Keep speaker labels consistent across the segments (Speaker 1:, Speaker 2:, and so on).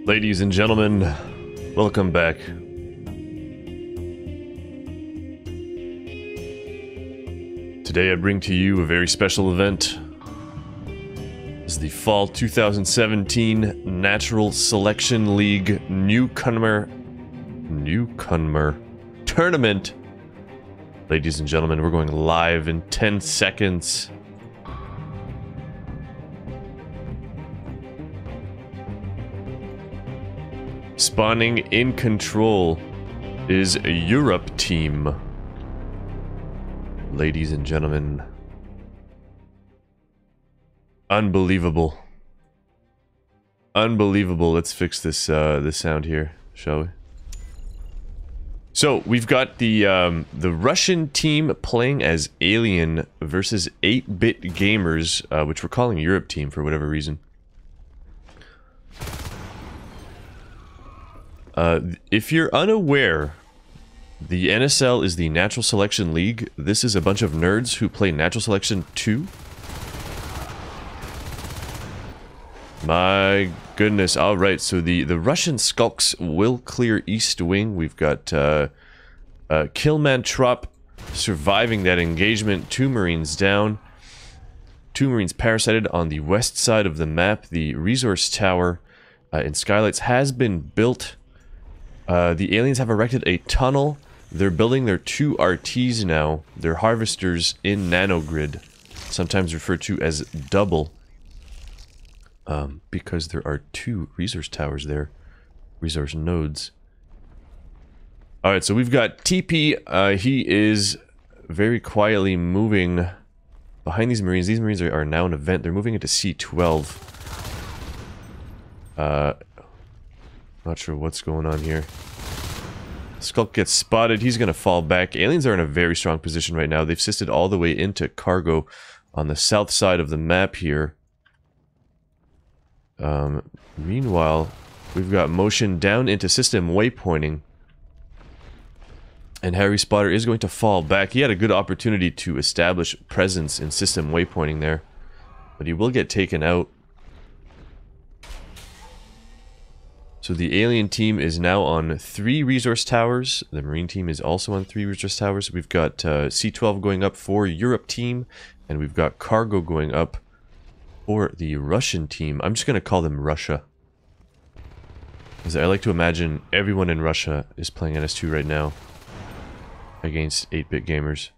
Speaker 1: Ladies and gentlemen, welcome back. Today I bring to you a very special event. This is the Fall 2017 Natural Selection League Newcomer Tournament. Ladies and gentlemen, we're going live in 10 seconds. Spawning in control is a Europe team. Ladies and gentlemen. Unbelievable. Unbelievable. Let's fix this this sound here, shall we? So, we've got the Russian team playing as Alien versus 8-bit gamers, which we're calling Europe team for whatever reason. If you're unaware, the NSL is the Natural Selection League. This is a bunch of nerds who play Natural Selection 2. My goodness. Alright, so the Russian skulks will clear East Wing. We've got Killman Trop surviving that engagement. 2 Marines down. 2 Marines parasited on the west side of the map. The resource tower in Skylights has been built. The aliens have erected a tunnel. They're building their 2 RTs now. They're harvesters in nanogrid, sometimes referred to as double, because there are 2 resource towers there, resource nodes. Alright, so we've got TP. He is very quietly moving behind these Marines. These Marines are now an event. They're moving into C12. Not sure what's going on here. Skulk gets spotted. He's going to fall back. Aliens are in a very strong position right now. They've assisted all the way into cargo on the south side of the map here. Meanwhile, we've got motion down into system waypointing. And Harry Spotter is going to fall back. He had a good opportunity to establish presence in system waypointing there, but he will get taken out. So the Alien team is now on 3 resource towers. The Marine team is also on 3 resource towers. We've got C12 going up for Europe team, and we've got cargo going up for the Russian team. I'm just going to call them Russia, because I like to imagine everyone in Russia is playing NS2 right now against 8-bit gamers.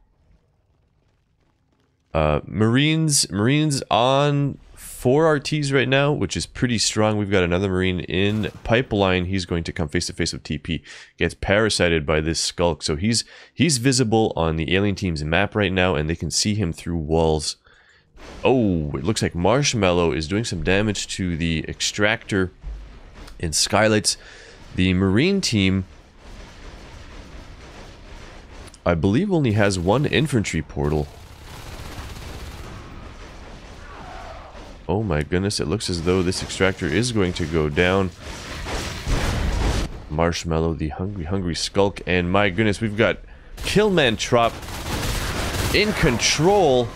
Speaker 1: Marines on 4 RTs right now, which is pretty strong. We've got another Marine in pipeline. He's going to come face to face with TP. Gets parasited by this skulk, so he's visible on the Alien team's map right now, and they can see him through walls. Oh, it looks like Marshmallow is doing some damage to the extractor in Skylights. The Marine team, I believe, only has 1 infantry portal. Oh my goodness, it looks as though this extractor is going to go down. Marshmallow, the hungry skulk, and my goodness, we've got Killman Trop in control.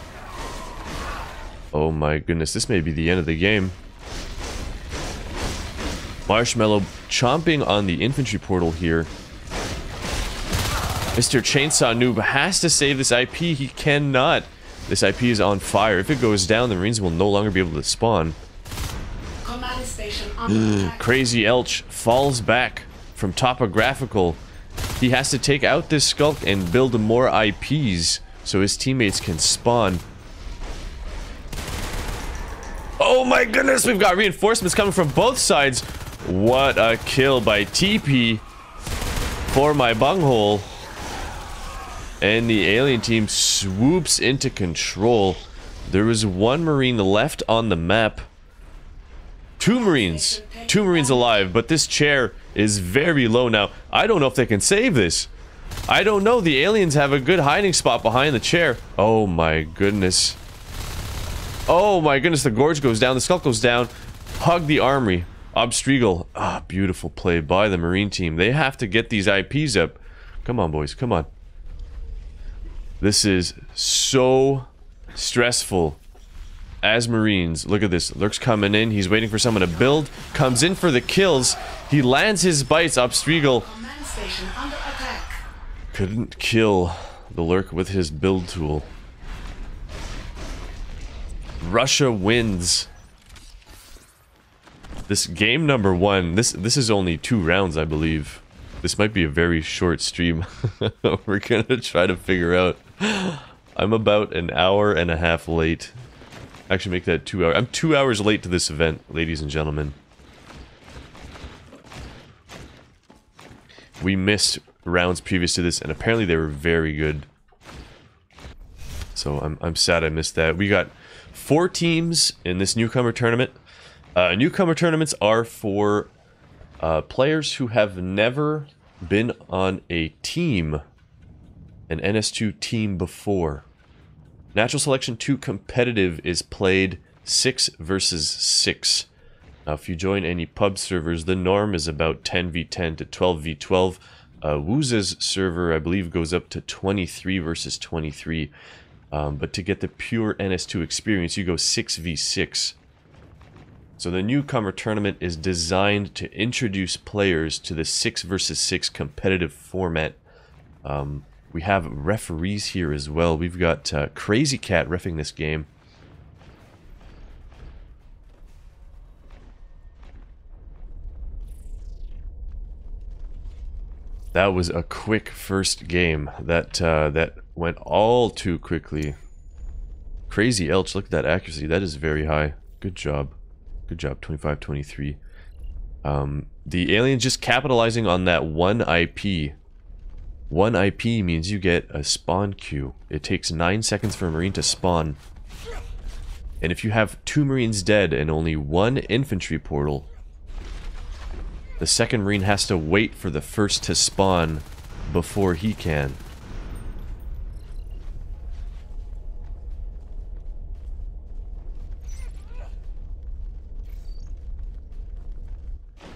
Speaker 1: Oh my goodness, this may be the end of the game. Marshmallow chomping on the infantry portal here. Mr. Chainsaw Noob has to save this IP. He cannot. This IP is on fire. If it goes down, the Marines will no longer be able to spawn. Crazy Elch falls back from topographical. He has to take out this skulk and build more IPs so his teammates can spawn. Oh my goodness, we've got reinforcements coming from both sides. What a kill by TP for my bunghole. And the Alien team swoops into control. There is 1 Marine left on the map. 2 Marines. 2 Marines alive, but this chair is very low now. I don't know if they can save this. I don't know. The Aliens have a good hiding spot behind the chair. Oh my goodness. Oh my goodness, the gorge goes down, the skull goes down. Hug the armory. Obstrigal. Ah, beautiful play by the Marine team. They have to get these IPs up. Come on, boys, come on. This is so stressful as Marines. Look at this. Lurk's coming in. He's waiting for someone to build. Comes in for the kills. He lands his bites. Obstriegel couldn't kill the Lurk with his build tool. Russia wins. This game number 1. This is only 2 rounds, I believe. This might be a very short stream. We're gonna try to figure out. I'm about an hour and a half late. Actually, make that 2 hours. I'm 2 hours late to this event, ladies and gentlemen. We missed rounds previous to this, and apparently they were very good. So I'm sad I missed that. We got 4 teams in this Newcomer Tournament. Newcomer Tournaments are for players who have never been on a team, an NS2 team before. Natural Selection 2 Competitive is played 6 versus 6. Now, if you join any pub servers, the norm is about 10v10 to 12v12. Wooza's server, I believe, goes up to 23 versus 23. But to get the pure NS2 experience, you go 6v6. So the Newcomer Tournament is designed to introduce players to the 6 versus 6 competitive format. We have referees here as well. We've got Crazy Cat reffing this game. That was a quick first game. That went all too quickly. Crazy Elch, look at that accuracy. That is very high. Good job. Good job, 25-23. The aliens just capitalizing on that one IP. One IP means you get a spawn queue. It takes 9 seconds for a Marine to spawn. And if you have 2 Marines dead and only 1 infantry portal, the second Marine has to wait for the first to spawn before he can.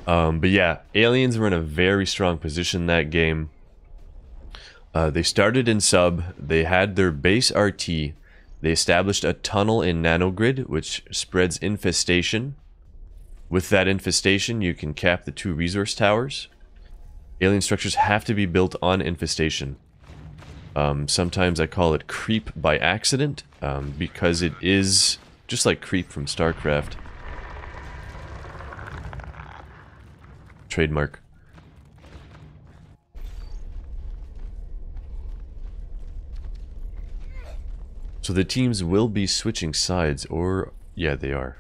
Speaker 1: But yeah, aliens were in a very strong position that game. They started in sub, they had their base RT, they established a tunnel in nanogrid, which spreads infestation. With that infestation, you can cap the 2 resource towers. Alien structures have to be built on infestation. Sometimes I call it creep by accident, because it is just like creep from StarCraft. Trademark. So the teams will be switching sides, or yeah, they are.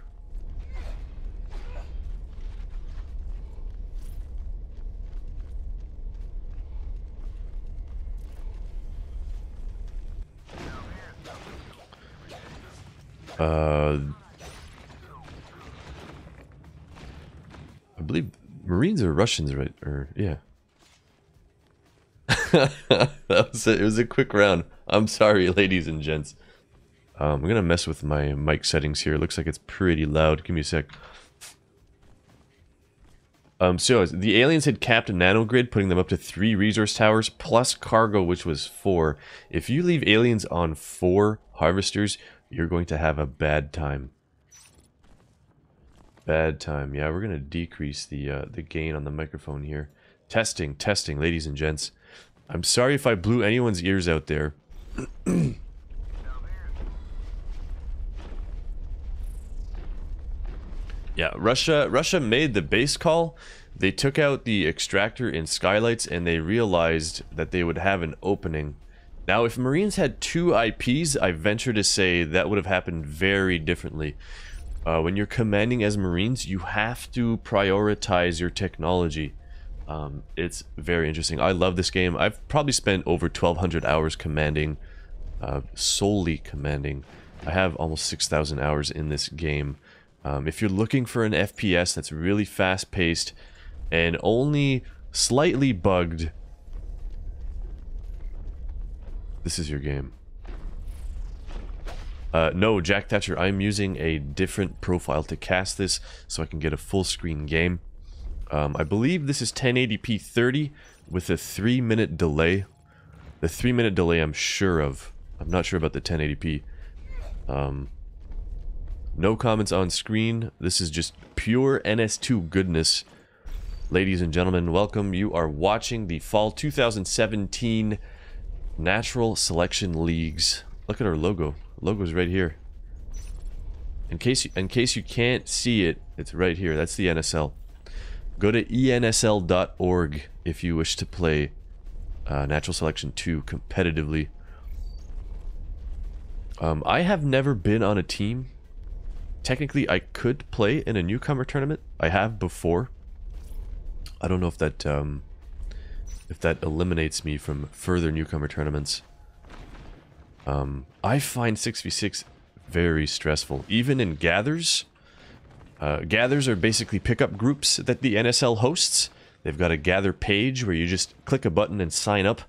Speaker 1: I believe Marines are Russians, right? Or yeah. That was it. It was a quick round. I'm sorry, ladies and gents. I'm gonna mess with my mic settings here. It looks like it's pretty loud. Give me a sec. So the aliens had capped a nanogrid, putting them up to 3 resource towers plus cargo, which was 4. If you leave aliens on 4 harvesters, you're going to have a bad time. Bad time. Yeah, we're gonna decrease the gain on the microphone here. Testing, testing, ladies and gents. I'm sorry if I blew anyone's ears out there. Yeah, Russia made the base call. They took out the extractor in skylights and they realized that they would have an opening. Now, if Marines had 2 IPs, I venture to say that would have happened very differently. When you're commanding as Marines, you have to prioritize your technology. It's very interesting. I love this game. I've probably spent over 1,200 hours commanding, solely commanding. I have almost 6,000 hours in this game. If you're looking for an FPS that's really fast-paced and only slightly bugged, this is your game. No, Jack Thatcher, I'm using a different profile to cast this so I can get a full-screen game. I believe this is 1080p 30 with a 3-minute delay. The 3-minute delay I'm sure of. I'm not sure about the 1080p. No comments on screen. This is just pure NS2 goodness. Ladies and gentlemen, welcome. You are watching the Fall 2017 Natural Selection Leagues. Look at our logo. Logo's right here. In case you can't see it, it's right here. That's the NSL. Go to ensl.org if you wish to play Natural Selection 2 competitively. I have never been on a team. Technically, I could play in a Newcomer Tournament. I have before. I don't know if that eliminates me from further Newcomer Tournaments. I find 6v6 very stressful. Even in gathers. Gathers are basically pickup groups that the NSL hosts. They've got a gather page where you just click a button and sign up.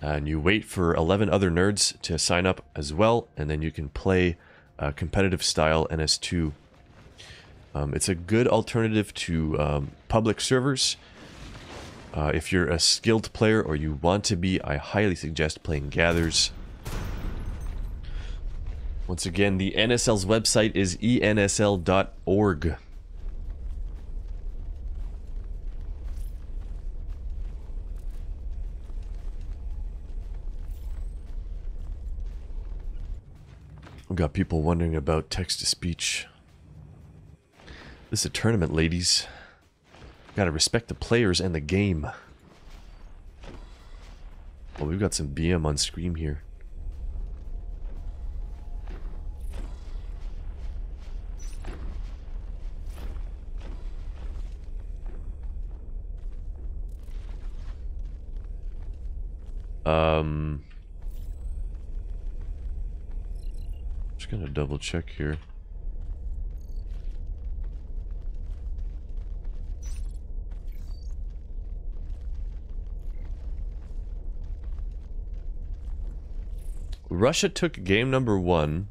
Speaker 1: And you wait for 11 other nerds to sign up as well. And then you can play competitive style NS2. It's a good alternative to public servers. If you're a skilled player or you want to be, I highly suggest playing gathers. Once again, the NSL's website is ensl.org. We've got people wondering about text-to-speech. This is a tournament, ladies. Gotta respect the players and the game. Well, we've got some BM on screen here. Just gonna double check here. Russia took game number 1.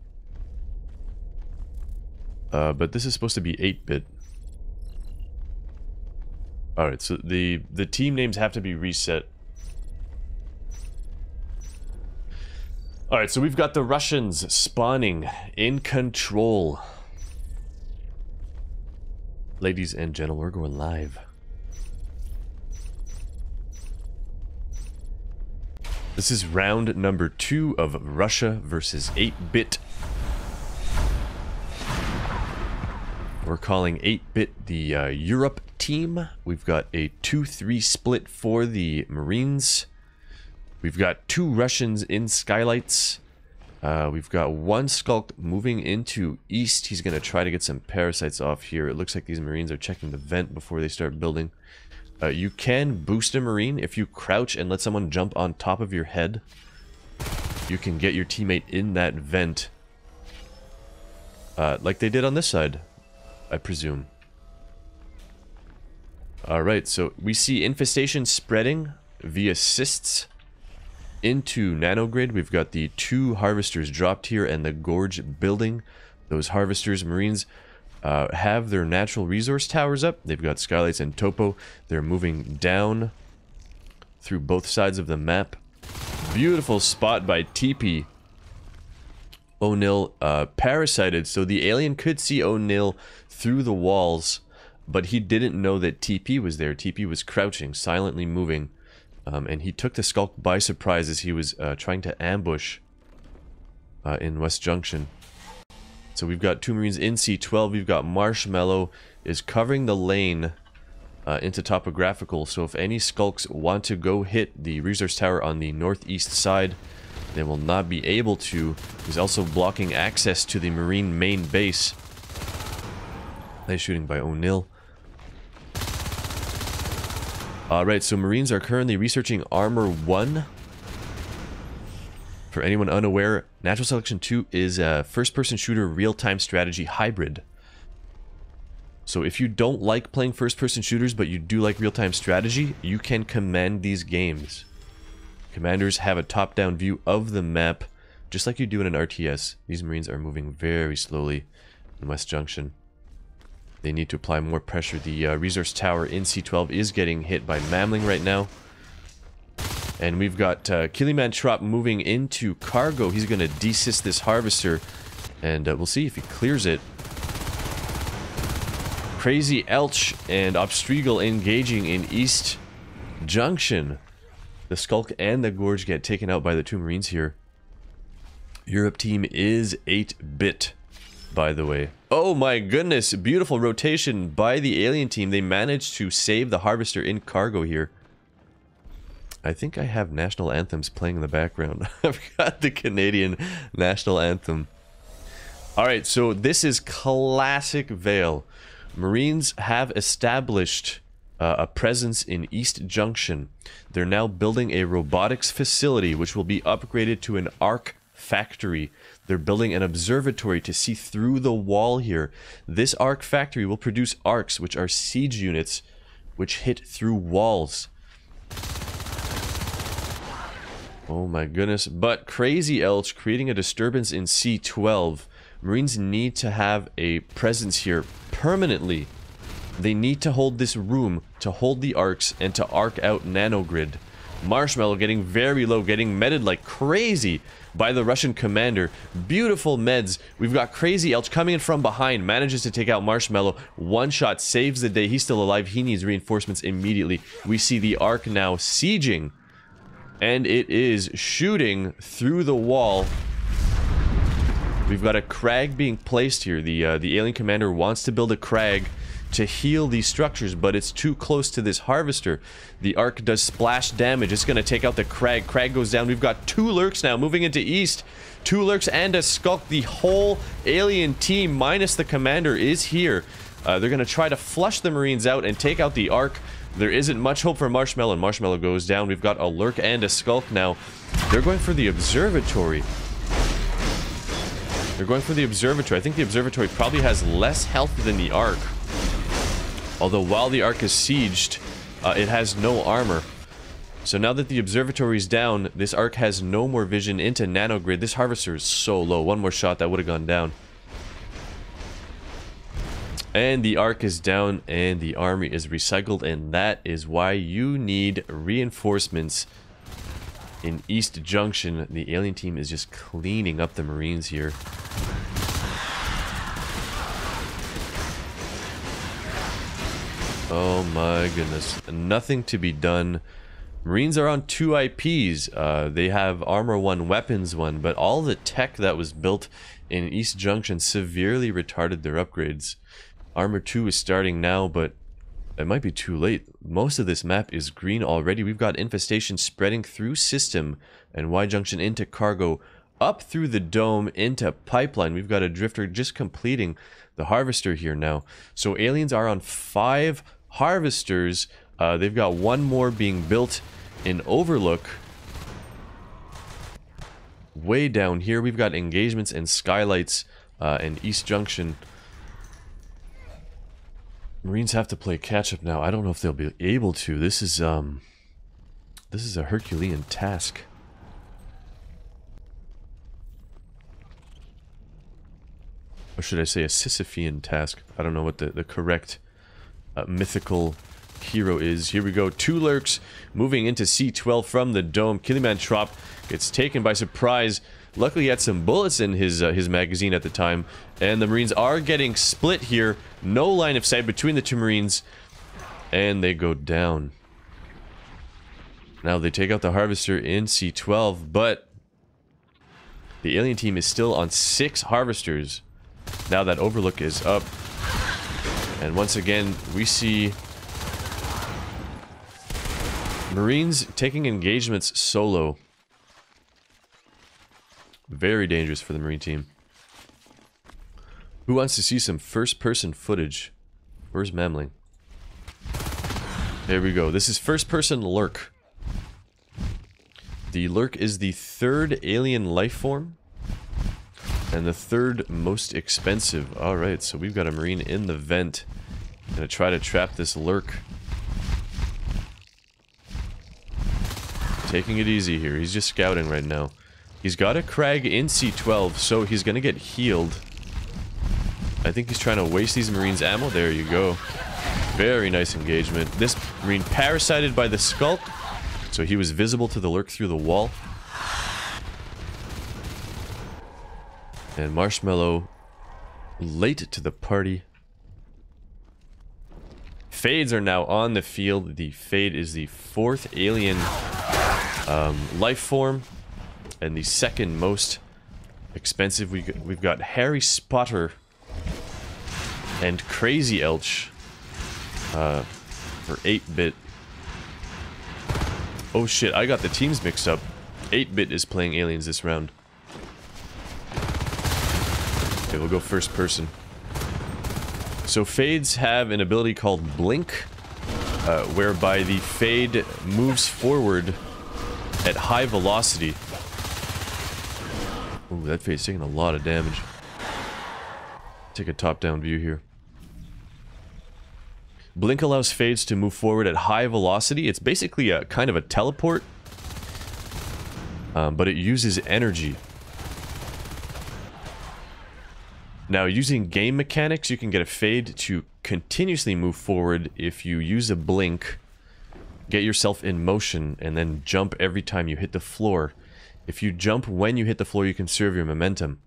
Speaker 1: But this is supposed to be 8-bit. Alright, so the team names have to be reset. Alright, so we've got the Russians spawning in control. Ladies and gentlemen, we're going live. This is round number 2 of Russia versus 8-bit. We're calling 8-bit the Europe team. We've got a 2-3 split for the Marines. We've got 2 Russians in skylights. We've got 1 Skulk moving into east. He's going to try to get some parasites off here. It looks like these Marines are checking the vent before they start building. You can boost a Marine if you crouch and let someone jump on top of your head. You can get your teammate in that vent. Like they did on this side, I presume. Alright, so we see infestation spreading via cysts into nanogrid. We've got the 2 harvesters dropped here and the gorge building. Those harvesters, Marines, have their natural resource towers up. They've got skylights and topo. They're moving down through both sides of the map. Beautiful spot by TP. O'Neill parasited, so the alien could see O'Neill through the walls, but he didn't know that TP was there. TP was crouching, silently moving, and he took the Skulk by surprise as he was trying to ambush in West Junction. So we've got 2 Marines in C12. We've got Marshmallow is covering the lane into topographical. So if any Skulks want to go hit the resource tower on the northeast side, they will not be able to. He's also blocking access to the Marine main base. Nice shooting by O'Neill. Alright, so Marines are currently researching Armor 1. For anyone unaware, Natural Selection 2 is a first-person shooter real-time strategy hybrid. So if you don't like playing first-person shooters, but you do like real-time strategy, you can command these games. Commanders have a top-down view of the map, just like you do in an RTS. These Marines are moving very slowly in West Junction. They need to apply more pressure. The resource tower in C12 is getting hit by Mamling right now. And we've got Kilimantrop moving into cargo. He's going to desist this harvester. And we'll see if he clears it. Crazy Elch and Obstrigal engaging in East Junction. The Skulk and the Gorge get taken out by the two Marines here. Europe team is 8-bit, by the way. Oh my goodness, beautiful rotation by the alien team. They managed to save the Harvester in cargo here. I think I have national anthems playing in the background. I've got the Canadian national anthem. Alright, so this is classic Vale. Marines have established a presence in East Junction. They're now building a robotics facility which will be upgraded to an arc factory. They're building an observatory to see through the wall here. This arc factory will produce arcs, which are siege units which hit through walls. Oh my goodness. But Crazy Elch creating a disturbance in C12. Marines need to have a presence here permanently. They need to hold this room to hold the arcs and to arc out nanogrid. Marshmallow getting very low, getting meted like crazy by the Russian commander. Beautiful meds. We've got Crazy Elch coming in from behind, manages to take out Marshmallow. One shot saves the day. He's still alive. He needs reinforcements immediately. We see the arc now sieging, and it is shooting through the wall. We've got a crag being placed here. The alien commander wants to build a crag to heal these structures, but it's too close to this harvester. The arc does splash damage. It's going to take out the crag. Crag goes down. We've got two lurks now moving into east. Two lurks and a skulk. The whole alien team minus the commander is here. They're going to try to flush the Marines out and take out the arc. There isn't much hope for Marshmallow, and Marshmallow goes down. We've got a lurk and a skulk now. They're going for the observatory. They're going for the observatory. I think the observatory probably has less health than the arc. Although while the arc is sieged, it has no armor. So now that the observatory is down, this arc has no more vision into nanogrid. This harvester is so low. One more shot, that would have gone down. And the arc is down, and the army is recycled, and that is why you need reinforcements in East Junction. The alien team is just cleaning up the Marines here. Oh my goodness. Nothing to be done. Marines are on 2 IPs. They have Armor 1, Weapons 1, but all the tech that was built in East Junction severely retarded their upgrades. Armor 2 is starting now, but it might be too late. Most of this map is green already. We've got infestation spreading through system and Y Junction into cargo, up through the dome into pipeline. We've got a drifter just completing the harvester here now. So aliens are on 5 harvesters. They've got one more being built in Overlook. Way down here, we've got engagements and skylights in East Junction. Marines have to play catch up now. I don't know if they'll be able to. This is a Herculean task. Or should I say a Sisyphean task? I don't know what the correct mythical hero is. Here we go. 2 lurks moving into C12 from the dome. Killimantrop gets taken by surprise. Luckily he had some bullets in his magazine at the time. And the Marines are getting split here. No line of sight between the 2 Marines. And they go down. Now they take out the harvester in C12, but the alien team is still on 6 harvesters. Now that Overlook is up. And once again, we see Marines taking engagements solo. Very dangerous for the Marine team. Who wants to see some first-person footage? Where's Mamling? There we go. This is first-person Lurk. The Lurk is the 3rd alien life form. And the 3rd most expensive. Alright, so we've got a Marine in the vent. Gonna try to trap this Lurk. Taking it easy here. He's just scouting right now. He's got a Crag in C12, so he's gonna get healed. I think he's trying to waste these Marines' ammo. There you go. Very nice engagement. This Marine parasited by the Skulk, so he was visible to the Lurk through the wall. And Marshmallow late to the party. Fades are now on the field. The Fade is the 4th alien life form, and the 2nd most expensive. We've got Harry Spotter and Crazy Elch for 8-bit. Oh shit, I got the teams mixed up. 8-bit is playing aliens this round. Okay, we'll go first person. So Fades have an ability called Blink, whereby the Fade moves forward at high velocity. Ooh, that Fade's taking a lot of damage. Take a top-down view here. Blink allows Fades to move forward at high velocity. It's basically a kind of a teleport, but it uses energy. Now, using game mechanics, you can get a Fade to continuously move forward if you use a Blink, get yourself in motion, and then jump every time you hit the floor. If you jump when you hit the floor, you conserve your momentum.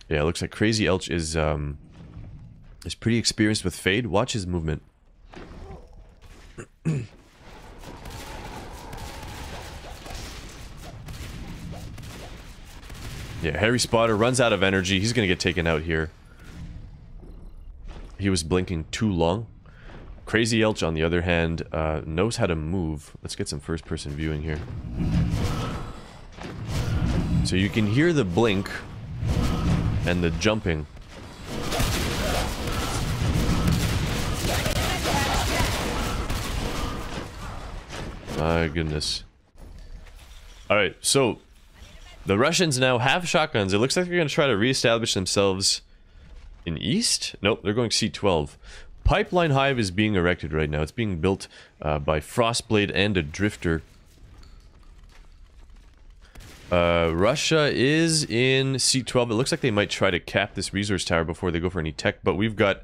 Speaker 1: Yeah, it looks like Crazy Elch is pretty experienced with Fade. Watch his movement. Yeah, Harry Spotter runs out of energy. He's gonna get taken out here. He was blinking too long. Crazy Elch, on the other hand, knows how to move. Let's get some first-person viewing here. So you can hear the blink and the jumping. My goodness. Alright, so the Russians now have shotguns. It looks like they're going to try to reestablish themselves in East? Nope, they're going C12. Pipeline Hive is being erected right now. It's being built by Frostblade and a Drifter. Russia is in C12. It looks like they might try to cap this resource tower before they go for any tech, but we've got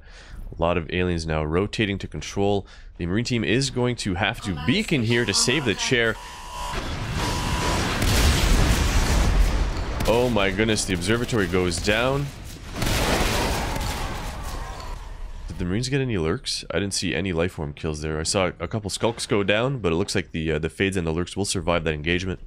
Speaker 1: a lot of aliens now rotating to control. The Marine team is going to have to beacon here to save the chair. Oh my goodness, the observatory goes down. Did the Marines get any lurks? I didn't see any lifeform kills there. I saw a couple skulks go down, but it looks like the Fades and the lurks will survive that engagement.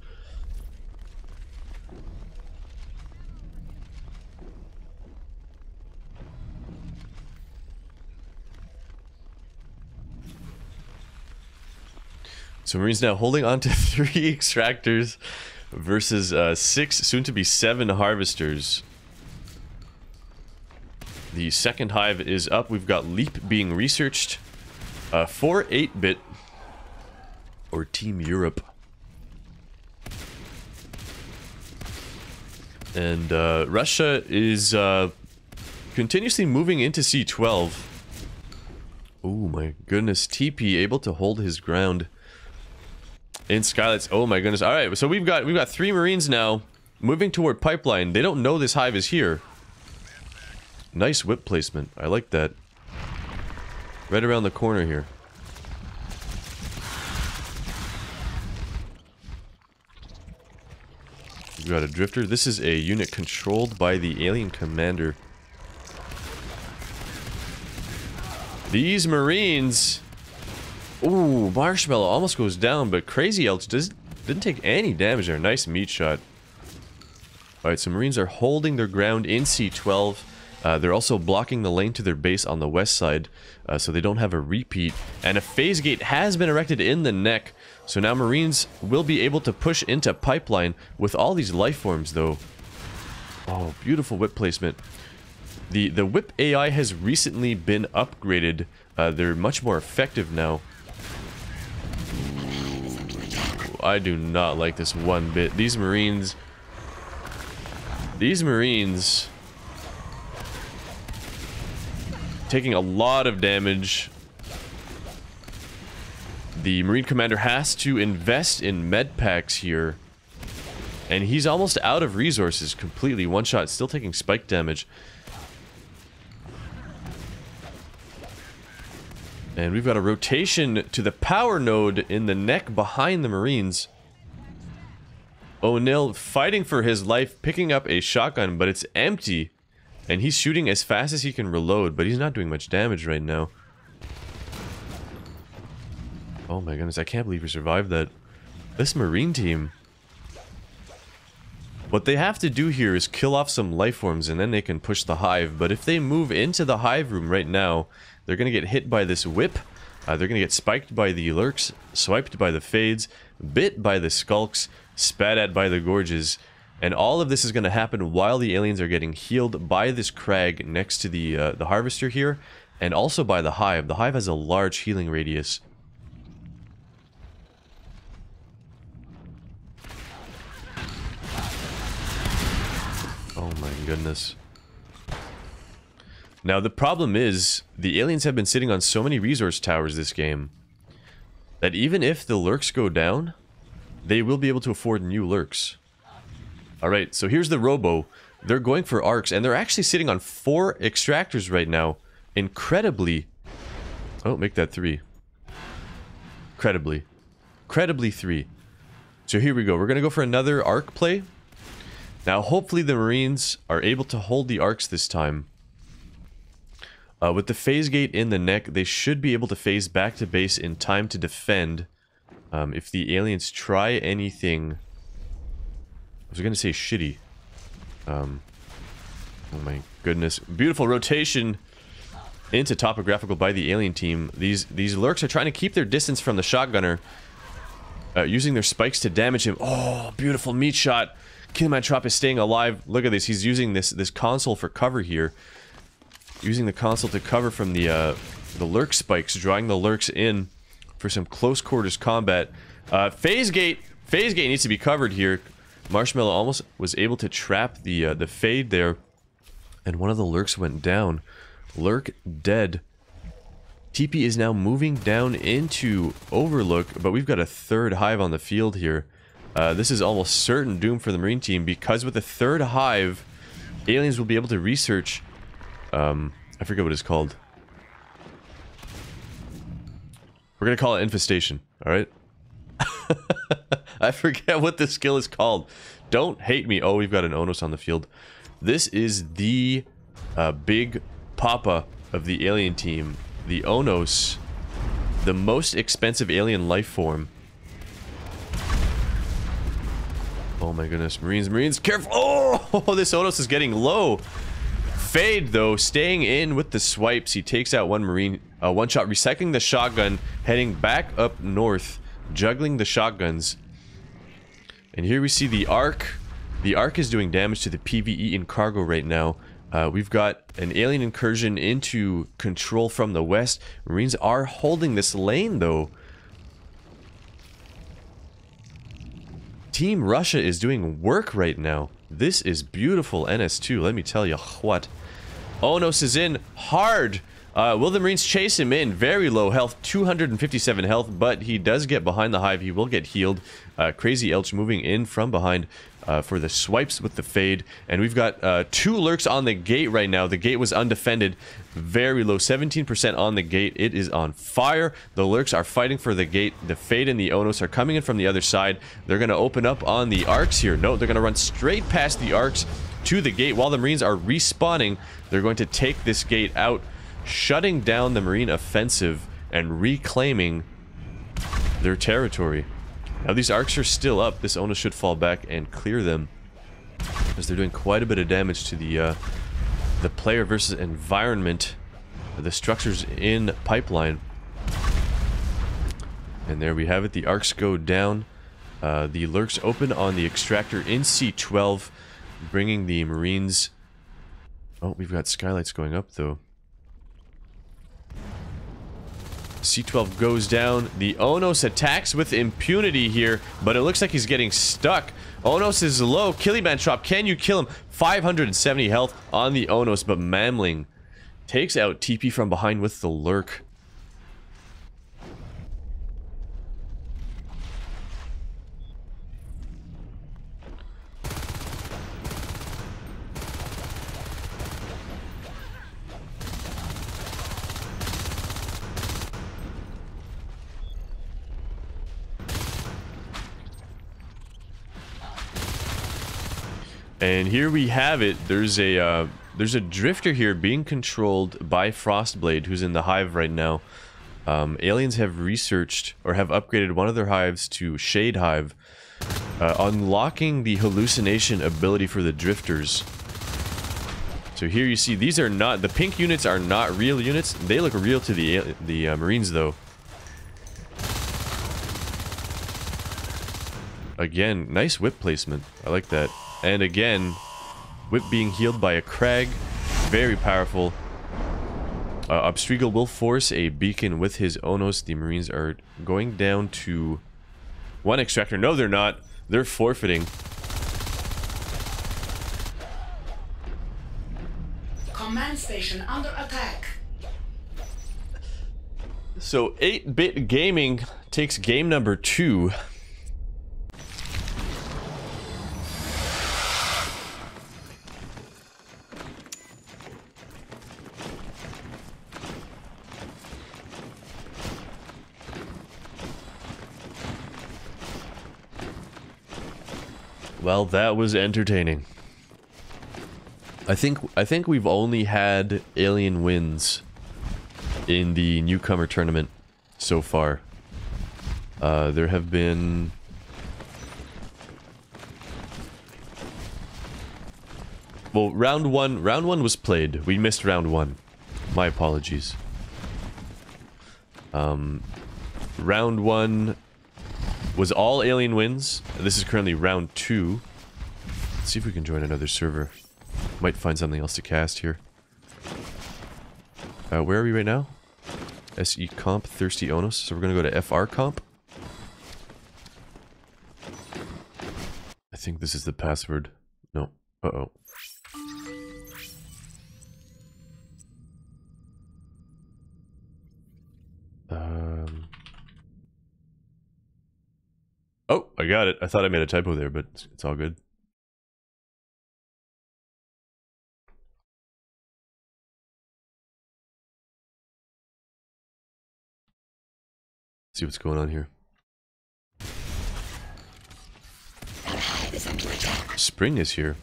Speaker 1: So Marines now holding on to 3 extractors versus 6, soon to be 7 harvesters. The second hive is up. We've got Leap being researched for 8-bit or Team Europe. And Russia is continuously moving into C12. Oh my goodness, TP able to hold his ground in Skylights. Oh my goodness. Alright, so we've got 3 Marines now moving toward Pipeline. They don't know this hive is here. Nice whip placement. I like that. Right around the corner here. We've got a Drifter. This is a unit controlled by the alien commander. These Marines... Ooh, Marshmallow almost goes down, but Crazy Elch didn't take any damage there. Nice meat shot. Alright, so Marines are holding their ground in C12. They're also blocking the lane to their base on the west side, so they don't have a repeat. And a phase gate has been erected in the neck, so now Marines will be able to push into Pipeline with all these life forms, though. Oh, beautiful whip placement. The whip AI has recently been upgraded. They're much more effective now. I do not like this one bit. These Marines taking a lot of damage. The Marine commander has to invest in med packs here, and he's almost out of resources completely. One shot, still taking spike damage. And we've got a rotation to the power node in the neck behind the Marines. O'Neill fighting for his life, picking up a shotgun, but it's empty. And he's shooting as fast as he can reload, but he's not doing much damage right now. Oh my goodness, I can't believe we survived that. This Marine team. What they have to do here is kill off some life forms and then they can push the hive. But if they move into the hive room right now, they're going to get hit by this whip. They're going to get spiked by the lurks, swiped by the fades, bit by the skulks, spat at by the gorges. And all of this is going to happen while the aliens are getting healed by this crag next to the harvester here. And also by the hive. The hive has a large healing radius. Oh my goodness. Now the problem is, the aliens have been sitting on so many resource towers this game that even if the lurks go down, they will be able to afford new lurks. Alright, so here's the robo. They're going for arcs, and they're actually sitting on 4 extractors right now. Incredibly. Oh, make that 3. Credibly. Credibly 3. So here we go. We're going to go for another arc play. Now, hopefully the Marines are able to hold the arcs this time. With the phase gate in the neck, they should be able to phase back to base in time to defend. If the aliens try anything... I was going to say shitty. Oh my goodness. Beautiful rotation into topographical by the alien team. These lurks are trying to keep their distance from the shotgunner. Using their spikes to damage him. Oh, beautiful meat shot. Killimantrop is staying alive. Look at this. He's using this console for cover here. Using the console to cover from the lurk spikes, drawing the lurks in for some close quarters combat. Phase gate needs to be covered here. Marshmallow almost was able to trap the fade there, and one of the lurks went down. Lurk dead. TP is now moving down into Overlook, but we've got a 3rd hive on the field here. This is almost certain doom for the Marine team, because with the 3rd hive, aliens will be able to research... I forget what it's called. We're gonna call it Infestation, alright? I forget what the skill is called. Don't hate me. Oh, we've got an Onos on the field. This is the big papa of the alien team. The Onos. The most expensive alien life form. Oh my goodness. Marines, careful! Oh, this Onos is getting low. Fade, though, staying in with the swipes. He takes out one Marine, one shot, recycling the shotgun, heading back up north, juggling the shotguns. And here we see the Arc. The Arc is doing damage to the PvE in cargo right now. We've got an alien incursion into control from the west. Marines are holding this lane, though. Team Russia is doing work right now. This is beautiful NS2, let me tell you what. Onos is in hard. Will the Marines chase him in? Very low health, 257 health, but he does get behind the hive. He will get healed. Crazy Elch moving in from behind for the swipes with the fade. And we've got 2 lurks on the gate right now. The gate was undefended. Very low, 17% on the gate. It is on fire. The lurks are fighting for the gate. The fade and the Onos are coming in from the other side. They're going to open up on the arcs here. No, they're going to run straight past the arcs to the gate. While the Marines are respawning, they're going to take this gate out, shutting down the Marine offensive and reclaiming their territory. Now these arcs are still up. This Onos should fall back and clear them, as they're doing quite a bit of damage to the player versus environment, the structures in pipeline. And there we have it. The arcs go down. The lurks open on the extractor in C12, bringing the Marines... Oh, we've got skylights going up, though. C12 goes down. The Onos attacks with impunity here, but it looks like he's getting stuck. Onos is low. Killimantrop, can you kill him? 570 health on the Onos, but Mamling takes out TP from behind with the lurk. And here we have it. There's a drifter here being controlled by Frostblade, who's in the hive right now. Aliens have researched or have upgraded one of their hives to Shade Hive, unlocking the hallucination ability for the drifters. So here you see, these are not, the pink units are not real units. They look real to the Marines though. Again, nice whip placement. I like that. And again, whip being healed by a Crag. Very powerful. Obstrigal will force a beacon with his Onos. The Marines are going down to one extractor. No, they're not. They're forfeiting.
Speaker 2: Command station under attack.
Speaker 1: So 8-bit gaming takes game number 2. Well, that was entertaining. I think we've only had alien wins in the Newcomer Tournament so far. There have been... Well, round one was played. We missed round 1. My apologies. Round 1 was all alien wins. This is currently round 2. Let's see if we can join another server. Might find something else to cast here. Where are we right now? SE comp, Thirsty Onos. So we're gonna go to FR comp. I think this is the password. No. Uh-oh. Oh, I got it. I thought I made a typo there, but it's all good. See what's going on here. Spring is here.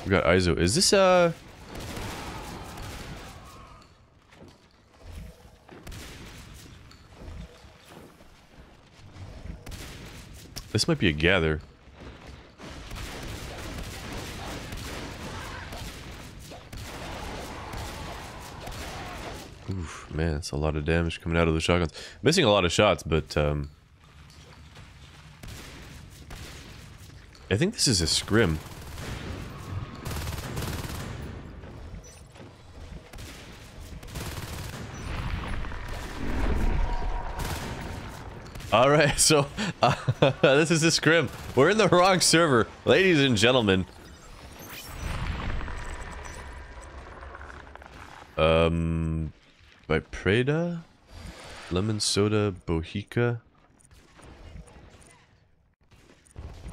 Speaker 1: We got ISO. Is this This might be a gather. Oof, man, that's a lot of damage coming out of the shotguns. Missing a lot of shots, but I think this is a scrim. Alright, so this is a scrim. We're in the wrong server, ladies and gentlemen. By Preda? Lemon Soda Bohica?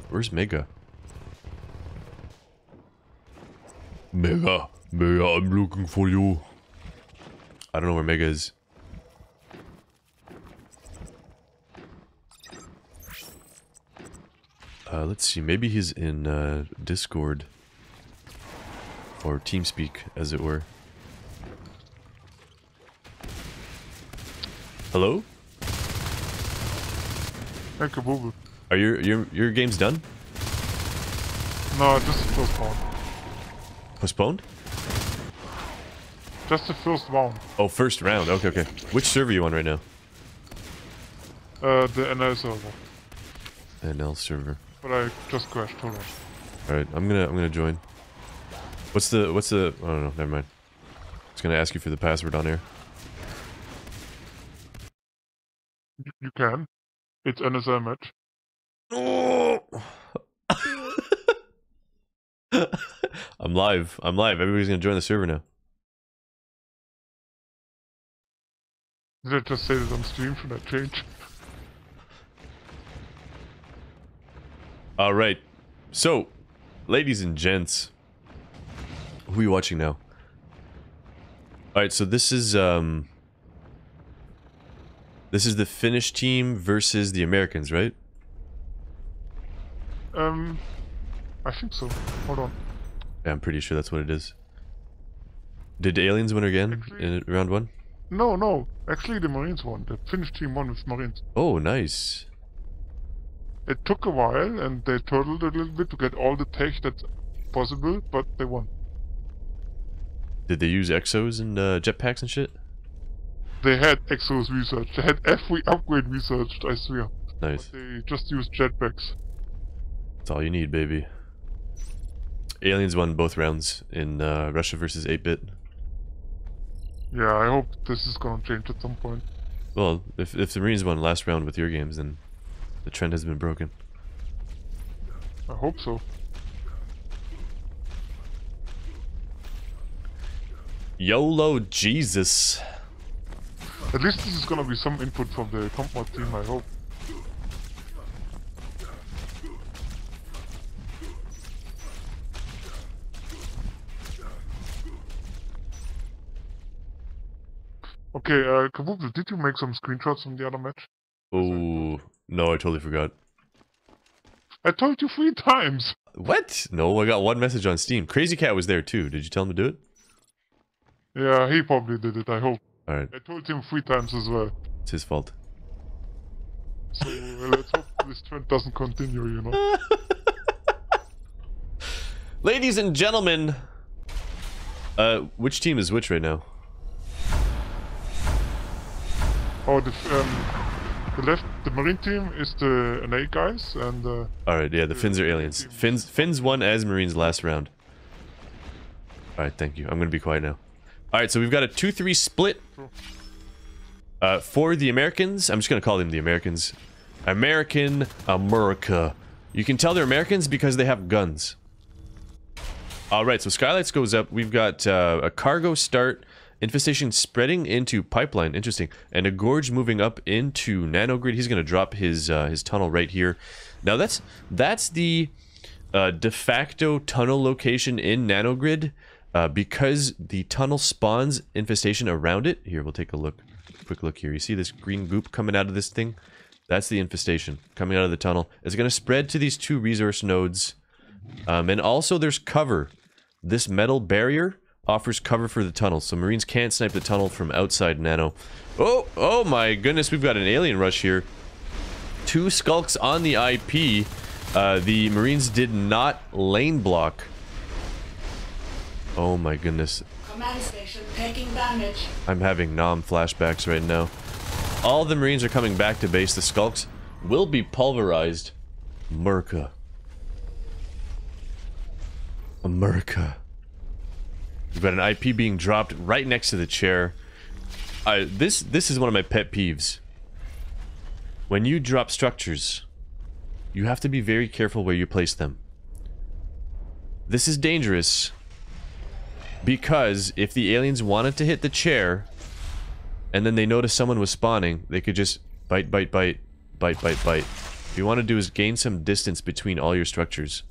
Speaker 1: Where's Mega? Mega, I'm looking for you. I don't know where Mega is. Let's see, maybe he's in Discord. Or TeamSpeak, as it were. Hello?
Speaker 3: Hey, cabooble.
Speaker 1: Are your games done?
Speaker 3: No, just the first round.
Speaker 1: Postponed?
Speaker 3: Just the first round.
Speaker 1: Oh, first round. Okay, okay. Which server are you on right now?
Speaker 3: The NL server.
Speaker 1: NL server.
Speaker 3: But I just crashed, hold on.
Speaker 1: Alright, I'm gonna join. What's the I don't know, never mind. I was gonna ask you for the password on air.
Speaker 3: You can. It's NSL match.
Speaker 1: Oh! I'm live. Everybody's gonna join the server now.
Speaker 3: Did I just say this on stream? Should I change?
Speaker 1: Alright. So, ladies and gents. Who are you watching now? Alright, so this is the Finnish team versus the Americans, right?
Speaker 3: I think so. Hold on.
Speaker 1: Yeah, I'm pretty sure that's what it is. Did the aliens win again in round 1?
Speaker 3: No. Actually, the Marines won. The Finnish team won with Marines.
Speaker 1: Oh, nice.
Speaker 3: It took a while, and they turtled a little bit to get all the tech that's possible, but they won.
Speaker 1: Did they use exos and jetpacks and shit?
Speaker 3: They had Exos researched. They had every upgrade researched, I swear.
Speaker 1: Nice.
Speaker 3: But they just used jetpacks.
Speaker 1: That's all you need, baby. Aliens won both rounds in Russia versus 8-bit.
Speaker 3: Yeah, I hope this is gonna change at some point.
Speaker 1: Well, if the Marines won last round with your games, then the trend has been broken.
Speaker 3: I hope so.
Speaker 1: YOLO Jesus.
Speaker 3: At least this is gonna be some input from the combat team, I hope. Okay, Kabooble, did you make some screenshots from the other match?
Speaker 1: Oh, no, I totally forgot.
Speaker 3: I told you 3 times!
Speaker 1: What? No, I got one message on Steam. Crazy Cat was there too. Did you tell him to do it?
Speaker 3: Yeah, he probably did it, I hope.
Speaker 1: Alright,
Speaker 3: I told him 3 times as well.
Speaker 1: it's his fault.
Speaker 3: So let's hope this trend doesn't continue, you know?
Speaker 1: Ladies and gentlemen, which team is which right now?
Speaker 3: Oh, the Marine team is the NA guys, and
Speaker 1: Alright, yeah, the Finns are aliens. Finns won as Marines last round. Alright, thank you. I'm gonna be quiet now. Alright, so we've got a 2-3 split. For the Americans, I'm just gonna call them the Americans. America. You can tell they're Americans because they have guns. Alright, so Skylights goes up. We've got a cargo start. Infestation spreading into pipeline, interesting, and a gorge moving up into nanogrid. He's going to drop his tunnel right here. Now that's the de facto tunnel location in nanogrid, because the tunnel spawns infestation around it. Here, we'll take a look, quick look here. You see this green goop coming out of this thing? That's the infestation coming out of the tunnel. It's going to spread to these 2 resource nodes, and also there's cover. This metal barrier offers cover for the tunnel, so Marines can't snipe the tunnel from outside nano. Oh my goodness, we've got an alien rush here. 2 skulks on the IP. The Marines did not lane block. Oh my goodness.
Speaker 2: Command station taking damage.
Speaker 1: I'm having Nom flashbacks right now. All the Marines are coming back to base. The skulks will be pulverized. America. We've got an IP being dropped right next to the chair. This is one of my pet peeves. When you drop structures, you have to be very careful where you place them. This is dangerous because if the aliens wanted to hit the chair and then they noticed someone was spawning, they could just bite. What you want to do is gain some distance between all your structures.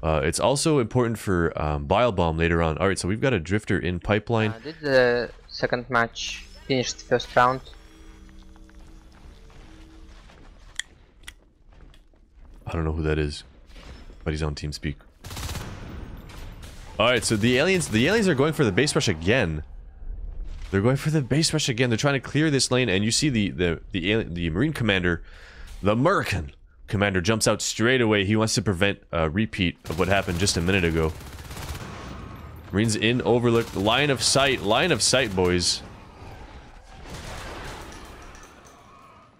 Speaker 1: It's also important for Bile Bomb later on. Alright, so we've got a drifter in pipeline.
Speaker 4: Did the second match finish the first round?
Speaker 1: I don't know who that is, but he's on TeamSpeak. Alright, so the aliens are going for the base rush again. They're going for the base rush again. They're trying to clear this lane, and you see the Marine commander, the American commander, jumps out straight away. He wants to prevent a repeat of what happened just a minute ago. Marines in Overlook. Line of sight, boys.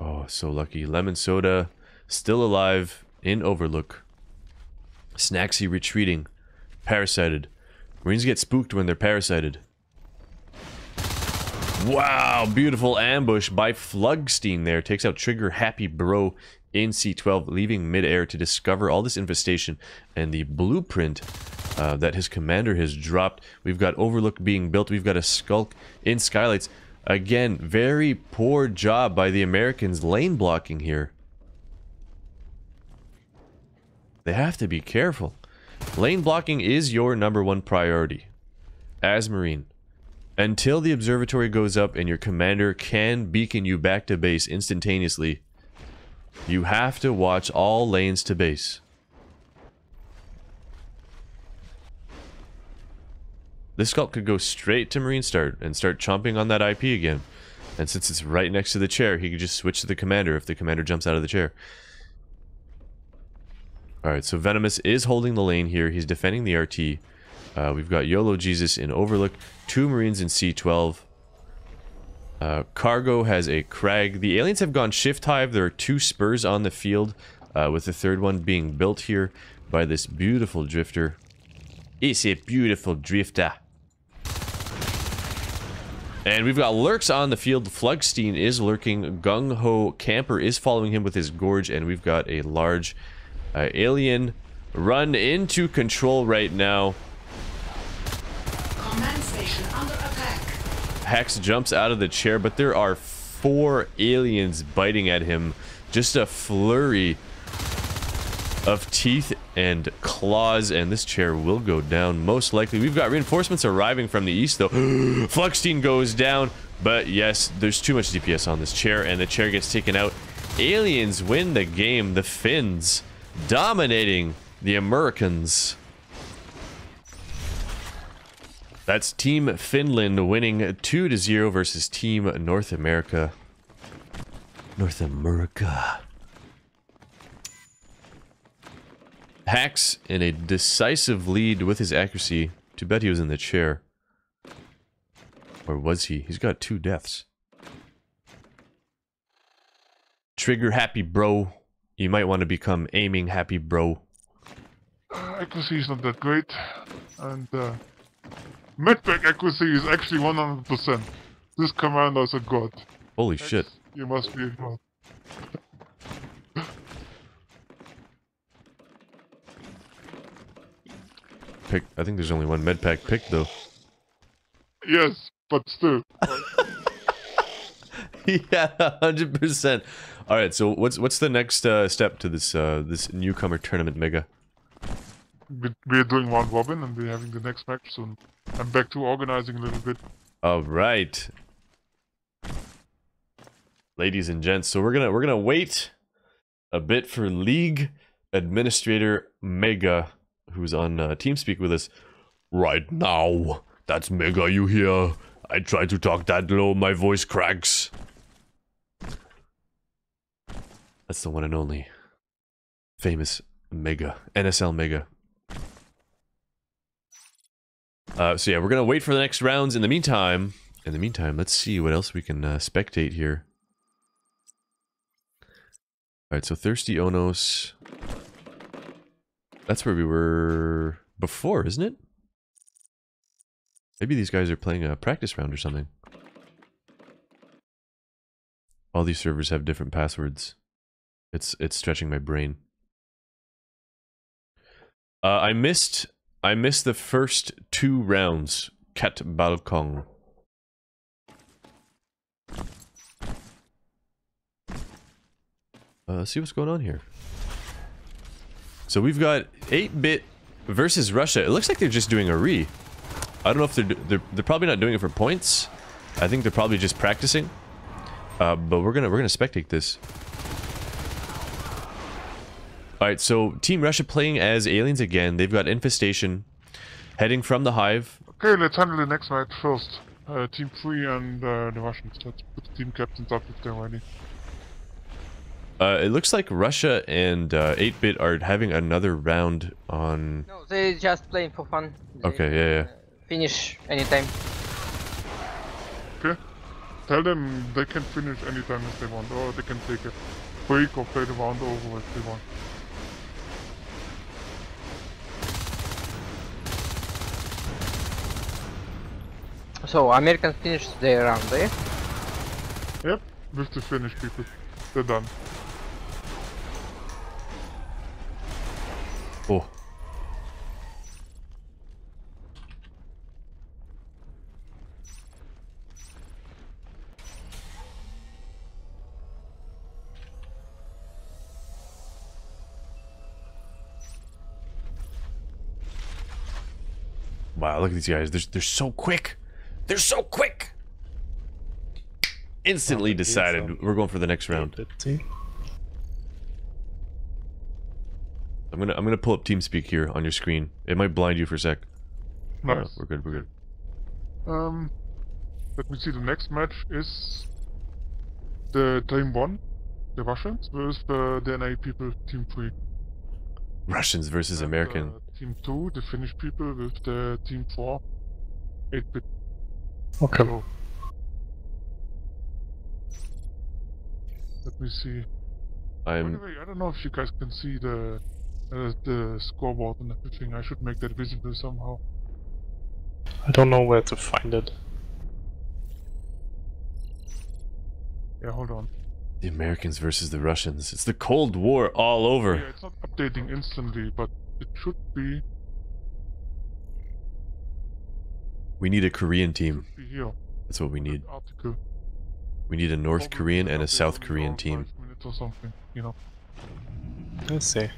Speaker 1: Oh, so lucky. Lemon Soda still alive in Overlook. Snacksy retreating. Parasited. Marines get spooked when they're parasited. Wow, beautiful ambush by Flugstein there. Takes out Trigger Happy Bro in C12, leaving mid-air to discover all this infestation and the blueprint that his commander has dropped. We've got Overlook being built. We've got a Skulk in Skylights. Again, very poor job by the Americans lane blocking here. They have to be careful. Lane blocking is your #1 priority as Marine. Until the observatory goes up and your commander can beacon you back to base instantaneously, you have to watch all lanes to base. This Sculpt could go straight to Marine Start and start chomping on that IP again. And since it's right next to the chair, he could just switch to the commander if the commander jumps out of the chair. Alright, so Venomous is holding the lane here. He's defending the RT. We've got YOLO Jesus in Overlook. 2 Marines in C12. Cargo has a Crag. The aliens have gone Shift Hive. There are 2 Spurs on the field, with the 3rd one being built here by this beautiful drifter. It's a beautiful drifter. And we've got Lurks on the field. Flugstein is lurking. Gung Ho Camper is following him with his Gorge. And we've got a large alien run into control right now.
Speaker 2: Command station under attack.
Speaker 1: Hex jumps out of the chair, but there are 4 aliens biting at him. Just a flurry of teeth and claws, and this chair will go down most likely. We've got reinforcements arriving from the east though. Flugstein goes down, but yes, there's too much DPS on this chair, and the chair gets taken out. Aliens win the game. The Finns dominating the Americans. That's Team Finland winning 2-0 versus Team North America. North America. Hacks in a decisive lead with his accuracy. Too bad he was in the chair. Or was he? He's got 2 deaths. Trigger happy bro. You might want to become aiming happy bro.
Speaker 3: Accuracy is not that great. And medpack accuracy is actually 100%. This commander is a god.
Speaker 1: Holy shit.
Speaker 3: You must be a god.
Speaker 1: Pick. I think there's only 1 medpack pick though.
Speaker 3: Yes, but still.
Speaker 1: Yeah, 100%. All right, so what's the next step to this this Newcomer Tournament mega?
Speaker 3: We're doing round robin and we're having the next match soon. I'm back to organizing a little bit.
Speaker 1: All right, ladies and gents. So we're gonna wait a bit for League Administrator Mega, who's on TeamSpeak with us right now. That's Mega, you hear? I try to talk that low, my voice cracks. That's the one and only famous Mega, NSL Mega. So yeah, we're gonna wait for the next rounds. In the meantime, let's see what else we can spectate here. Alright, so Thirsty Onos. That's where we were before, isn't it? Maybe these guys are playing a practice round or something. All these servers have different passwords. It's stretching my brain. I missed the first 2 rounds. Cat Balkong. Let's see what's going on here. So we've got 8-bit versus Russia. It looks like they're just doing a re. I don't know if they're probably not doing it for points. I think they're probably just practicing. But we're gonna spectate this. All right, so Team Russia playing as aliens again. They've got Infestation heading from the Hive.
Speaker 3: Okay, let's handle the next match first. Team 3 and the Russians. Let's put the team captains up if they're ready.
Speaker 1: It looks like Russia and 8-bit are having another round on...
Speaker 4: No, they just playing for fun. They,
Speaker 1: okay, yeah.
Speaker 4: Finish anytime.
Speaker 3: Okay. Tell them they can finish anytime if they want, or they can take a break or play the round over if they want.
Speaker 4: So, Americans finished their round, eh?
Speaker 3: Yep, with the Finnish people. They're done.
Speaker 1: Oh. Wow, look at these guys. They're so quick. They're so quick. Instantly decided we're going for the next round. I'm gonna pull up TeamSpeak here on your screen. It might blind you for a sec.
Speaker 3: Nice.
Speaker 1: We're good.
Speaker 3: Let me see, the next match is the Team 1, the Russians, versus the NA people, Team 3.
Speaker 1: Russians versus
Speaker 3: And,
Speaker 1: American.
Speaker 3: Team 2, the Finnish people, with the Team 4, 8-bit.
Speaker 5: Okay.
Speaker 3: So, let me see. By the way, I don't know if you guys can see the scoreboard and everything. I should make that visible somehow.
Speaker 5: I don't know where to find it.
Speaker 3: Yeah, hold on.
Speaker 1: The Americans versus the Russians. It's the Cold War all over.
Speaker 3: Yeah, it's not updating instantly, but it should be.
Speaker 1: We need a Korean team.
Speaker 3: Be here.
Speaker 1: That's what we need.
Speaker 3: Article.
Speaker 1: We need a North Korean and a South Korean team.
Speaker 3: 5 minutes or something, you know.
Speaker 5: Let's see.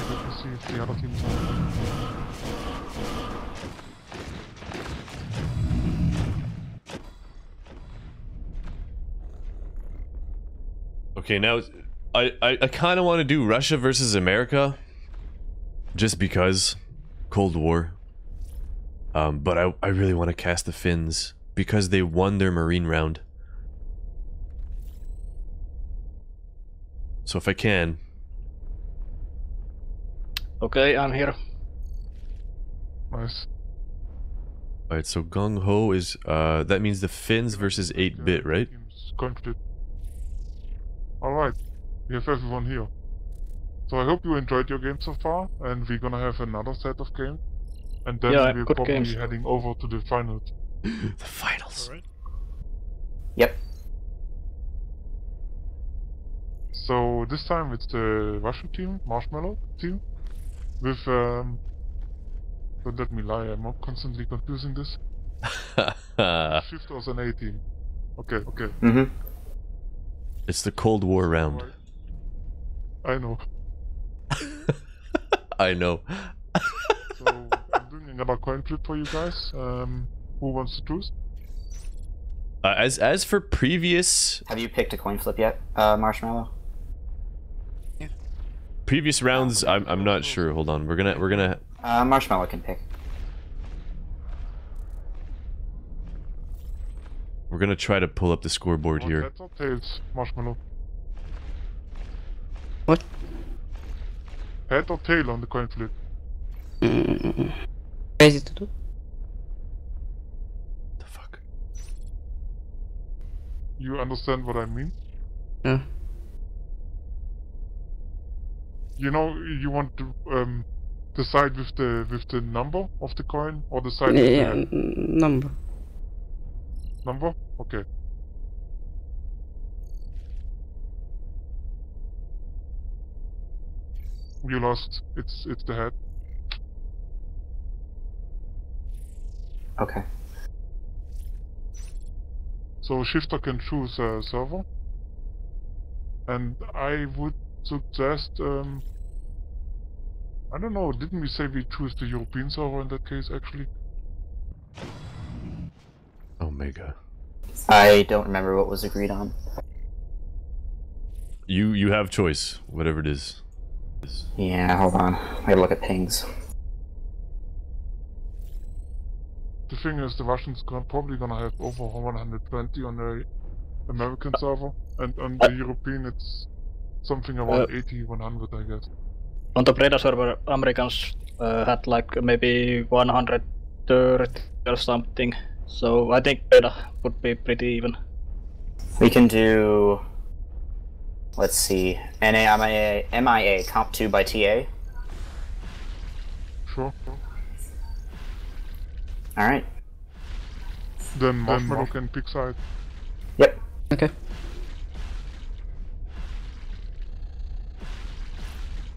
Speaker 3: Let me see if the other teams are.
Speaker 1: Okay, now I kind of want to do Russia versus America, just because Cold War. But I really want to cast the Finns because they won their Marine round. So if I can.
Speaker 6: Okay, I'm here.
Speaker 3: Nice.
Speaker 1: Alright, so Gung Ho is, that means the Finns versus 8-bit, right?
Speaker 3: Teams conflict. Alright, we have everyone here. So I hope you enjoyed your game so far, and we're gonna have another set of games. And then
Speaker 6: Yeah,
Speaker 3: we're
Speaker 6: good
Speaker 3: probably
Speaker 6: games.
Speaker 3: heading over to the finals.
Speaker 1: The finals.
Speaker 4: Yep.
Speaker 3: So this time it's the Russian team, Marshmallow team, with don't let me lie, I'm constantly confusing this. Shifters and A team. Okay, okay.
Speaker 4: Mm-hmm.
Speaker 1: It's the Cold War round.
Speaker 3: I know.
Speaker 1: I know.
Speaker 3: So I'm doing another coin flip for you guys. Who wants to choose?
Speaker 1: As for previous
Speaker 4: Have you picked a coin flip yet, Marshmallow?
Speaker 1: rounds, I'm not sure. Hold on, we're gonna.
Speaker 4: Marshmallow can pick.
Speaker 1: We're gonna try to pull up the scoreboard here.
Speaker 3: Heads or tails, Marshmallow?
Speaker 6: What?
Speaker 3: Head or tail on the coin flip?
Speaker 6: Crazy to do.
Speaker 1: The fuck?
Speaker 3: You understand what I mean?
Speaker 6: Yeah.
Speaker 3: You know, you want to decide with the number of the coin or decide with the head?
Speaker 6: Number.
Speaker 3: Number? Okay. You lost. It's the head.
Speaker 4: Okay.
Speaker 3: So Shifter can choose a server. And I would suggest I don't know, didn't we say we choose the European server in that case actually?
Speaker 1: Omega.
Speaker 4: I don't remember what was agreed on.
Speaker 1: You have choice, whatever it is.
Speaker 4: Yeah, hold on. I gotta look at pings.
Speaker 3: The thing is, the Russians probably gonna have over 120 on the American server, and on the European it's something around 80, 100 I guess.
Speaker 6: On the Preda server, Americans had like maybe 130 or something. So I think Preda would be pretty even.
Speaker 4: We can do... Let's see. NA, MIA, comp 2 by TA.
Speaker 3: Sure.
Speaker 4: Alright.
Speaker 3: Then Marshmallow can pick side.
Speaker 4: Yep.
Speaker 6: Okay.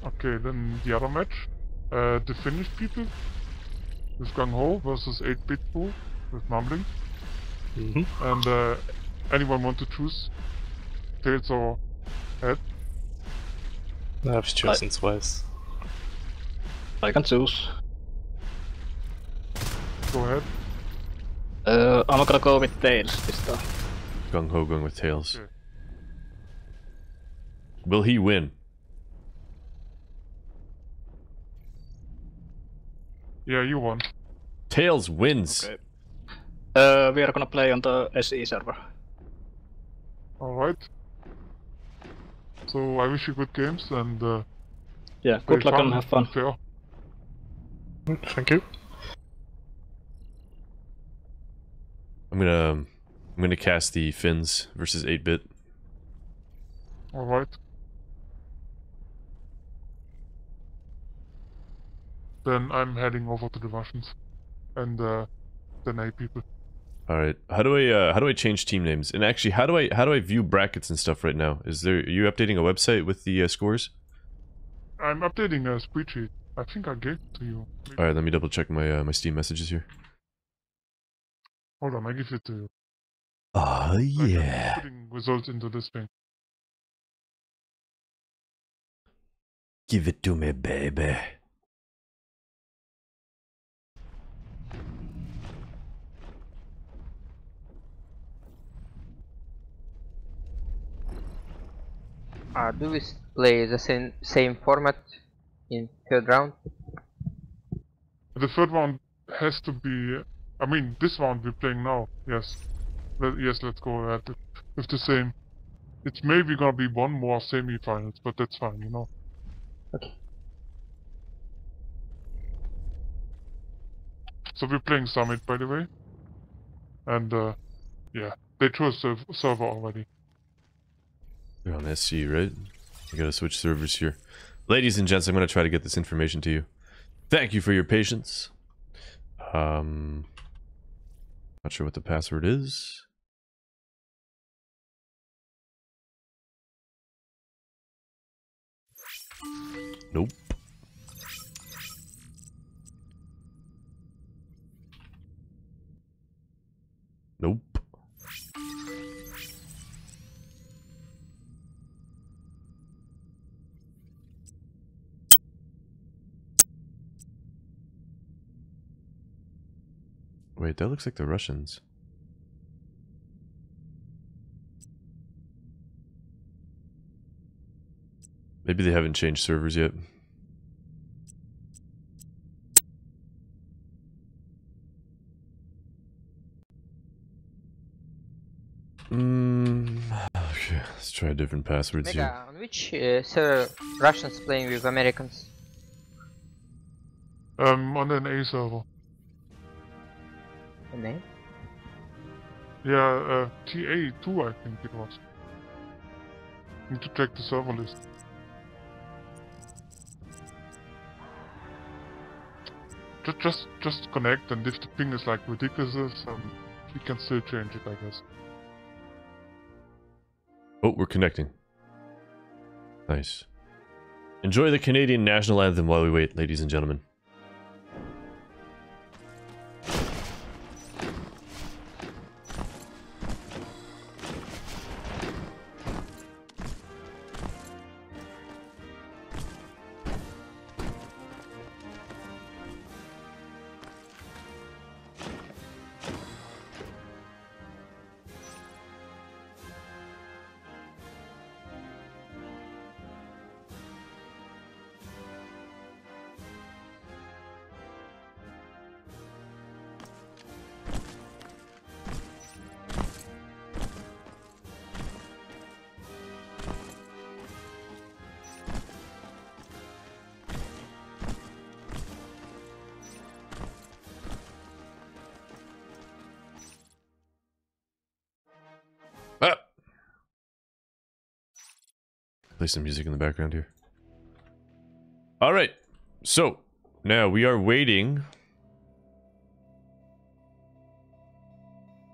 Speaker 3: Okay, then the other match. The Finnish people with Gung Ho versus 8-bit Pool with Mumbling. And anyone want to choose? Tails or head?
Speaker 5: I've chosen twice.
Speaker 6: I can choose.
Speaker 3: Go ahead.
Speaker 6: I'm gonna go with tails this time.
Speaker 1: Gung Ho going with tails.
Speaker 3: Okay.
Speaker 1: Will he win?
Speaker 3: Yeah, you won.
Speaker 1: Tails wins.
Speaker 6: Okay. We are gonna play on the SE server.
Speaker 3: Alright. So I wish you good games and
Speaker 6: Yeah, good luck and have fun.
Speaker 3: Fair.
Speaker 5: Thank you.
Speaker 1: I'm gonna cast the Finns versus 8-bit.
Speaker 3: Alright. Then I'm heading over to the Russians and the NA people.
Speaker 1: All right. How do I change team names? And actually, how do I view brackets and stuff right now? Are you updating a website with the scores?
Speaker 3: I'm updating a spreadsheet. I think I gave it to you. Maybe.
Speaker 1: All right. Let me double check my my Steam messages here.
Speaker 3: Hold on, I give it to you.
Speaker 1: Oh yeah.
Speaker 3: I'm putting results into this thing.
Speaker 1: Give it to me, baby.
Speaker 7: Do we play the same format in third round?
Speaker 3: The third round has to be. I mean, this round we're playing now. Yes. Yes, let's go ahead with the same. It's maybe gonna be one more semi-finals, but that's fine, you know.
Speaker 7: Okay.
Speaker 3: So we're playing Summit, by the way. And, yeah. They chose a server already.
Speaker 1: You're on SC, right? I gotta switch servers here. Ladies and gents, I'm gonna try to get this information to you. Thank you for your patience. Not sure what the password is. Nope. Nope. Wait, that looks like the Russians. Maybe they haven't changed servers yet. Okay, let's try different passwords
Speaker 7: Mega,
Speaker 1: here.
Speaker 7: on which server Russians playing with Americans?
Speaker 3: On an A server.
Speaker 7: The name?
Speaker 3: Yeah, TA2 I think it was. Need to check the server list. Just connect, and if the ping is like ridiculous, we can still change it, I guess.
Speaker 1: Oh, we're connecting. Nice. Enjoy the Canadian national anthem while we wait, ladies and gentlemen. Ah! Play some music in the background here. Alright, so now we are waiting.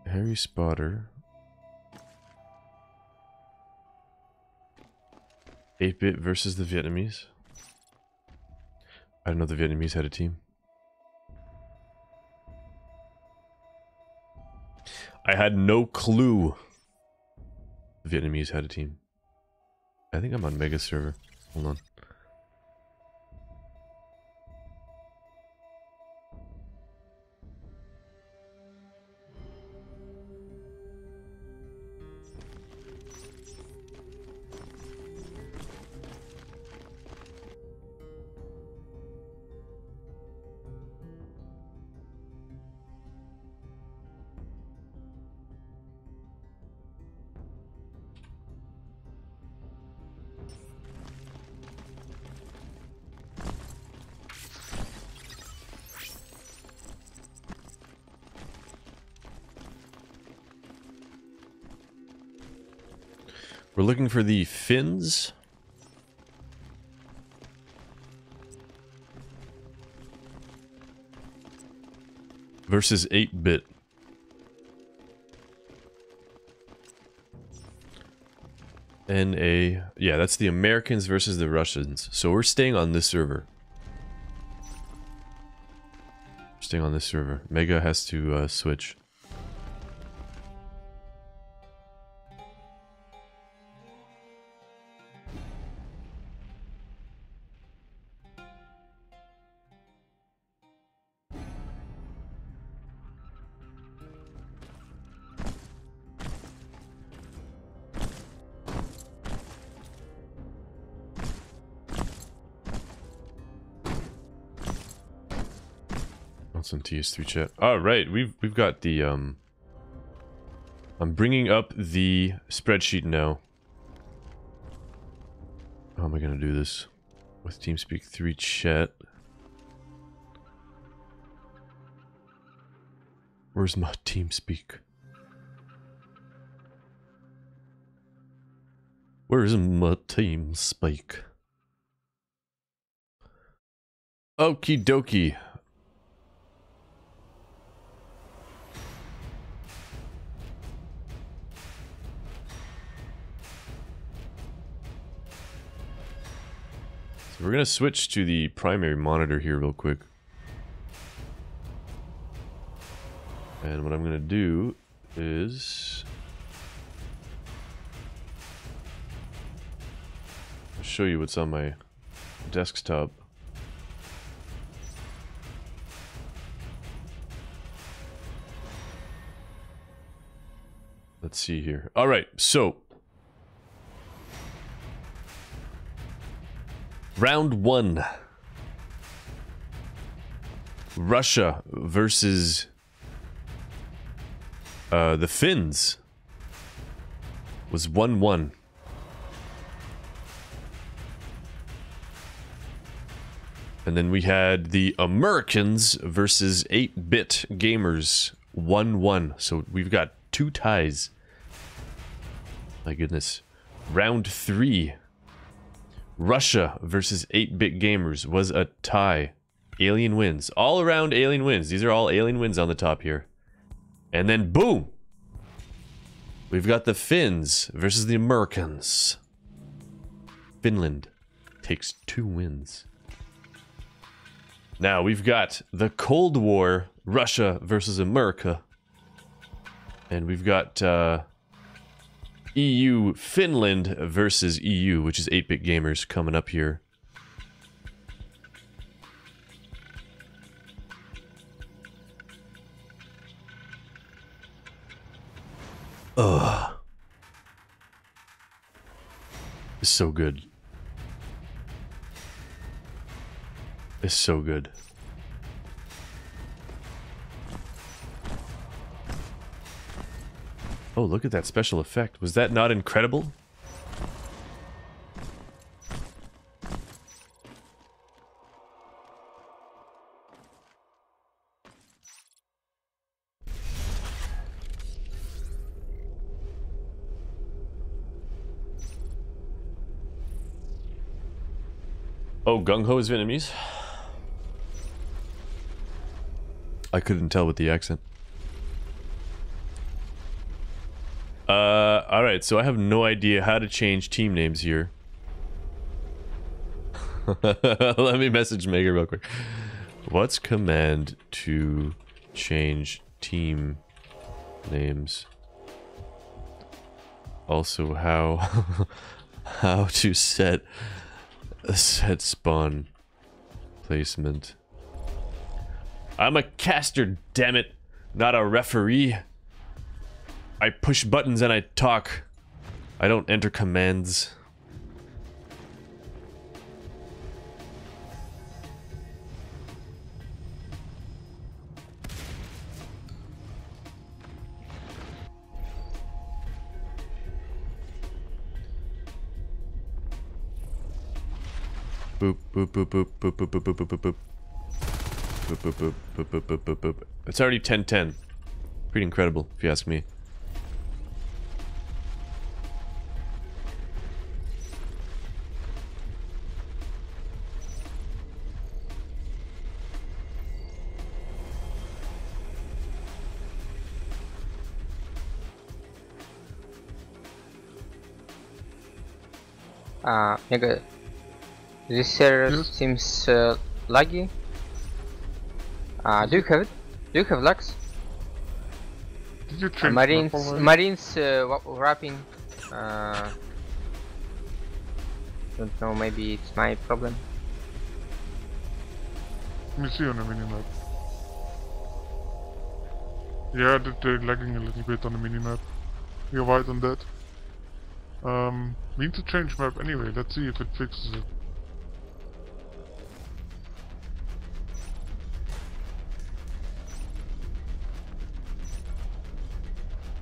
Speaker 1: Harry Spotter. 8-bit versus the Vietnamese. I didn't know the Vietnamese had a team. I had no clue the Vietnamese had a team. I think I'm on Mega server. Hold on. We're looking for the Finns. Versus 8-bit. NA. Yeah, that's the Americans versus the Russians. So we're staying on this server. Staying on this server. Mega has to switch. Some TS3 chat. All right, we've got the I'm bringing up the spreadsheet now. How am I gonna do this with TeamSpeak 3 chat? Where's my TeamSpeak? Where is my TeamSpeak? Okie dokie. We're gonna switch to the primary monitor here real quick. And what I'm gonna do is I'll show you what's on my desktop. Let's see here. All right, so Round 1. Russia versus the Finns was 1-1. And then we had the Americans versus 8-bit gamers 1-1. So we've got 2 ties. My goodness. Round 3. Russia versus 8-bit gamers was a tie. Alien wins. All around alien wins. These are all alien wins on the top here. And then boom! We've got the Finns versus the Americans. Finland takes 2 wins. Now we've got the Cold War, Russia versus America. And we've got EU Finland versus EU, which is 8-bit gamers coming up here. Ugh. It's so good. It's so good. Oh, look at that special effect. Was that not incredible? Oh, Gung Ho is Vietnamese? I couldn't tell with the accent. Alright, so I have no idea how to change team names here. Let me message Mega real quick. What's command to change team names? Also, how to set spawn placement. I'm a caster, damn it, not a referee. I push buttons and I talk. I don't enter commands. Boop boop boop boop boop boop boop boop boop boop boop. Boop boop boop boop boop boop boop boop. It's already 10:10. Pretty incredible, if you ask me.
Speaker 7: Nigga, this server
Speaker 3: Yes.
Speaker 7: seems laggy. Do you have it? Do you have lags?
Speaker 3: Did you change
Speaker 7: Marines,
Speaker 3: map already?
Speaker 7: Marines wrapping. Don't know. Maybe it's my problem.
Speaker 3: Let me see on the minimap. Yeah, they're lagging a little bit on the minimap. You're right on that. We need to change map anyway. Let's see if it fixes it.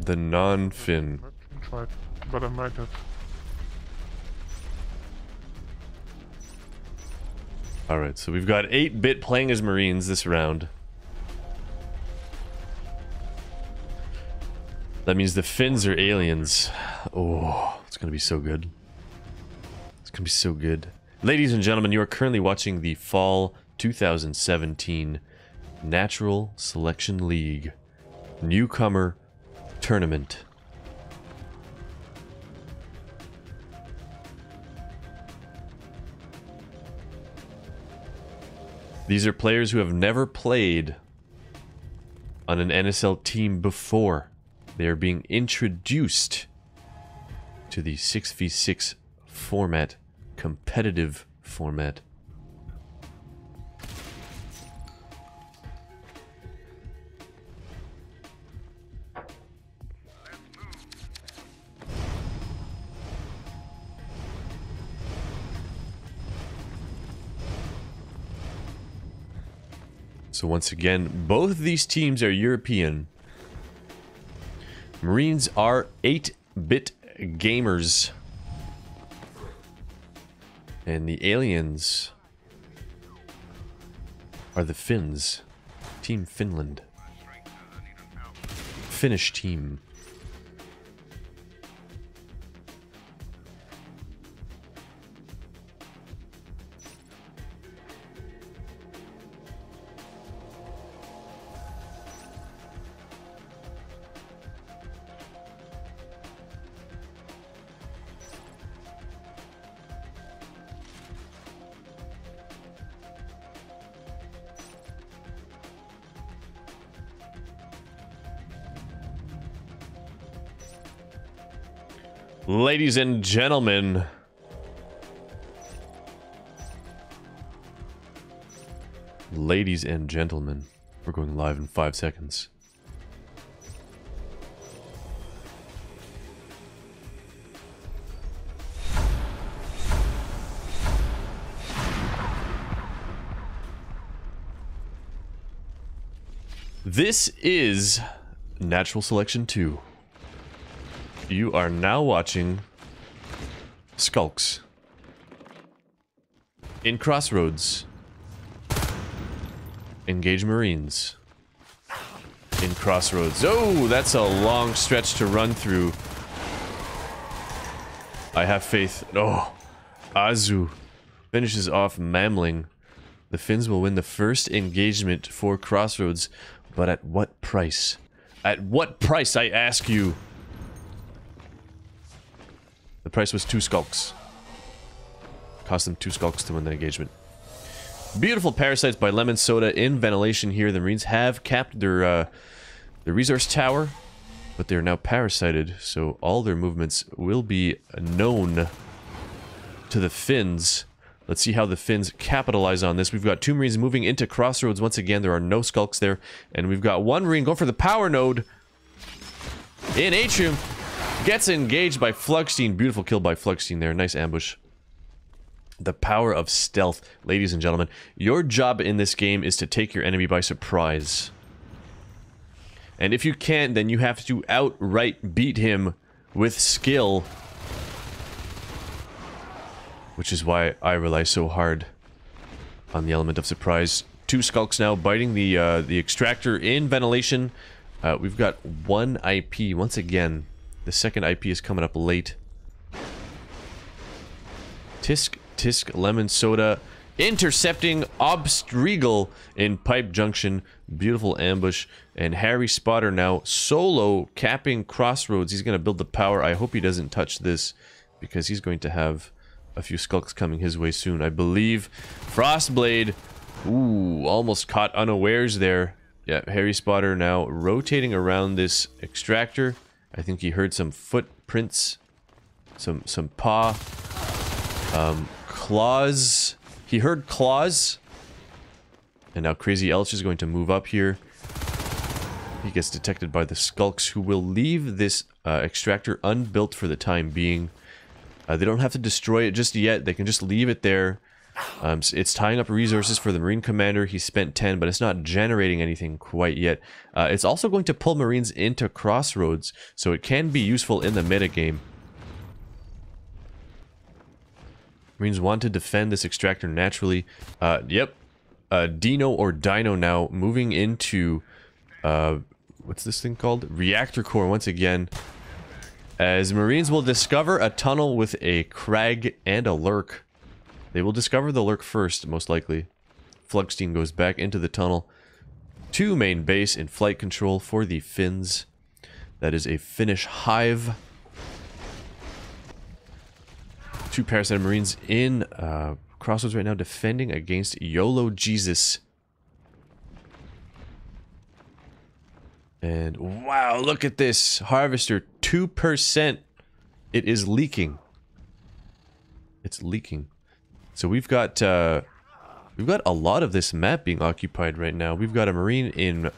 Speaker 1: The non-fin.
Speaker 3: Map change, right, but I might have.
Speaker 1: Alright, so we've got 8-bit playing as Marines this round. That means the Finns are aliens. Oh, it's gonna be so good. It's gonna be so good. Ladies and gentlemen, you are currently watching the Fall 2017 Natural Selection League Newcomer Tournament. These are players who have never played on an NSL team before. They are being introduced to the 6v6 format, competitive format. So once again, both of these teams are European. Marines are 8-bit gamers. And the aliens are the Finns. Team Finland. Finnish team. Ladies and gentlemen, we're going live in 5 seconds. This is Natural Selection 2. You are now watching Skulks in Crossroads. Engage Marines in Crossroads. Oh, that's a long stretch to run through. I have faith. Oh, Azu finishes off Mamling. The Finns will win the first engagement for Crossroads, but at what price? At what price, I ask you? The price was 2 skulks. Cost them 2 skulks to win the engagement. Beautiful parasites by Lemon Soda in ventilation here. The Marines have capped their resource tower, but they're now parasited, so all their movements will be known to the Finns. Let's see how the Finns capitalize on this. We've got 2 Marines moving into Crossroads. Once again, there are no skulks there, and we've got 1 Marine going for the power node in Atrium. Gets engaged by Flugstein. Beautiful kill by Flugstein there. Nice ambush. The power of stealth. Ladies and gentlemen, your job in this game is to take your enemy by surprise. And if you can't, then you have to outright beat him with skill. Which is why I rely so hard on the element of surprise. 2 skulks now biting the extractor in ventilation. We've got 1 IP. Once again, the second IP is coming up late. Tisk, Lemon Soda intercepting Obstrigal in Pipe Junction. Beautiful ambush. And Harry Spotter now solo capping Crossroads. He's going to build the power. I hope he doesn't touch this because he's going to have a few skulks coming his way soon. I believe Frostblade, ooh, almost caught unawares there. Yeah, Harry Spotter now rotating around this extractor. I think he heard some footprints, some paw, claws. He heard claws. And now Crazy Elch is going to move up here. He gets detected by the skulks, who will leave this extractor unbuilt for the time being. They don't have to destroy it just yet. They can just leave it there. It's tying up resources for the Marine Commander. He spent 10, but it's not generating anything quite yet. It's also going to pull Marines into Crossroads, so it can be useful in the metagame. Marines want to defend this extractor naturally. Yep. Dino or Dino now moving into... what's this thing called? Reactor core once again. As Marines will discover a tunnel with a crag and a lurk. They will discover the lurk first, most likely. Flugstein goes back into the tunnel to main base in flight control for the Finns. That is a Finnish hive. 2 Parasite Marines in Crossroads right now defending against YOLO Jesus. And wow, look at this. Harvester, 2%. It is leaking. It's leaking. So we've got a lot of this map being occupied right now. We've got a Marine in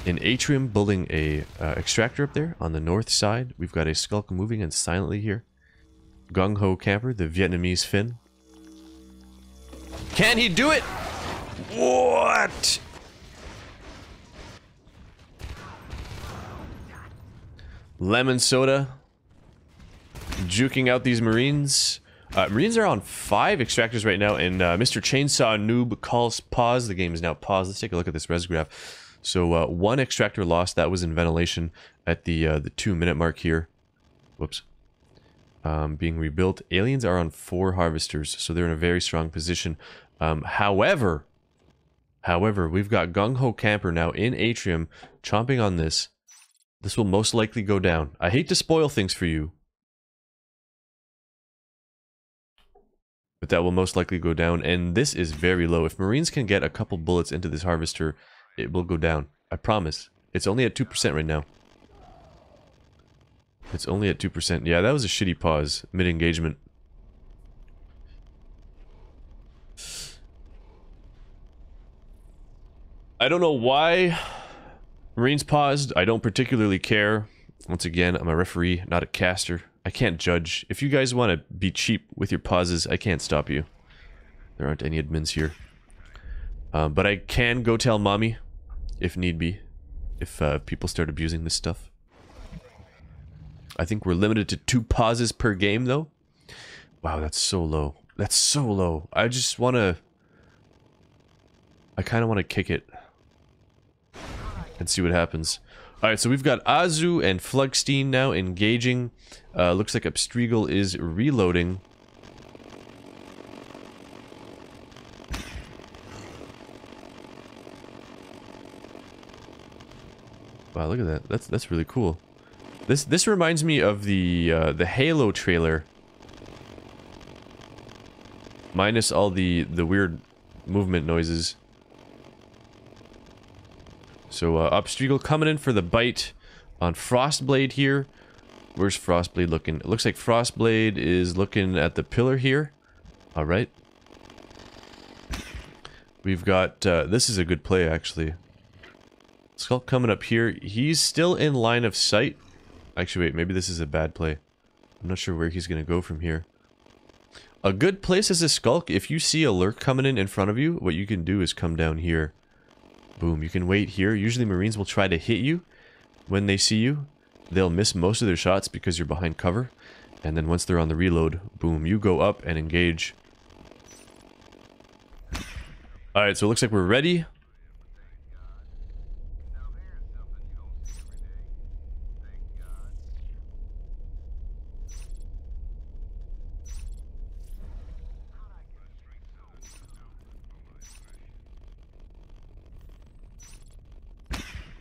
Speaker 1: Atrium building a extractor up there on the north side. We've got a Skulk moving in silently here. Gung Ho Camper, the Vietnamese Finn. Can he do it? What? Lemon Soda juking out these Marines. Marines are on 5 extractors right now, and Mr. Chainsaw Noob calls pause. The game is now paused. Let's take a look at this res graph. So 1 extractor lost. That was in ventilation at the 2-minute mark here. Whoops. Being rebuilt. Aliens are on 4 harvesters, so they're in a very strong position. However, we've got Gung Ho Camper now in Atrium chomping on this. This will most likely go down. I hate to spoil things for you, but that will most likely go down, and this is very low. If Marines can get a couple bullets into this harvester, it will go down. I promise. It's only at 2% right now. It's only at 2%. Yeah, that was a shitty pause mid-engagement. I don't know why Marines paused. I don't particularly care. Once again, I'm a referee, not a caster. I can't judge. If you guys want to be cheap with your pauses, I can't stop you. There aren't any admins here. But I can go tell mommy, if need be, if people start abusing this stuff. I think we're limited to 2 pauses per game, though. Wow, that's so low. That's so low. I just want to... I kind of want to kick it and see what happens. Alright, so we've got Azu and Flugstein now engaging. Looks like Abstriegel is reloading. Wow, look at that. That's really cool. This reminds me of the Halo trailer. Minus all the weird movement noises. So, Abstriegel coming in for the bite on Frostblade here. Where's Frostblade looking? It looks like Frostblade is looking at the pillar here. Alright. We've got, this is a good play, actually. Skull coming up here. He's still in line of sight. Actually, wait, maybe this is a bad play. I'm not sure where he's going to go from here. A good place as a Skulk, if you see a lurk coming in front of you, what you can do is come down here. Boom, you can wait here. Usually Marines will try to hit you when they see you. They'll miss most of their shots because you're behind cover. And then once they're on the reload, boom, you go up and engage. Alright, so it looks like we're ready.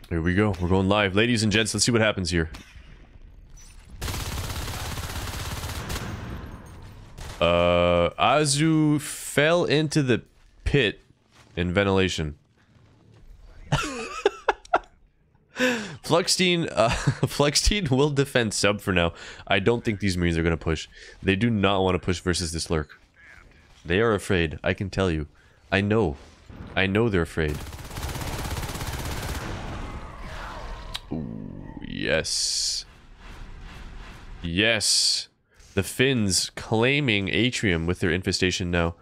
Speaker 1: Here we go. We're going live. Ladies and gents, let's see what happens here. Azu fell into the pit in ventilation. Fluxstein will defend sub for now. I don't think these Marines are going to push. They do not want to push versus this lurk. They are afraid, I can tell you. I know they're afraid. Ooh, yes. Yes. The Finns claiming Atrium with their infestation now.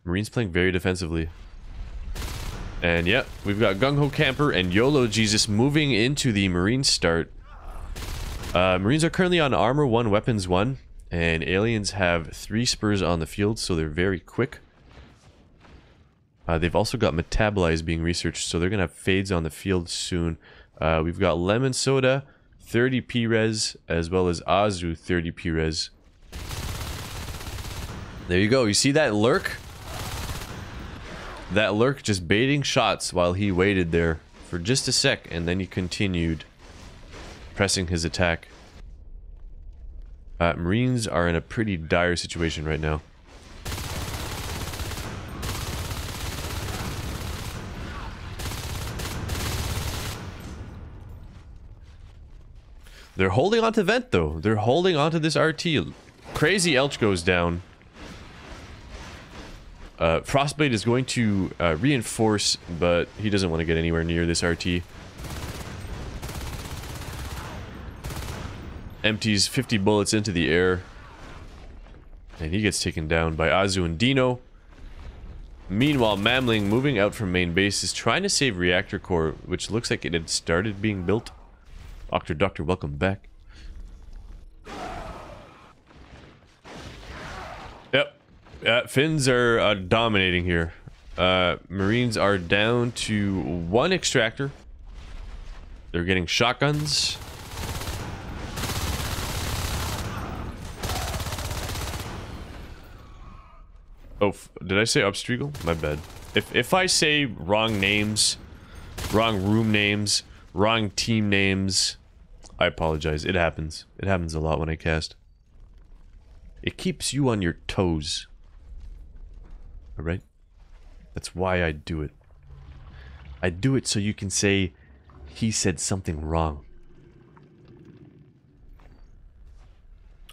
Speaker 1: Marines playing very defensively. And yeah, we've got Gung Ho Camper and YOLO Jesus moving into the Marine start. Marines are currently on Armor 1, Weapons 1. And aliens have 3 spurs on the field, so they're very quick. They've also got Metabolize being researched, so they're going to have Fades on the field soon. We've got Lemon Soda, 30 P-Res, as well as Azu, 30 P-Res. There you go. You see that lurk? That lurk just baiting shots while he waited there for just a sec, and then he continued pressing his attack. Marines are in a pretty dire situation right now. They're holding on to Vent, though. They're holding on to this RT. Crazy Elch goes down. Frostblade is going to reinforce, but he doesn't want to get anywhere near this RT. Empties 50 bullets into the air. And he gets taken down by Azu and Dino. Meanwhile, Mamling, moving out from main base, is trying to save Reactor Core, which looks like it had started being built. Doctor, welcome back. Yep. Finns are dominating here. Marines are down to 1 extractor. They're getting shotguns. Oh, did I say Upstriegel? My bad. If I say wrong names, wrong room names, wrong team names, I apologize. It happens. It happens a lot when I cast. It keeps you on your toes. Alright? That's why I do it. I do it so you can say, he said something wrong.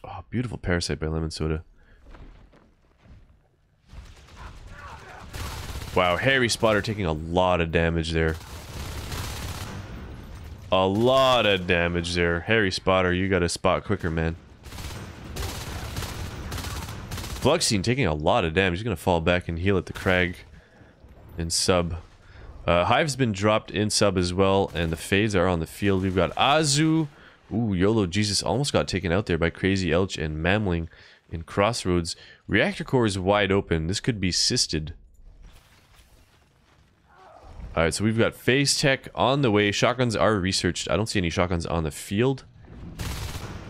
Speaker 1: Oh, beautiful Parasite by Lemon Soda. Wow, Harry Spotter taking a lot of damage there. A lot of damage there. Harry Spotter, you gotta spot quicker, man. Fluxine taking a lot of damage. He's gonna fall back and heal at the Crag in sub. Hive's been dropped in sub as well, and the Fades are on the field. We've got Azu. Ooh, YOLO Jesus almost got taken out there by Crazy Elch and Mamling in Crossroads. Reactor Core is wide open. This could be Sisted. Alright, so we've got Phase Tech on the way. Shotguns are researched. I don't see any shotguns on the field.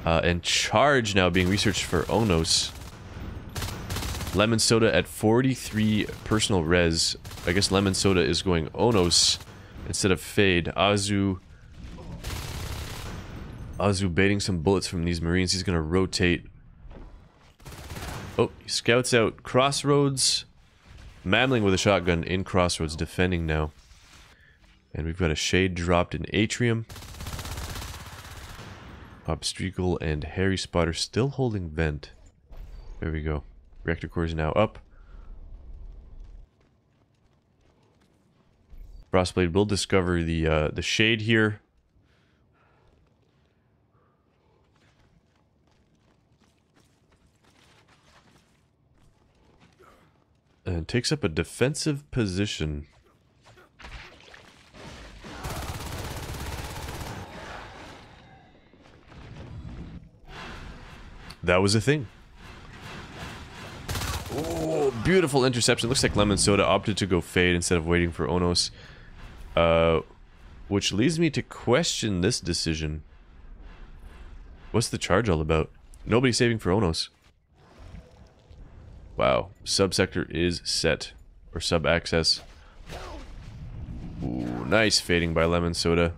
Speaker 1: And Charge now being researched for Onos. Lemon Soda at 43 personal res. I guess Lemon Soda is going Onos instead of Fade. Azu baiting some bullets from these Marines. He's going to rotate. Oh, he scouts out Crossroads. Mamling with a shotgun in Crossroads, defending now. And we've got a Shade dropped in Atrium. Obstacle and Harry Spotter still holding Vent. There we go. Reactor Core is now up. Frostblade will discover the Shade here. And takes up a defensive position. That was a thing. Oh, beautiful interception. Looks like Lemon Soda opted to go Fade instead of waiting for Onos. Which leads me to question this decision. What's the charge all about? Nobody saving for Onos. Wow. Subsector is set. Or sub-access. Ooh, nice fading by Lemon Soda.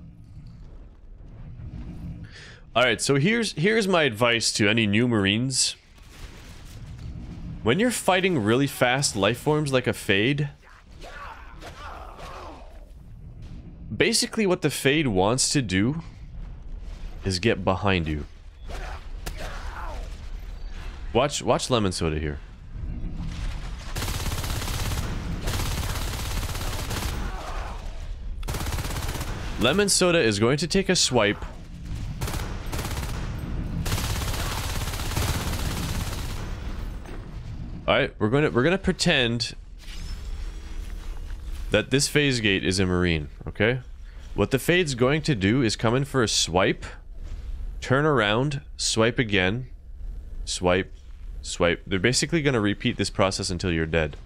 Speaker 1: Alright, so here's my advice to any new Marines. When you're fighting really fast life forms like a Fade, basically what the Fade wants to do is get behind you. Watch Lemon Soda here. Lemon Soda is going to take a swipe. Alright, we're gonna pretend that this phase gate is a Marine, okay? What the Fade's going to do is come in for a swipe, turn around, swipe again, swipe, swipe. They're basically gonna repeat this process until you're dead.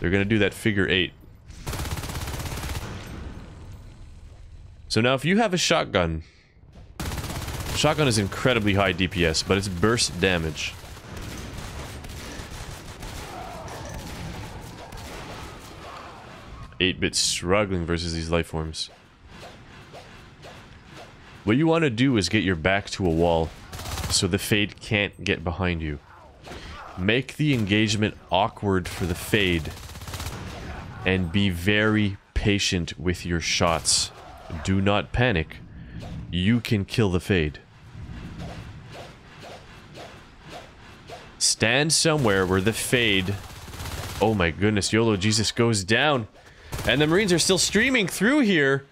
Speaker 1: They're gonna do that figure 8. So now if you have a shotgun, shotgun is incredibly high DPS, but it's burst damage. Eight-bit struggling versus these life forms. What you want to do is get your back to a wall so the Fade can't get behind you. Make the engagement awkward for the Fade and be very patient with your shots. Do not panic. You can kill the Fade. Stand somewhere where the Fade... Oh my goodness, YOLO Jesus goes down. And the Marines are still streaming through here.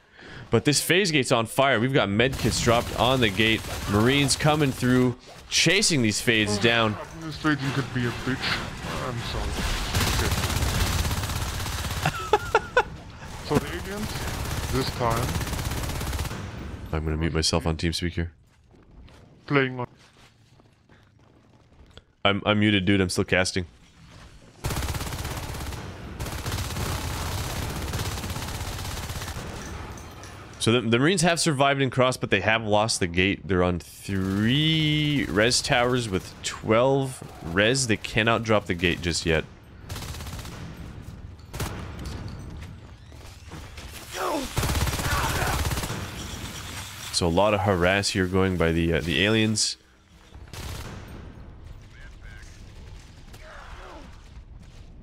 Speaker 1: But this phase gate's on fire. We've got medkits dropped on the gate. Marines coming through, chasing these Fades down.
Speaker 3: Administrating could be a bitch. I'm sorry. Okay. So the aliens, this time...
Speaker 1: I'm gonna mute myself on TeamSpeak here.
Speaker 3: Playing on...
Speaker 1: I'm muted, dude. I'm still casting. So the Marines have survived in cross, but they have lost the gate. They're on 3 res towers with 12 res. They cannot drop the gate just yet. So a lot of harass here going by the aliens.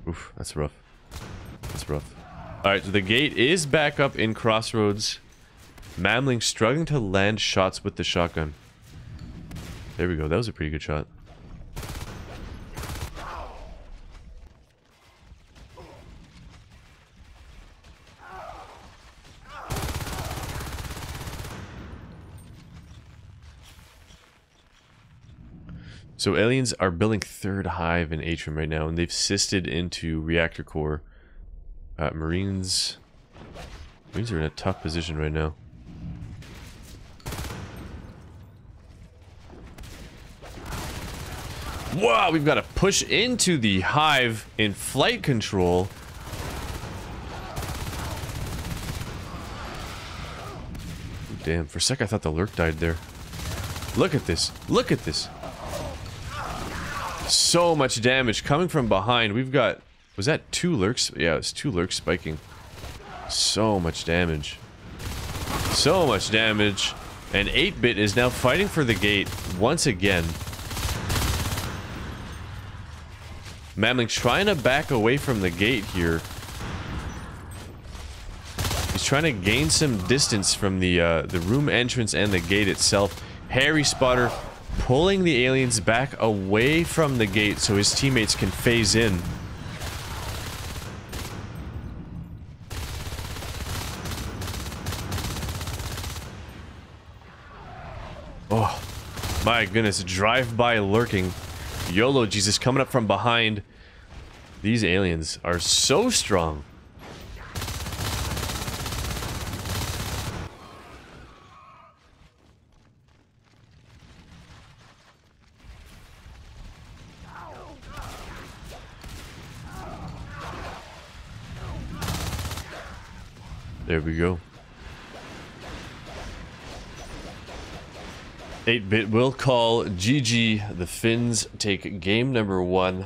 Speaker 1: Oof, that's rough. That's rough. Alright, so the gate is back up in Crossroads. Mamling struggling to land shots with the shotgun. There we go, that was a pretty good shot. So aliens are building third hive in Atrium right now, and they've sisted into reactor core. Marines are in a tough position right now. Wow, we've got to push into the hive in flight control. Damn, for a sec I thought the lurk died there. Look at this. Look at this. So much damage coming from behind. We've got... Was that 2 lurks? Yeah, it's 2 lurks spiking. So much damage. So much damage. And 8-bit is now fighting for the gate once again. Mamling trying to back away from the gate here. He's trying to gain some distance from the room entrance and the gate itself. Harry Spotter pulling the aliens back away from the gate so his teammates can phase in. Oh, my goodness. Drive-by lurking. YOLO Jesus coming up from behind. These aliens are so strong. There we go. 8-bit will call GG. The Finns take game number 1.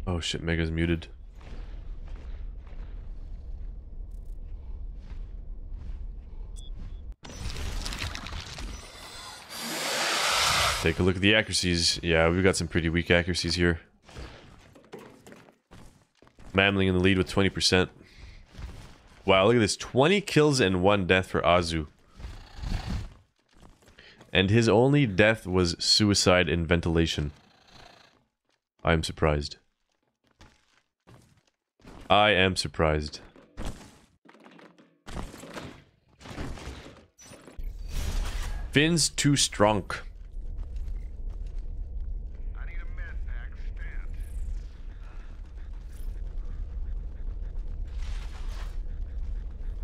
Speaker 1: Oh shit, Mega's muted. Take a look at the accuracies. Yeah, we've got some pretty weak accuracies here. Mamling in the lead with 20%. Wow, look at this. 20 kills and 1 death for Azu. And his only death was suicide in ventilation. I'm surprised. I am surprised. Finn's too strong.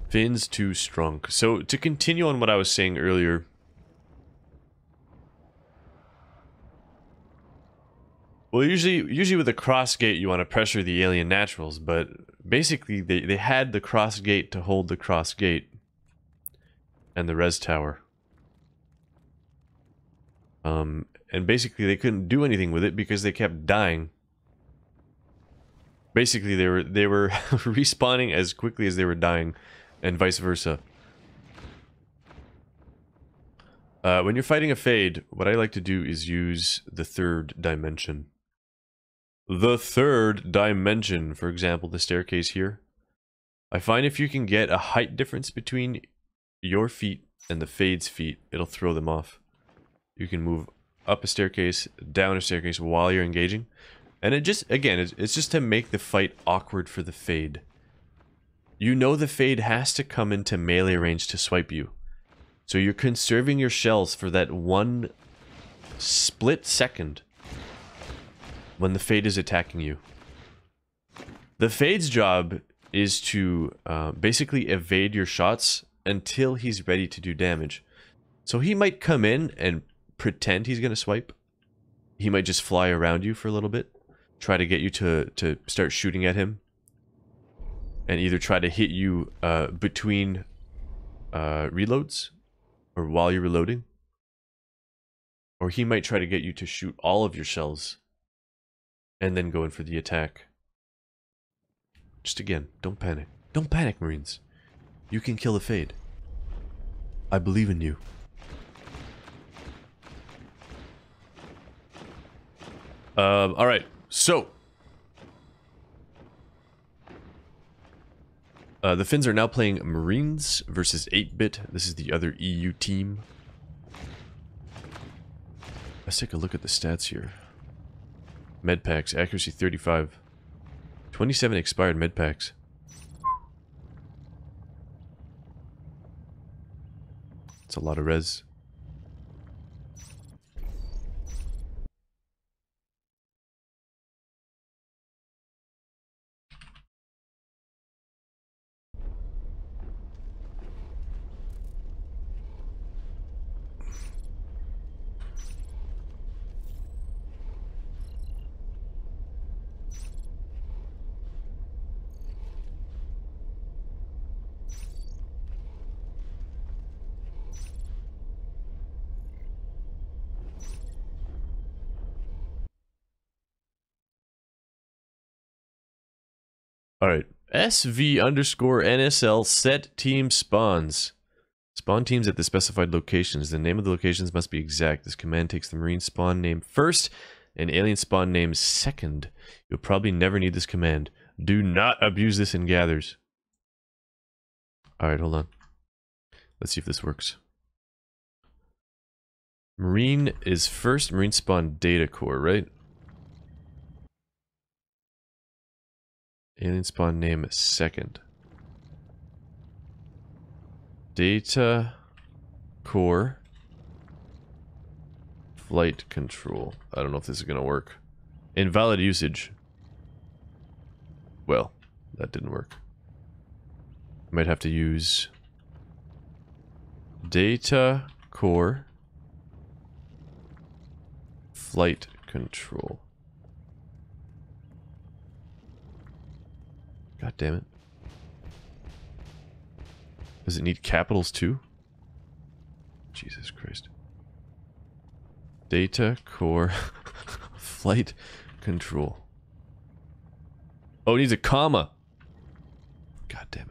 Speaker 1: Finn's too strong. So to continue on what I was saying earlier. Well, usually with the cross gate you want to pressure the alien naturals, but basically they had the cross gate to hold the cross gate and the res tower. And basically they couldn't do anything with it because they kept dying. Basically they were respawning as quickly as they were dying, and vice versa. When you're fighting a Fade, what I like to do is use the third dimension. The third dimension, for example, the staircase here. I find if you can get a height difference between your feet and the Fade's feet, it'll throw them off. You can move up a staircase, down a staircase while you're engaging. And it just, again, it's just to make the fight awkward for the Fade. You know the Fade has to come into melee range to swipe you. So you're conserving your shells for that one split second when the Fade is attacking you. The Fade's job is to basically evade your shots until he's ready to do damage. So he might come in and pretend he's going to swipe. He might just fly around you for a little bit. Try to get you to start shooting at him. And either try to hit you between reloads. Or while you're reloading. Or he might try to get you to shoot all of your shells. And then go in for the attack. Just again, don't panic. Don't panic, Marines. You can kill the Fade. I believe in you. Alright, so the Finns are now playing Marines versus 8-Bit. This is the other EU team. Let's take a look at the stats here. Medpacks, accuracy 35. 27 expired medpacks. It's a lot of res. Alright, SV_NSL set team spawns. Spawn teams at the specified locations. The name of the locations must be exact. This command takes the Marine spawn name first and alien spawn name second. You'll probably never need this command. Do not abuse this in gathers. Alright, hold on. Let's see if this works. Marine is first. Marine spawn data core, right? Alien spawn name second. Data core flight control. I don't know if this is gonna work. Invalid usage. Well, that didn't work. Might have to use data core flight control. God damn it. Does it need capitals too? Jesus Christ. Data core flight control. Oh, it needs a comma. God damn it.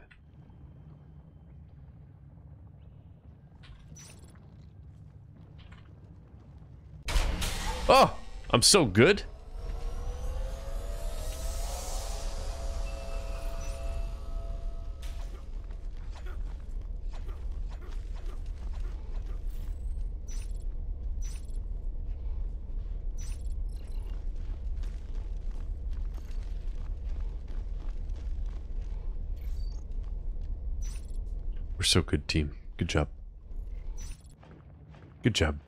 Speaker 1: Oh, I'm so good. We're so good, team. Good job. Good job.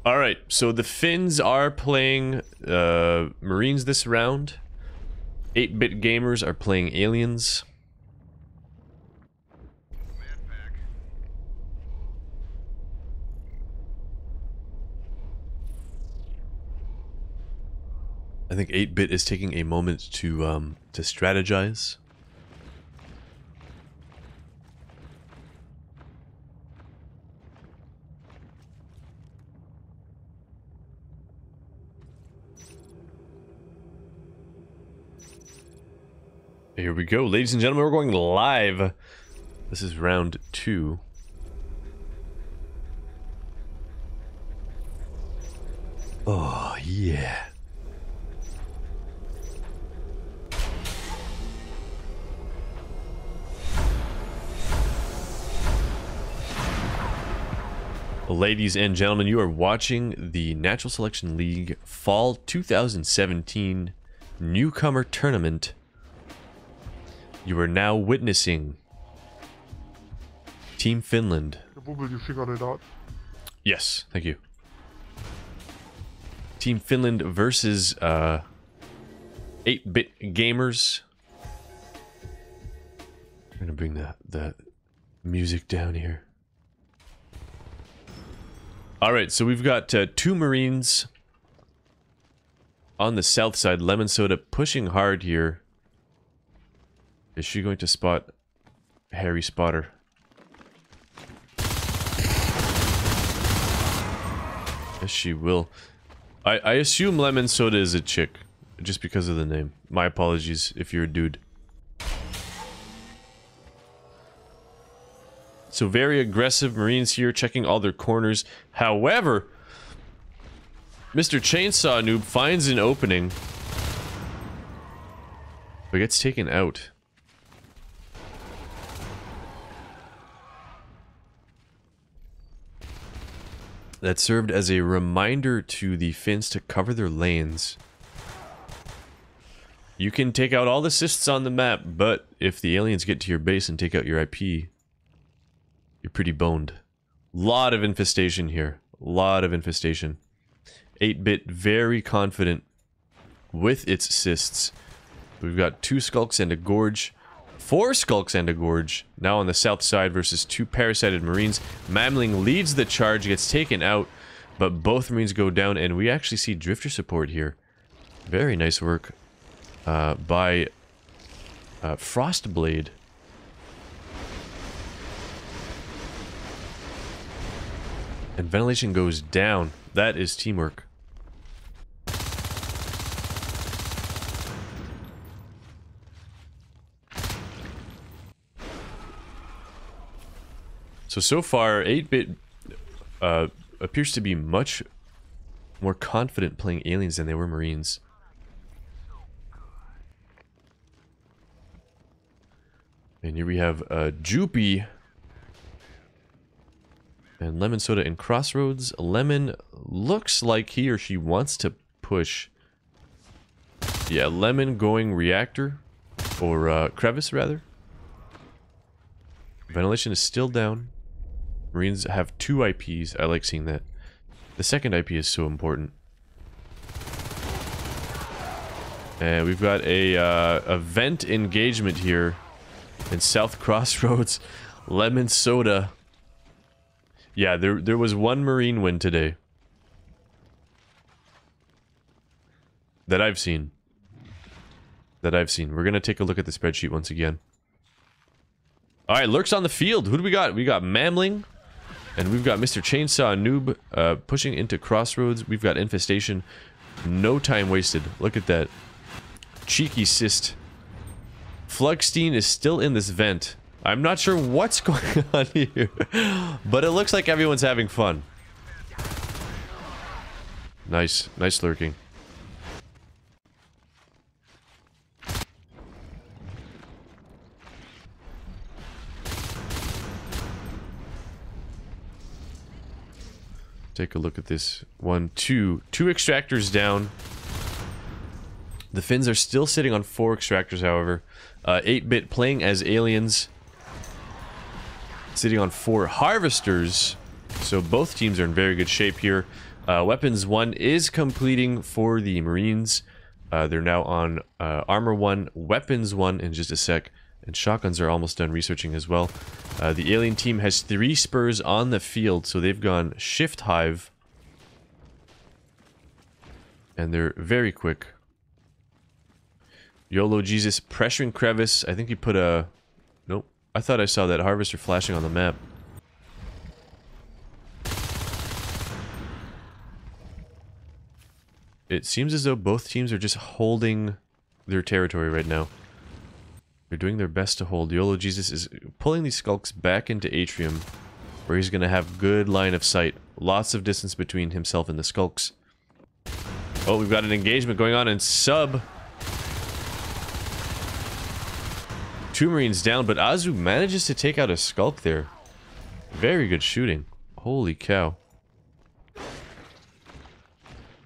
Speaker 1: All right, so the Finns are playing Marines this round. 8-bit gamers are playing aliens. I think 8-bit is taking a moment to strategize. Here we go, ladies and gentlemen, we're going live. This is round 2. Oh, yeah. Ladies and gentlemen, you are watching the Natural Selection League Fall 2017 Newcomer Tournament. You are now witnessing Team Finland.
Speaker 3: Cabooble, you figured it out.
Speaker 1: Yes, thank you. Team Finland versus 8-bit gamers. I'm gonna bring the music down here. Alright, so we've got 2 Marines on the south side. Lemon Soda pushing hard here. Is she going to spot Harry Spotter? Yes, she will. I assume Lemon Soda is a chick, just because of the name. My apologies if you're a dude. So very aggressive Marines here, checking all their corners. However, Mr. Chainsaw Noob finds an opening, but gets taken out. That served as a reminder to the Finns to cover their lanes. You can take out all the assists on the map, but if the aliens get to your base and take out your IP, you're pretty boned. Lot of infestation here. Lot of infestation. 8-bit very confident with its assists. We've got 2 skulks and a gorge. 4 skulks and a gorge. Now on the south side versus 2 parasited Marines. Mamling leads the charge, gets taken out, but both Marines go down, and we actually see Drifter support here. Very nice work by Frostblade. And ventilation goes down. That is teamwork. So far, 8-bit appears to be much more confident playing aliens than they were Marines. And here we have Joopy and Lemon Soda in Crossroads. Lemon looks like he or she wants to push. Yeah, Lemon going Reactor, or Crevice rather. Ventilation is still down. Marines have 2 IPs. I like seeing that. The second IP is so important. And we've got a vent engagement here in South Crossroads. Lemon Soda. Yeah, there was 1 Marine win today that I've seen. that I've seen. We're going to take a look at the spreadsheet once again. All right, lurks on the field. Who do we got? We got Mamling, and we've got Mr. Chainsaw Noob pushing into Crossroads. We've got Infestation. No time wasted. Look at that. Cheeky cyst. Flugstein is still in this vent. I'm not sure what's going on here, but it looks like everyone's having fun. Nice. Nice lurking. Take a look at this. 1, 2. 2 extractors down. The Finns are still sitting on 4 extractors, however. 8-bit playing as aliens. Sitting on 4 harvesters. So both teams are in very good shape here. Weapons 1 is completing for the Marines. They're now on Armor 1, Weapons 1 in just a sec. And shotguns are almost done researching as well. The alien team has 3 spurs on the field, so they've gone Shift Hive. And they're very quick. YOLO Jesus pressuring Crevice. I think he put a... Nope. I thought I saw that harvester flashing on the map. It seems as though both teams are just holding their territory right now. They're doing their best to hold. YOLO Jesus is pulling these skulks back into Atrium, where he's going to have good line of sight. Lots of distance between himself and the skulks. Oh, we've got an engagement going on in sub. 2 Marines down, but Azu manages to take out a skulk there. Very good shooting. Holy cow.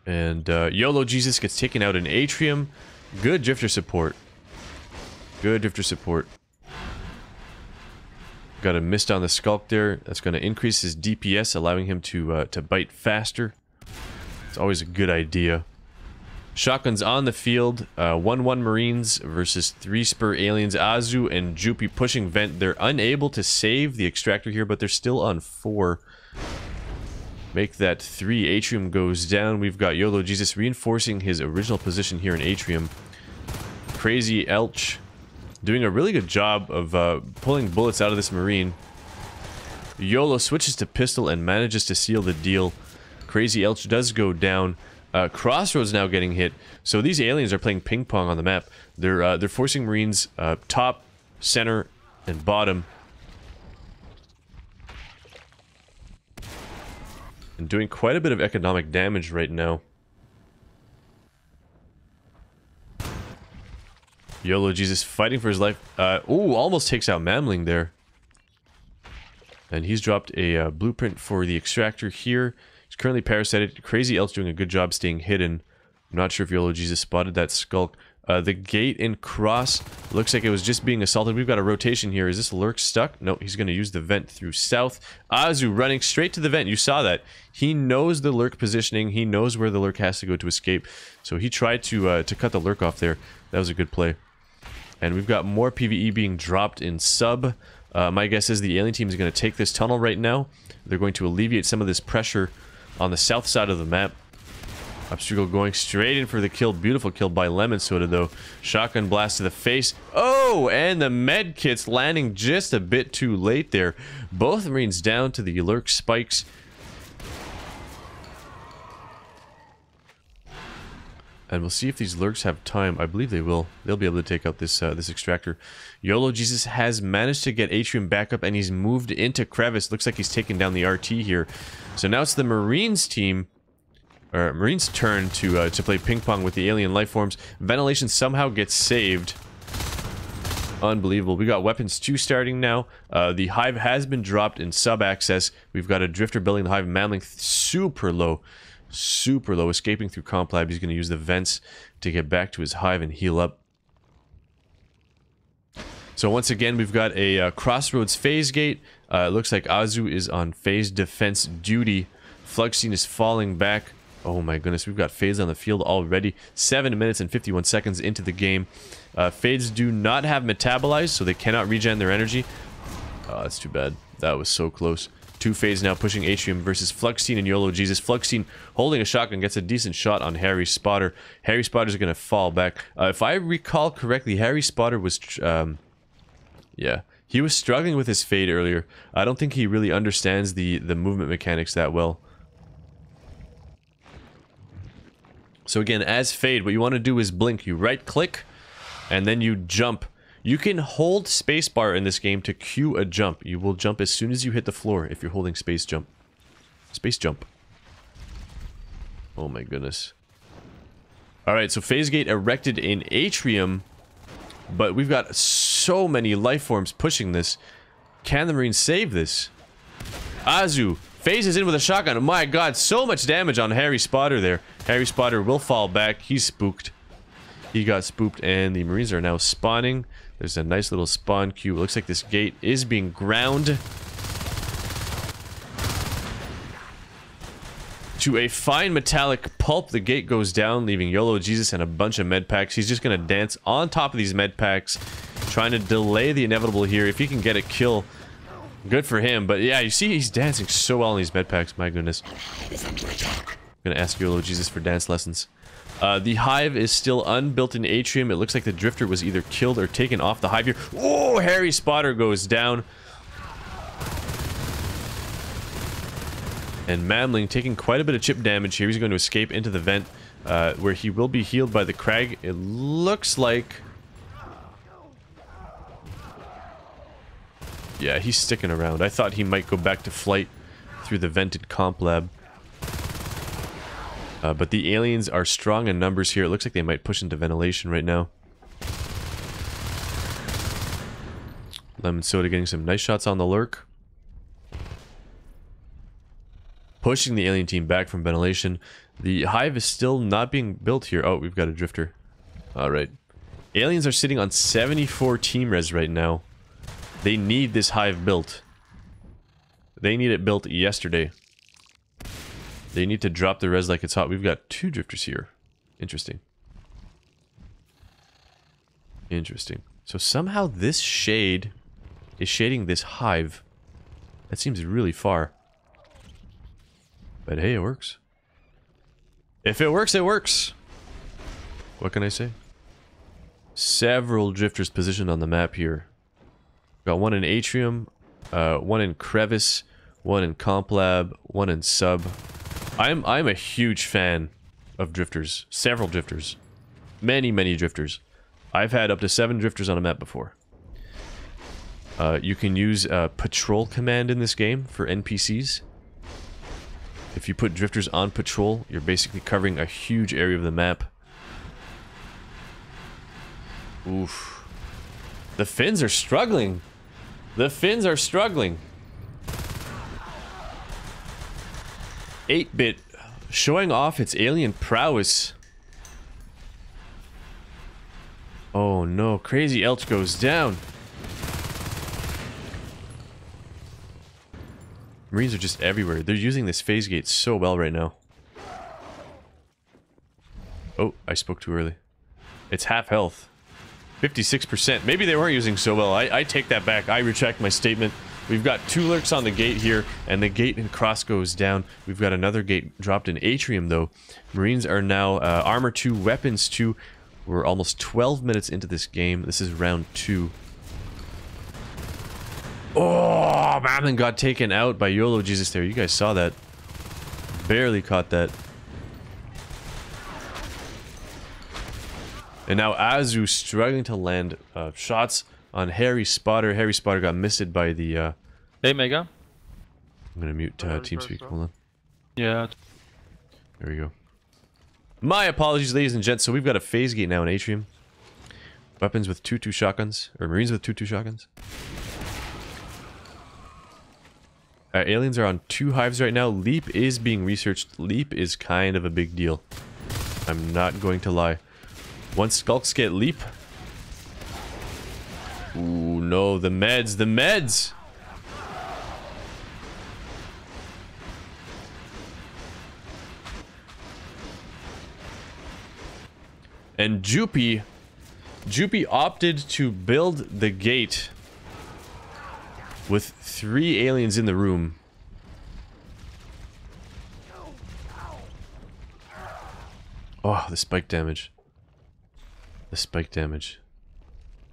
Speaker 1: And YOLO Jesus gets taken out in Atrium. Good drifter support. Good drifter support. Got a mist on the skulk there. That's going to increase his DPS, allowing him to bite faster. It's always a good idea. Shotguns on the field. 1-1 Marines versus 3 Spur Aliens. Azu and Jupi pushing vent. They're unable to save the extractor here, but they're still on 4. Make that 3. Atrium goes down. We've got YOLO Jesus reinforcing his original position here in Atrium. Crazy Elch doing a really good job of pulling bullets out of this Marine. YOLO switches to pistol and manages to seal the deal. Crazy Elch does go down. Crossroads now getting hit. So these aliens are playing ping pong on the map. They're forcing Marines top, center, and bottom. And doing quite a bit of economic damage right now. YOLO Jesus fighting for his life. Ooh, almost takes out Mamling there. And he's dropped a blueprint for the extractor here. He's currently parasited. Crazy Elch doing a good job staying hidden. I'm not sure if YOLO Jesus spotted that skulk. The gate in Cross looks like it was just being assaulted. We've got a rotation here. Is this Lurk stuck? No, he's going to use the vent through south. Azu running straight to the vent. You saw that. He knows the Lurk positioning. He knows where the Lurk has to go to escape. So he tried to cut the Lurk off there. That was a good play. And we've got more PvE being dropped in sub. My guess is the alien team is going to take this tunnel right now. They're going to alleviate some of this pressure on the south side of the map. Obstacle going straight in for the kill. Beautiful kill by Lemon Soda, though. Shotgun blast to the face. Oh, and the med kits landing just a bit too late there. Both Marines down to the Lurk spikes. And we'll see if these Lurks have time. I believe they will. They'll be able to take out this this extractor. YOLO Jesus has managed to get Atrium back up, and he's moved into Crevice. Looks like he's taken down the RT here. So now it's the Marines team, or Marines' turn to play ping pong with the alien life forms. Ventilation somehow gets saved. Unbelievable. We got weapons 2 starting now. The hive has been dropped in sub access. We've got a drifter building the hive. Mamling super low. Super low, escaping through comp lab. He's going to use the vents to get back to his hive and heal up. So once again, we've got a Crossroads phase gate. It looks like Azu is on phase defense duty. Flugstein is falling back. Oh my goodness, we've got Fades on the field already. 7 minutes and 51 seconds into the game. Fades do not have metabolized, so they cannot regen their energy. Oh, that's too bad. That was so close. Two phase now pushing Atrium versus Fluxine and YOLO Jesus. Fluxine holding a shotgun gets a decent shot on Harry Spotter. Harry Spotter's gonna fall back. If I recall correctly, Harry Spotter was yeah, he was struggling with his fade earlier. I don't think he really understands the movement mechanics that well. So again, as fade, what you want to do is blink. You right click and then you jump. You can hold spacebar in this game to cue a jump. You will jump as soon as you hit the floor if you're holding space jump. Space jump. Oh my goodness. Alright, so phase gate erected in Atrium, but we've got so many life forms pushing this. Can the Marines save this? Azu phases in with a shotgun. Oh my god, so much damage on Harry Spotter there. Harry Spotter will fall back. He's spooked. He got spooked, and the Marines are now spawning. There's a nice little spawn queue. It looks like this gate is being ground to a fine metallic pulp. The gate goes down, leaving YOLO Jesus and a bunch of med packs. He's just going to dance on top of these med packs, trying to delay the inevitable here. If he can get a kill, good for him. But yeah, you see he's dancing so well in these med packs. My goodness. I'm going to ask YOLO Jesus for dance lessons. The hive is still unbuilt in Atrium. It looks like the drifter was either killed or taken off the hive here. Oh, Harry Spotter goes down. And Mamling taking quite a bit of chip damage here. He's going to escape into the vent, where he will be healed by the Krag. It looks like... yeah, he's sticking around. I thought he might go back to flight through the vented comp lab. But the aliens are strong in numbers here. It looks like they might push into ventilation right now. Lemon Soda getting some nice shots on the lurk. Pushing the alien team back from ventilation. The hive is still not being built here. Oh, we've got a drifter. Alright. Aliens are sitting on 74 team res right now. They need this hive built. They need it built yesterday. They need to drop the res like it's hot. We've got two drifters here. Interesting. Interesting. So somehow this shade is shading this hive. That seems really far. But hey, it works. If it works, it works. What can I say? Several drifters positioned on the map here. Got one in Atrium, one in Crevice, one in Comp Lab, one in Sub. I'm a huge fan of drifters. Several drifters. Many drifters. I've had up to 7 drifters on a map before. You can use a patrol command in this game for NPCs. If you put drifters on patrol, you're basically covering a huge area of the map. Oof. The Finns are struggling. The Finns are struggling. 8-bit showing off its alien prowess. Oh no, Crazy Elch goes down. Marines are just everywhere. They're using this phase gate so well right now. Oh, I spoke too early. It's half health. 56%. Maybe they weren't using so well. I take that back. I retract my statement. We've got 2 lurks on the gate here, and the gate and cross goes down. We've got another gate dropped in Atrium, though. Marines are now armor 2, weapons 2. We're almost 12 minutes into this game. This is round 2. Oh, Mamlin got taken out by YOLO Jesus there. You guys saw that. Barely caught that. And now Azu struggling to land shots on Harry Spotter. Harry Spotter got missed by the...
Speaker 8: Hey, Mega.
Speaker 1: I'm gonna mute TeamSpeak. Hold on.
Speaker 8: Yeah.
Speaker 1: There we go. My apologies, ladies and gents. So we've got a phase gate now in Atrium. Weapons with 2-2 shotguns. Or Marines with 2-2 shotguns. Aliens are on 2 hives right now. Leap is being researched. Leap is kind of a big deal. I'm not going to lie. Once skulks get leap... Ooh, no, the meds, the meds! And Jupi opted to build the gate with 3 aliens in the room. Oh, the spike damage. The spike damage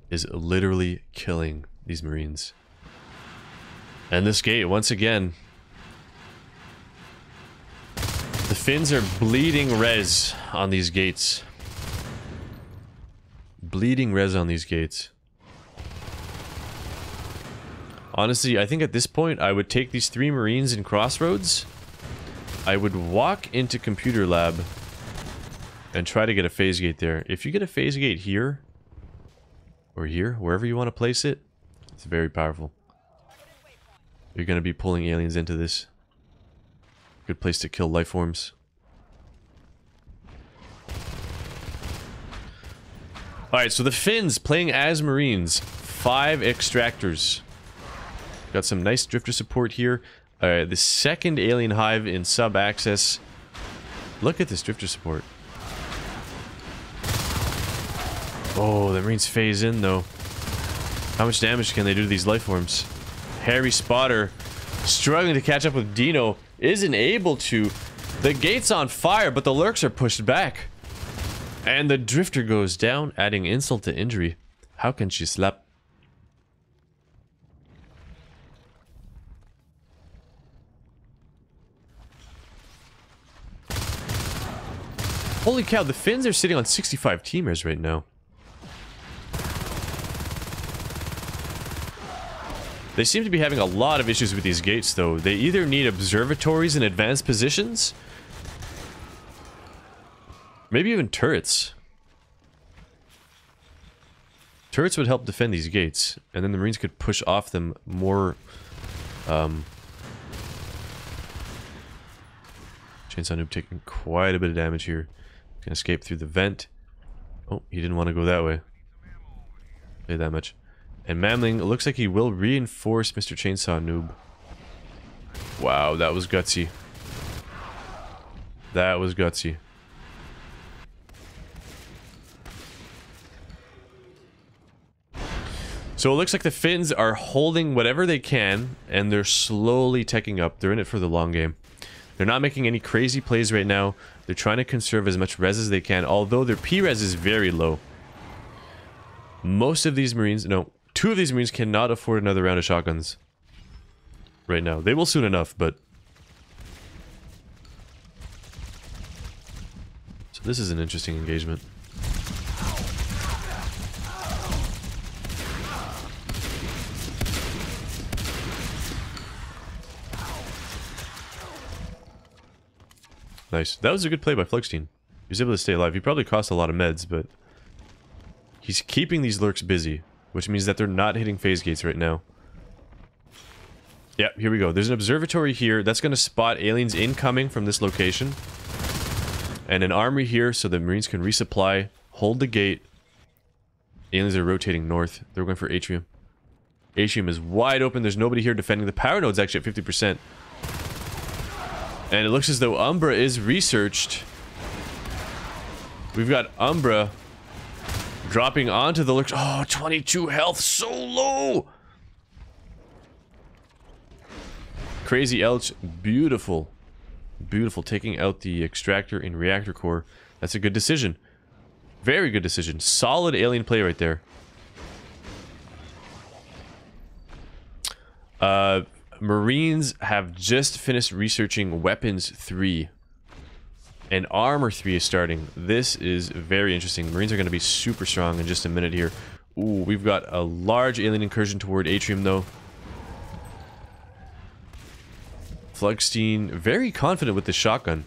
Speaker 1: is literally killing these Marines. And this gate, once again. The Finns are bleeding res on these gates. Bleeding res on these gates. Honestly, I think at this point, I would take these 3 Marines in Crossroads. I would walk into Computer Lab and try to get a phase gate there. If you get a phase gate here, or here, wherever you want to place it, it's very powerful. You're going to be pulling aliens into this. Good place to kill life forms. Alright, so the Finns playing as Marines. 5 extractors. Got some nice drifter support here. The second alien hive in sub-access. Look at this drifter support. Oh, the Marines phase in though. How much damage can they do to these life forms? Harry Spotter struggling to catch up with Dino. Isn't able to. The gate's on fire, but the lurks are pushed back. And the drifter goes down, adding insult to injury. How can she slap? Holy cow, the Finns are sitting on 65 teamers right now. They seem to be having a lot of issues with these gates, though. They either need observatories in advanced positions, maybe even turrets. Turrets would help defend these gates, and then the Marines could push off them more. Chainsaw Noob taking quite a bit of damage here. Can escape through the vent. Oh, he didn't want to go that way. Say that much. And Mamling, it looks like he will reinforce Mr. Chainsaw Noob. Wow, that was gutsy. That was gutsy. So it looks like the Finns are holding whatever they can, and they're slowly teching up. They're in it for the long game. They're not making any crazy plays right now. They're trying to conserve as much res as they can, although their P-res is very low. Most of these Marines, no, 2 of these Marines cannot afford another round of shotguns right now. They will soon enough, but... So this is an interesting engagement. Nice. That was a good play by Flugstein. He was able to stay alive. He probably cost a lot of meds, but... he's keeping these lurks busy, which means that they're not hitting phase gates right now. Yeah, here we go. There's an observatory here. That's going to spot aliens incoming from this location. And an armory here so the Marines can resupply. Hold the gate. Aliens are rotating north. They're going for Atrium. Atrium is wide open. There's nobody here defending. The power node's actually at 50%. And it looks as though Umbra is researched. We've got Umbra dropping onto the lurks. Oh, 22 health, so low! Crazy Elch, beautiful. Beautiful, taking out the extractor in reactor core. That's a good decision. Very good decision. Solid alien play right there. Marines have just finished researching Weapons 3. And Armor 3 is starting. This is very interesting. Marines are going to be super strong in just a minute here. Ooh, we've got a large alien incursion toward Atrium, though. Flugstein, very confident with the shotgun.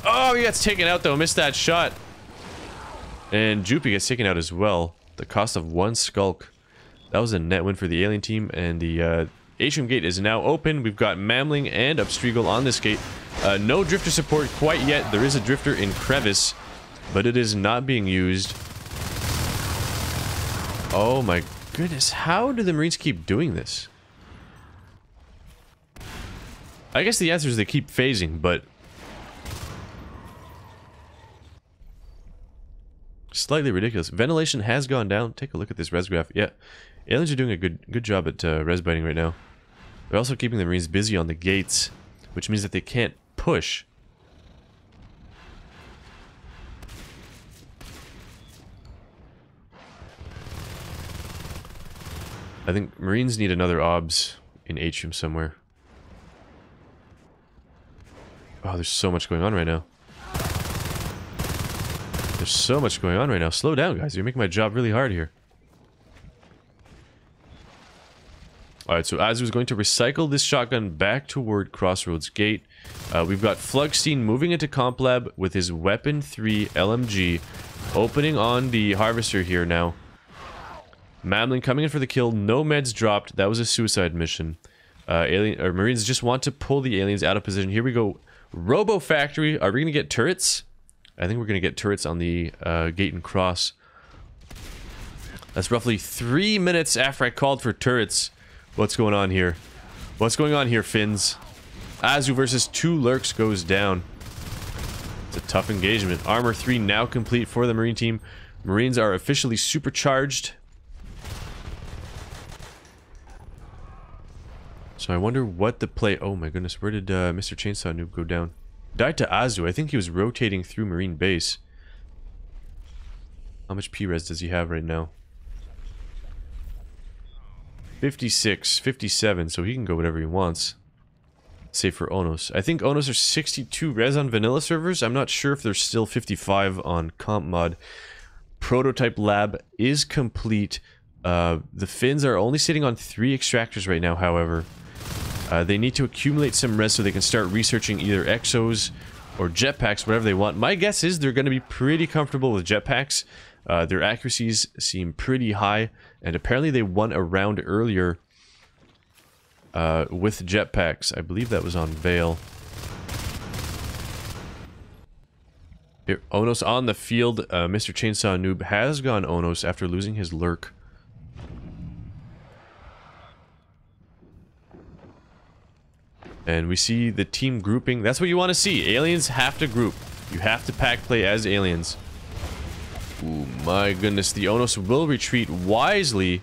Speaker 1: Oh, he gets taken out, though. Missed that shot. And Jupi gets taken out as well. The cost of 1 skulk. That was a net win for the alien team. And the Atrium gate is now open. We've got Mamling and Upstriegel on this gate. No drifter support quite yet. There is a drifter in Crevice, but it is not being used. Oh my goodness. How do the Marines keep doing this? I guess the answer is they keep phasing, but... slightly ridiculous. Ventilation has gone down. Take a look at this res graph. Yeah, aliens are doing a good job at res biting right now. They're also keeping the Marines busy on the gates, which means that they can't push. I think Marines need another OBS in Atrium somewhere. Oh, there's so much going on right now. There's so much going on right now. Slow down, guys. You're making my job really hard here. Alright, so Azu is going to recycle this shotgun back toward Crossroads Gate. We've got Flugstein moving into Comp Lab with his Weapon 3 LMG. Opening on the Harvester here now. Mamlin coming in for the kill. No meds dropped. That was a suicide mission. Marines just want to pull the aliens out of position. Here we go. Robo Factory. Are we going to get turrets? I think we're going to get turrets on the gate and cross. That's roughly 3 minutes after I called for turrets. What's going on here? What's going on here, Finns? Azu versus 2 Lurks goes down. It's a tough engagement. Armor 3 now complete for the Marine team. Marines are officially supercharged. So I wonder what the play... Oh my goodness, where did Mr. Chainsaw Noob go down? Died to Azu. I think he was rotating through Marine base. How much P-res does he have right now? 56, 57, so he can go whatever he wants. Save for Onos. I think Onos are 62 res on vanilla servers. I'm not sure if they're still 55 on comp mod. Prototype lab is complete. The Finns are only sitting on 3 extractors right now, however. They need to accumulate some res so they can start researching either exos or jetpacks, whatever they want. My guess is they're going to be pretty comfortable with jetpacks. Their accuracies seem pretty high, and apparently they won a round earlier with jetpacks. I believe that was on Vale. Here, Onos on the field. Mr. Chainsaw Noob has gone Onos after losing his lurk. And we see the team grouping. That's what you want to see. Aliens have to group. You have to pack play as aliens. Ooh, my goodness. The Onos will retreat wisely.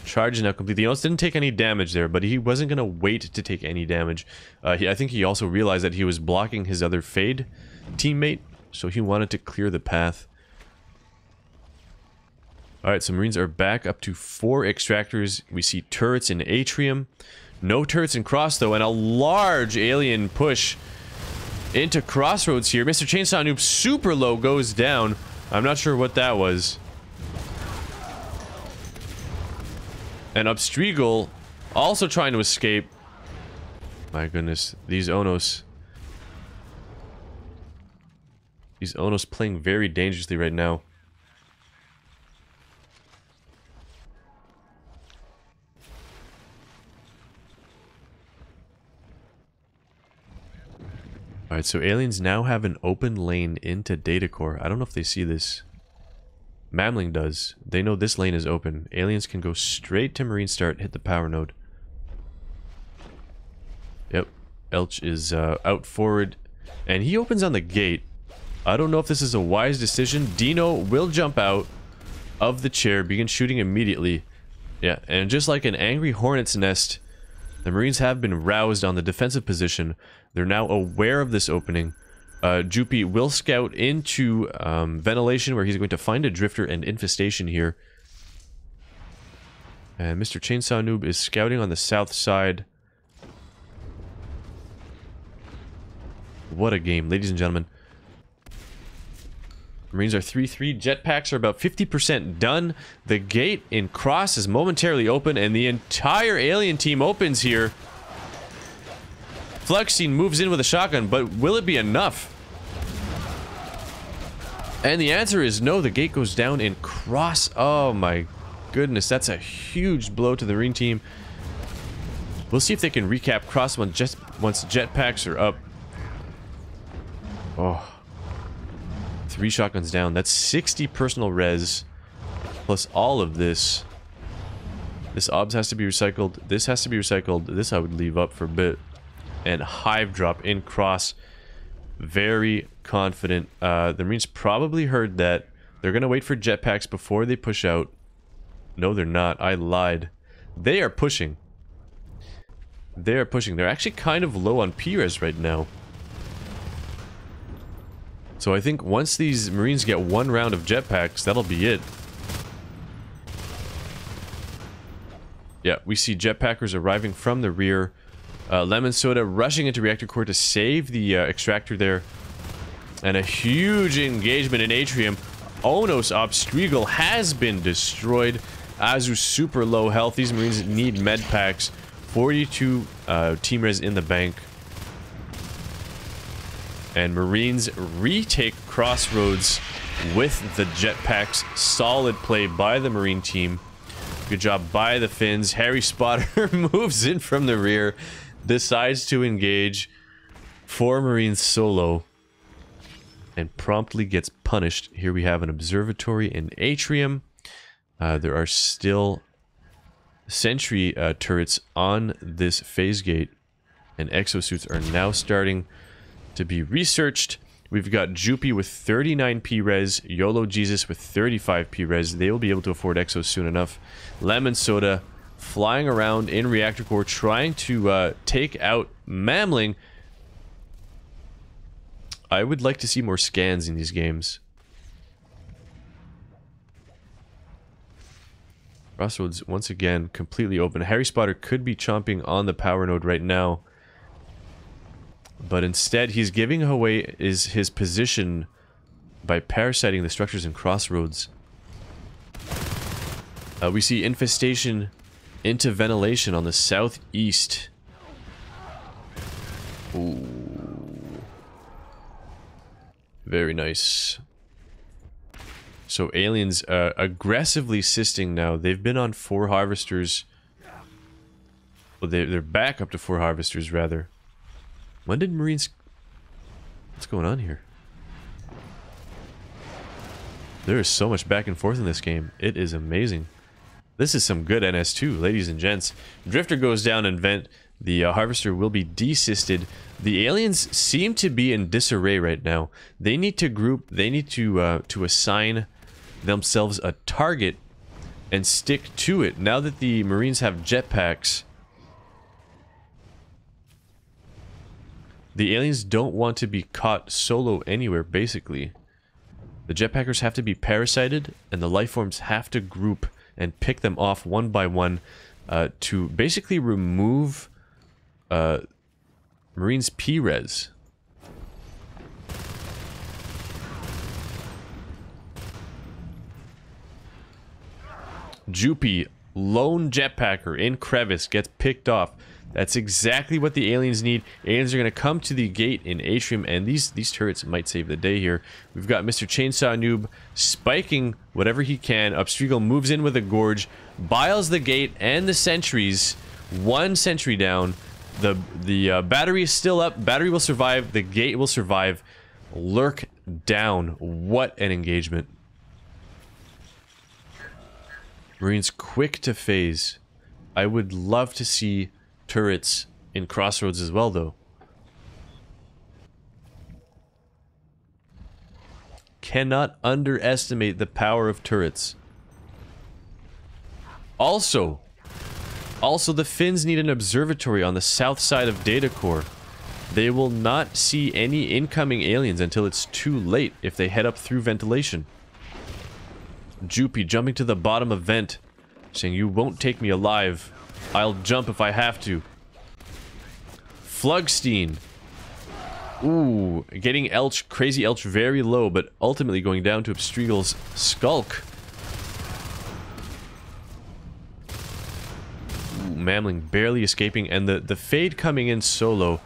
Speaker 1: Charge now complete. The Onos didn't take any damage there, but he wasn't going to wait to take any damage. I think he also realized that he was blocking his other Fade teammate, so he wanted to clear the path. Alright, so Marines are back up to 4 extractors. We see turrets in Atrium. No turrets in Cross, though, and a large alien push into Crossroads here. Mr. Chainsaw Noob super low goes down. I'm not sure what that was. And Obstrigal also trying to escape. My goodness, these Onos. These Onos playing very dangerously right now. Alright, so aliens now have an open lane into Data Core. I don't know if they see this. Mamling does. They know this lane is open. Aliens can go straight to Marine Start, hit the power node. Yep. Elch is out forward. And he opens on the gate. I don't know if this is a wise decision. Dino will jump out of the chair, begin shooting immediately. Yeah, and just like an angry hornet's nest, the Marines have been roused on the defensive position. They're now aware of this opening. Jupi will scout into ventilation, where he's going to find a drifter and infestation here. And Mr. Chainsaw Noob is scouting on the south side. What a game, ladies and gentlemen. Marines are 3-3. Jetpacks are about 50% done. The gate in Cross is momentarily open, and the entire alien team opens here. Flexine moves in with a shotgun, but will it be enough? And the answer is no. The gate goes down in Cross. Oh my goodness, that's a huge blow to the Marine team. We'll see if they can recap Cross once jetpacks are up. Oh. 3 shotguns down. That's 60 personal res. Plus all of this. This OBS has to be recycled. This has to be recycled. This I would leave up for a bit. And Hive drop in Cross. Very confident. The Marines probably heard that. They're going to wait for jetpacks before they push out. No, they're not. I lied. They are pushing. They are pushing. They're actually kind of low on P-res right now. So I think once these Marines get 1 round of jetpacks, that'll be it. Yeah, we see jetpackers arriving from the rear. Lemon Soda rushing into reactor core to save the extractor there. And a huge engagement in Atrium. Onos Obstrigal has been destroyed. Azu super low health. These Marines need med packs. 42 team res in the bank. And Marines retake Crossroads with the jetpacks. Solid play by the Marine team. Good job by the Finns. Harry Spotter moves in from the rear. Decides to engage 4 Marines solo. And promptly gets punished. Here we have an observatory in Atrium. There are still sentry turrets on this phase gate. And exosuits are now starting to be researched. We've got Jupi with 39 P-Res, YOLO Jesus with 35 P-Res. They will be able to afford exos soon enough. Lemon Soda flying around in reactor core trying to take out Mamling. I would like to see more scans in these games. Crossroads once again completely open. Harry Spotter could be chomping on the power node right now. But instead, he's giving away his position by parasiting the structures in Crossroads. We see infestation into ventilation on the southeast. Ooh. Very nice. So aliens aggressively assisting now. They've been on 4 harvesters. Well, they're back up to 4 harvesters, rather. When did Marines... What's going on here? There is so much back and forth in this game. It is amazing. This is some good NS2, ladies and gents. Drifter goes down and vent. The harvester will be desisted. The aliens seem to be in disarray right now. They need to group. They need to assign themselves a target and stick to it. Now that the Marines have jetpacks, the aliens don't want to be caught solo anywhere, basically. The jetpackers have to be parasited, and the lifeforms have to group and pick them off one by one to basically remove Marines' P-Res. Jupi, lone jetpacker in crevice, gets picked off. That's exactly what the aliens need. Aliens are going to come to the gate in Atrium, and these turrets might save the day here. We've got Mr. Chainsaw Noob spiking whatever he can. Obstrigal moves in with a gorge, biles the gate and the sentries. 1 sentry down. The battery is still up. Battery will survive. The gate will survive. Lurk down. What an engagement. Marines quick to phase. I would love to see turrets in Crossroads as well, though. Cannot underestimate the power of turrets. Also, the Finns need an observatory on the south side of Data Core. They will not see any incoming aliens until it's too late if they head up through ventilation. Jupi jumping to the bottom of vent, saying, "You won't take me alive. I'll jump if I have to." Flugstein. Ooh, getting Elch, Crazy Elch very low, but ultimately going down to Obstrigal's Skulk. Ooh, Mamling barely escaping, and the Fade coming in solo.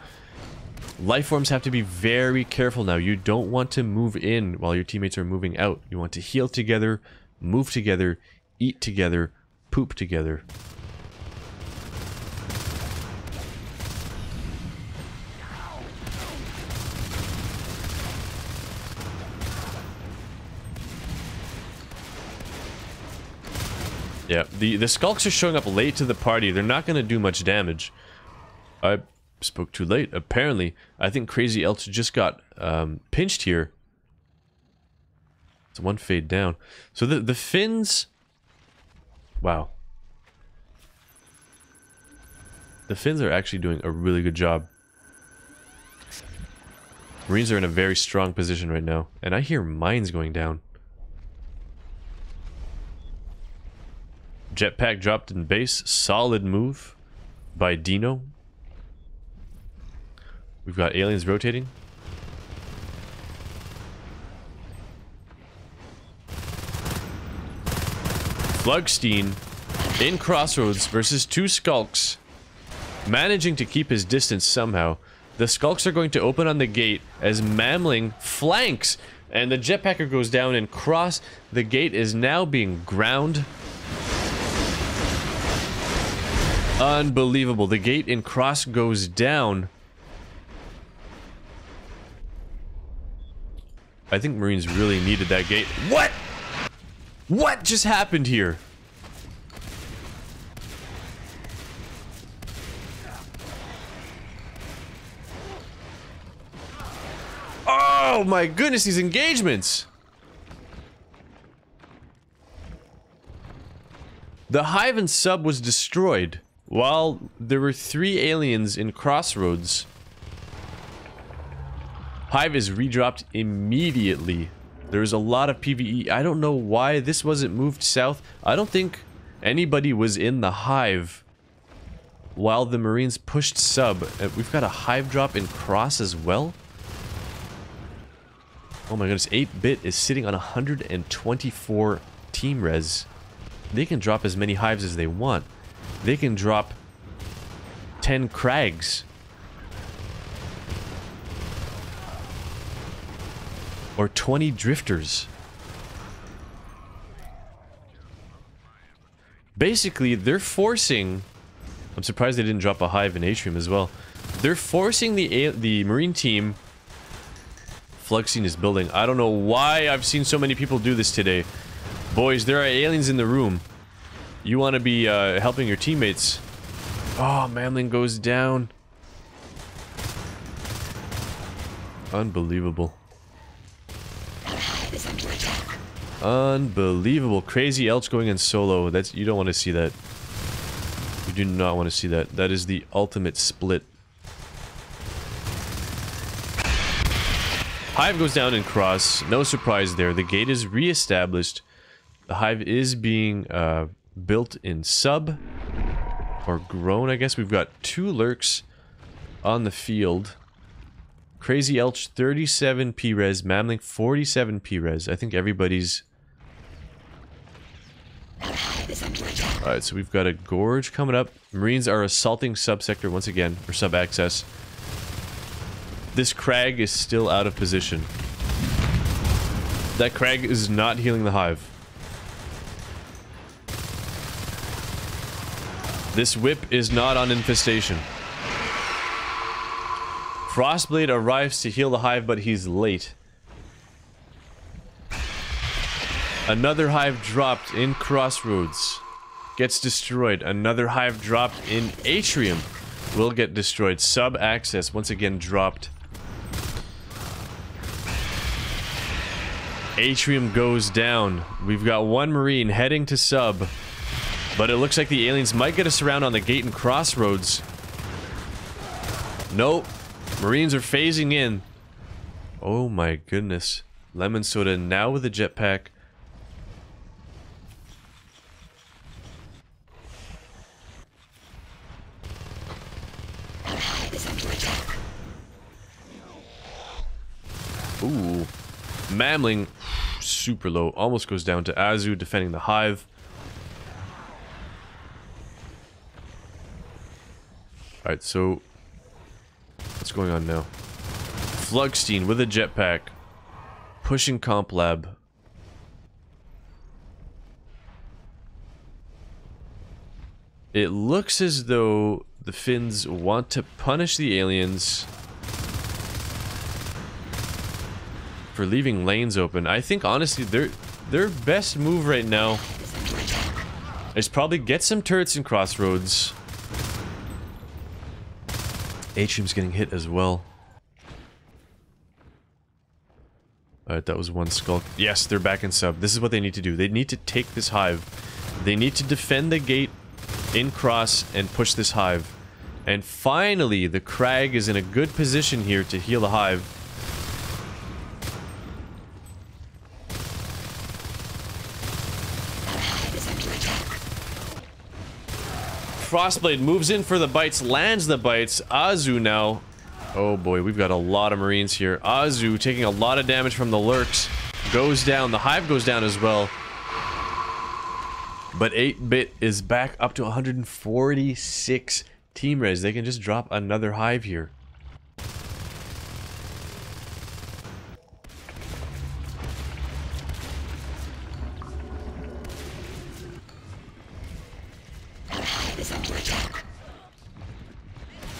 Speaker 1: Lifeforms have to be very careful now. You don't want to move in while your teammates are moving out. You want to heal together, move together, eat together, poop together. Yeah, the Skulks are showing up late to the party. They're not going to do much damage. I spoke too late, apparently. I think Crazy Elch just got pinched here. It's 1 fade down. So the Finns... Wow. The Finns are actually doing a really good job. Marines are in a very strong position right now. And I hear mines going down. Jetpack dropped in base. Solid move by Dino. We've got aliens rotating. Flugstein in Crossroads versus 2 Skulks. Managing to keep his distance somehow. The Skulks are going to open on the gate as Mamling flanks. And the Jetpacker goes down and Cross. The gate is now being ground. Unbelievable. The gate in Cross goes down. I think Marines really needed that gate. What? What just happened here? Oh my goodness, these engagements! The Hive and Sub was destroyed, while there were 3 aliens in Crossroads. Hive is redropped immediately. There's a lot of PvE. I don't know why this wasn't moved south. I don't think anybody was in the Hive while the Marines pushed Sub. We've got a Hive drop in Cross as well. Oh my goodness, 8-bit is sitting on 124 team res. They can drop as many Hives as they want. They can drop 10 Crags. Or 20 Drifters. Basically, they're forcing... I'm surprised they didn't drop a Hive in Atrium as well. They're forcing the Marine team... Flugstein is building. I don't know why I've seen so many people do this today. Boys, there are aliens in the room. You want to be helping your teammates. Oh, Mamling goes down. Unbelievable. Unbelievable. Crazy Elch going in solo. That's, you don't want to see that. You do not want to see that. That is the ultimate split. Hive goes down in Cross. No surprise there. The gate is re-established. The Hive is being built in Sub. Or grown, I guess. We've got 2 Lurks on the field. Crazy Elch, 37 P-Res. Mamling, 47 P-Res. I think everybody's... Alright, so we've got a Gorge coming up. Marines are assaulting Sub-Sector once again. Or Sub-Access. This Crag is still out of position. That Crag is not healing the Hive. This Whip is not on infestation. Frostblade arrives to heal the Hive, but he's late. Another Hive dropped in Crossroads. Gets destroyed. Another Hive dropped in Atrium. Will get destroyed. Sub-Access once again dropped. Atrium goes down. We've got 1 Marine heading to Sub. But it looks like the aliens might get a surround on the gate and Crossroads. Nope. Marines are phasing in. Oh my goodness. Lemon Soda now with a jetpack. Ooh. Mamling, super low. Almost goes down to Azu defending the Hive. Alright, so... what's going on now? Flugstein with a jetpack. Pushing Comp Lab. It looks as though the Finns want to punish the aliens for leaving lanes open. I think honestly their best move right now is probably get some turrets in Crossroads. Atrium's getting hit as well. Alright, that was 1 Skulk. Yes, they're back in Sub. This is what they need to do. They need to take this Hive. They need to defend the gate in Cross and push this Hive. And finally, the Crag is in a good position here to heal the Hive. Frostblade moves in for the bites, lands the bites. Azu now. Oh boy, we've got a lot of Marines here. Azu taking a lot of damage from the lurks. Goes down. The hive goes down as well. But 8-bit is back up to 146 team res. They can just drop another hive here.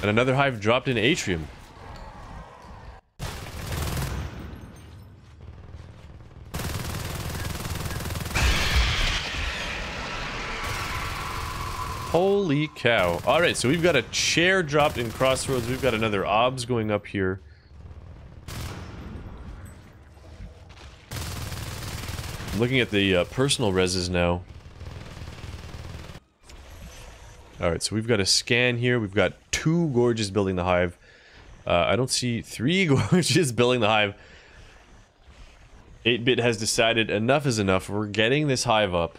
Speaker 1: And another hive dropped in Atrium. Holy cow. Alright, so we've got a chair dropped in Crossroads. We've got another obs going up here. I'm looking at the personal reses now. Alright, so we've got a scan here. We've got 2 Gorges building the hive. I don't see 3 Gorges building the hive. 8-bit has decided enough is enough. We're getting this hive up.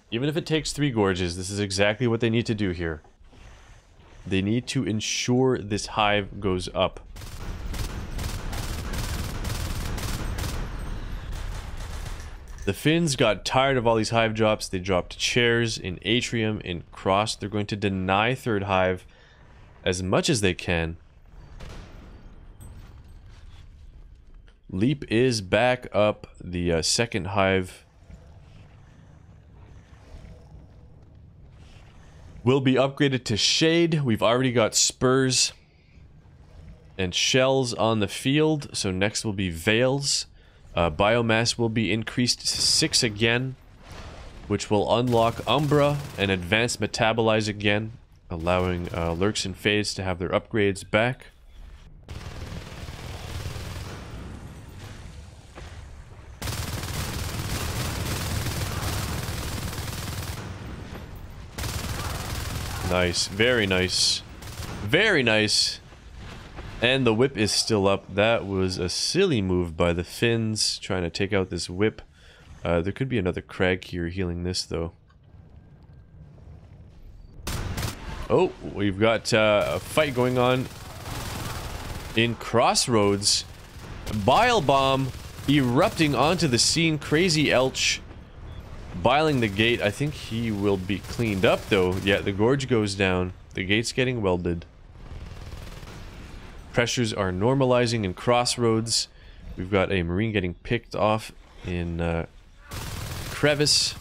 Speaker 1: Even if it takes 3 Gorges, this is exactly what they need to do here. They need to ensure this hive goes up. The Finns got tired of all these hive drops. They dropped chairs in Atrium, in Cross. They're going to deny 3rd hive as much as they can. Leap is back up. The 2nd hive will be upgraded to Shade. We've already got Spurs and Shells on the field. So next will be Veils. Biomass will be increased to 6 again, which will unlock Umbra and Advanced Metabolize again, allowing Lurks and Fades to have their upgrades back. Nice, very nice. Very nice. And the whip is still up. That was a silly move by the Finns, trying to take out this whip. There could be another Crag here healing this, though. Oh, we've got a fight going on in Crossroads. Bile Bomb erupting onto the scene. Crazy Elch biling the gate. I think he will be cleaned up, though. Yeah, the gorge goes down. The gate's getting welded. Pressures are normalizing in Crossroads. We've got a Marine getting picked off in Crevice.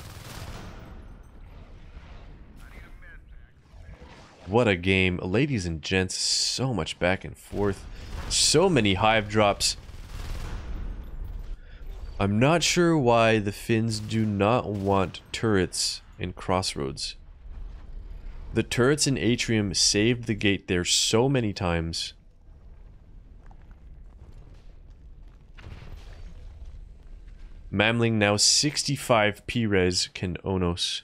Speaker 1: What a game. Ladies and gents, so much back and forth. So many hive drops. I'm not sure why the Finns do not want turrets in Crossroads. The turrets in Atrium saved the gate there so many times. Mamling now 65 P-Res can Onos.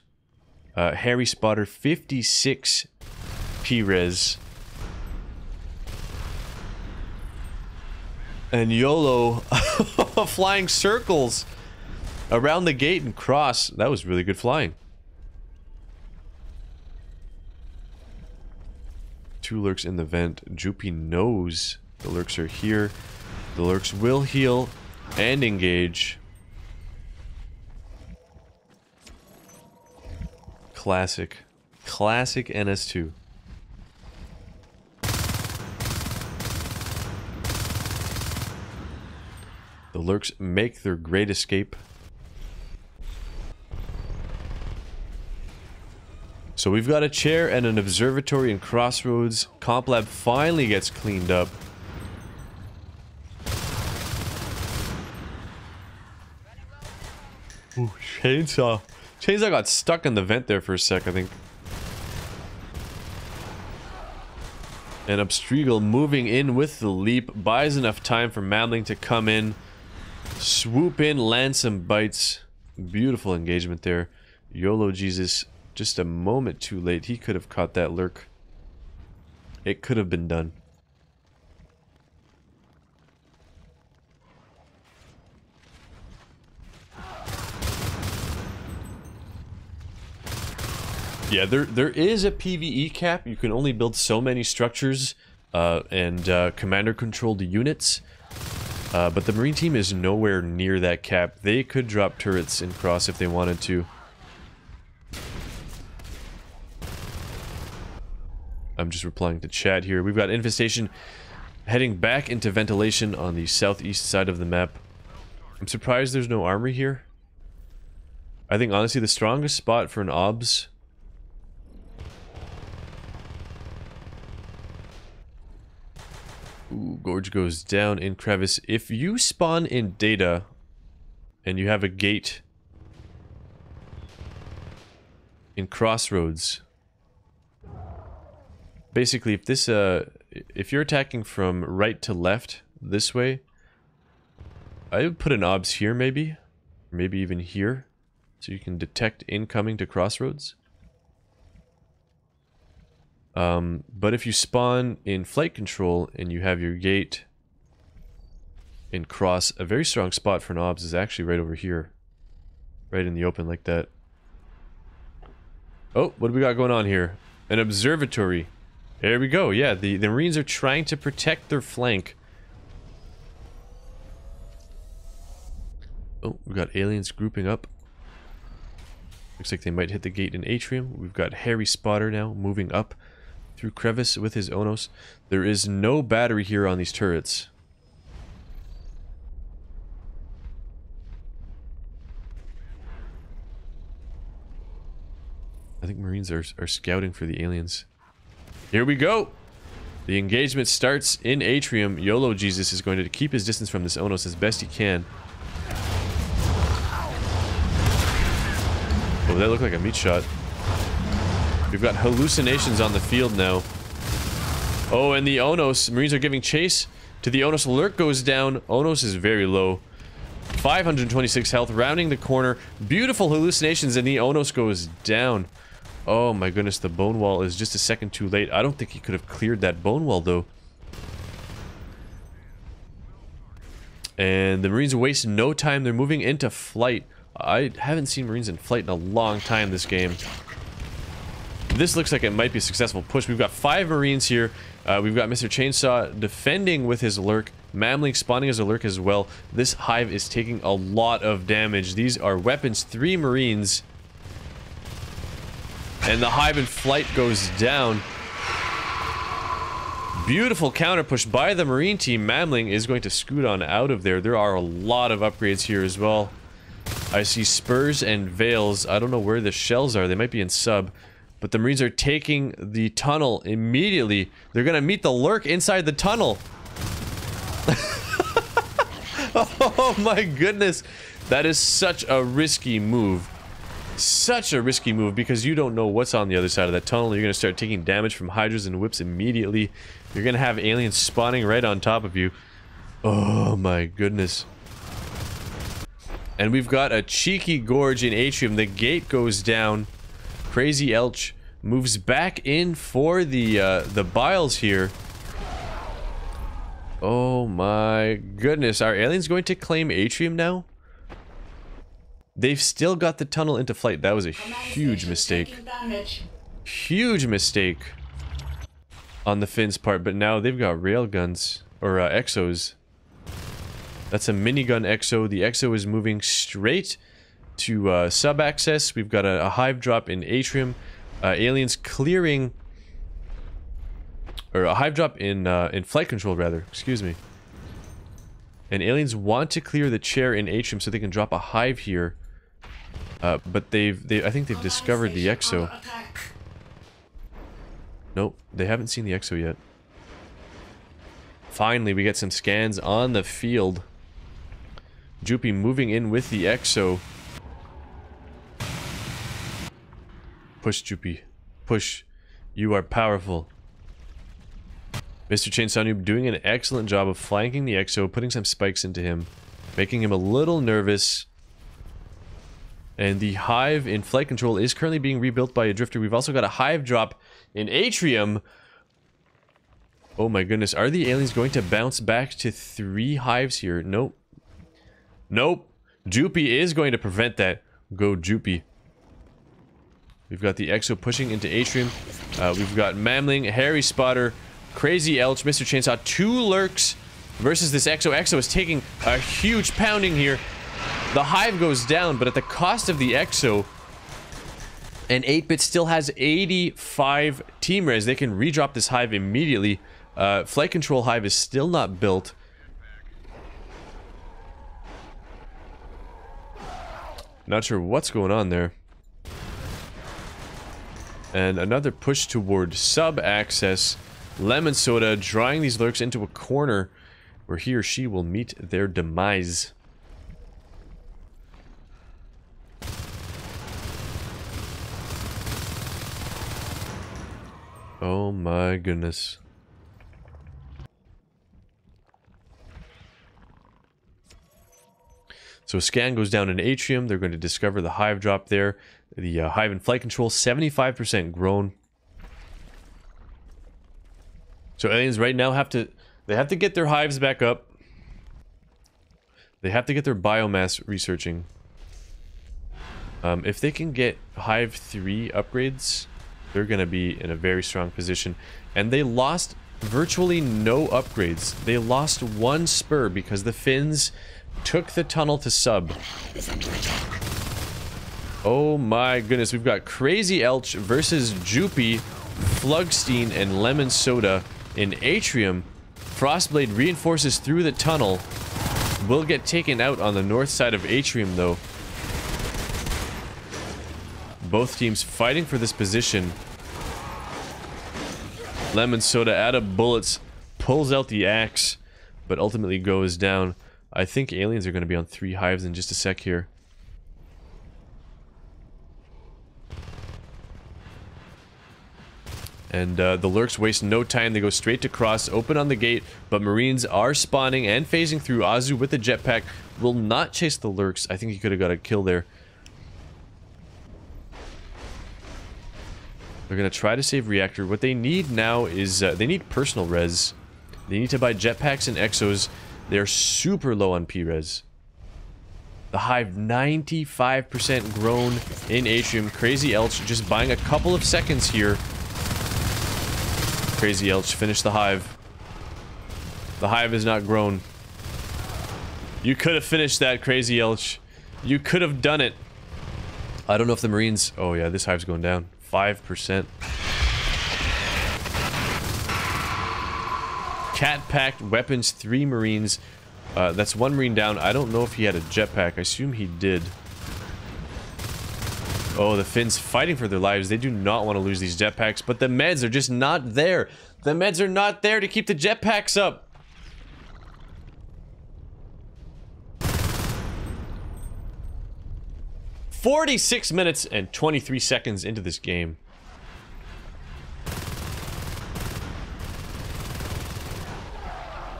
Speaker 1: Harry Spotter 56 P-Res. And YOLO flying circles around the gate and cross. That was really good flying. 2 lurks in the vent. Jupi knows the lurks are here. The lurks will heal and engage. Classic. Classic NS2. The lurks make their great escape. So we've got a chair and an observatory in Crossroads. Comp Lab finally gets cleaned up. Ooh, Chainsaw. Chainsaw got stuck in the vent there for a sec, I think. And Obstrigal moving in with the leap. Buys enough time for Mamling to come in. Swoop in, land some bites. Beautiful engagement there. YOLO Jesus, just a moment too late. He could have caught that lurk. It could have been done. Yeah, there is a PvE cap. You can only build so many structures and commander-controlled units. But the Marine team is nowhere near that cap. They could drop turrets in cross if they wanted to. I'm just replying to chat here. We've got Infestation heading back into ventilation on the southeast side of the map. I'm surprised there's no armory here. I think honestly the strongest spot for an OBS... Ooh, Gorge goes down in crevice. If you spawn in data and you have a gate in crossroads, basically if this if you're attacking from right to left this way, I would put an OBS here maybe, maybe even here, so you can detect incoming to crossroads. But if you spawn in flight control and you have your gate in cross, a very strong spot for an OBS is actually right over here. Right in the open like that. Oh, what do we got going on here? An observatory. There we go, yeah, the Marines are trying to protect their flank. Oh, we got aliens grouping up. Looks like they might hit the gate in Atrium. We've got Harry Spotter now moving up through crevice with his Onos. There is no battery here on these turrets. I think Marines are scouting for the aliens. Here we go! The engagement starts in Atrium. YOLO Jesus is going to keep his distance from this Onos as best he can. Oh, that looked like a meat shot. We've got hallucinations on the field now. Oh, and the Onos. Marines are giving chase to the Onos. Lurk goes down. Onos is very low. 526 health, rounding the corner. Beautiful hallucinations, and the Onos goes down. Oh my goodness, the bone wall is just a second too late. I don't think he could have cleared that bone wall, though. And the Marines waste no time. They're moving into flight. I haven't seen Marines in flight in a long time this game. This looks like it might be a successful push. We've got 5 Marines here. We've got Mr. Chainsaw defending with his Lurk. Mamling spawning as a Lurk as well. This hive is taking a lot of damage. These are weapons. 3 Marines. And the hive in flight goes down. Beautiful counter push by the Marine team. Mamling is going to scoot on out of there. There are a lot of upgrades here as well. I see spurs and veils. I don't know where the shells are. They might be in sub. But the Marines are taking the tunnel immediately. They're gonna meet the Lurk inside the tunnel. Oh my goodness. That is such a risky move. Such a risky move because you don't know what's on the other side of that tunnel. You're gonna start taking damage from hydras and whips immediately. You're gonna have aliens spawning right on top of you. Oh my goodness. And we've got a cheeky Gorge in Atrium. The gate goes down. Crazy Elch moves back in for the Biles here. Oh my goodness. Are aliens going to claim Atrium now? They've still got the tunnel into flight. That was a huge mistake. Huge mistake on the Finns' part. But now they've got railguns, or exos. That's a minigun exo. The exo is moving straight to sub-access. We've got a hive drop in Atrium. Aliens clearing... Or a hive drop in flight control, rather. Excuse me. And aliens want to clear the chair in Atrium so they can drop a hive here. But I think they've discovered the exo. Nope, they haven't seen the exo yet. Finally, we get some scans on the field. Jupi moving in with the exo. Push, Jupi. Push. You are powerful. Mr. Chainsaw Noob doing an excellent job of flanking the exo, putting some spikes into him, making him a little nervous. And the hive in flight control is currently being rebuilt by a drifter. We've also got a hive drop in Atrium. Oh my goodness, are the aliens going to bounce back to 3 hives here? Nope. Nope. Jupi is going to prevent that. Go Jupi. We've got the Exo pushing into Atrium. We've got Mamling, Harry Spotter, Crazy Elch, Mr. Chainsaw, 2 lurks versus this Exo. Exo is taking a huge pounding here. The Hive goes down, but at the cost of the Exo. And 8-Bit still has 85 team res. They can redrop this Hive immediately. Flight Control Hive is still not built. Not sure what's going on there. And another push toward sub-access. Lemon Soda drawing these lurks into a corner where he or she will meet their demise. Oh my goodness. So a scan goes down in Atrium. They're going to discover the Hive drop there. The Hive in flight control, 75% grown. So aliens right now have to get their hives back up. They have to get their biomass researching. If they can get Hive 3 upgrades, they're going to be in a very strong position. And they lost virtually no upgrades. They lost 1 spur because the Finns took the tunnel to sub. Oh my goodness, we've got Crazy Elch versus Joopy, Flugstein, and Lemon Soda in Atrium. Frostblade reinforces through the tunnel. Will get taken out on the north side of Atrium though. Both teams fighting for this position. Lemon Soda out of bullets, pulls out the axe, but ultimately goes down. I think aliens are going to be on 3 hives in just a sec here. And the lurks waste no time. They go straight to cross, open on the gate, but Marines are spawning and phasing through. Azu with the jetpack will not chase the lurks. I think he could have got a kill there. They're going to try to save reactor. What they need now is they need personal res. They need to buy jetpacks and exos. They're super low on P-res. The Hive 95% grown in Atrium. Crazy Elch just buying a couple of seconds here. Crazy Elch finished the Hive. The Hive is not grown. You could have finished that, Crazy Elch. You could have done it. I don't know if the Marines... Oh yeah, this Hive's going down. 5%. Cat-packed weapons, 3 Marines. That's 1 Marine down. I don't know if he had a jetpack. I assume he did. Oh, the Finns fighting for their lives. They do not want to lose these jetpacks, but the meds are just not there. The meds are not there to keep the jetpacks up. "46 minutes and 23 seconds into this game.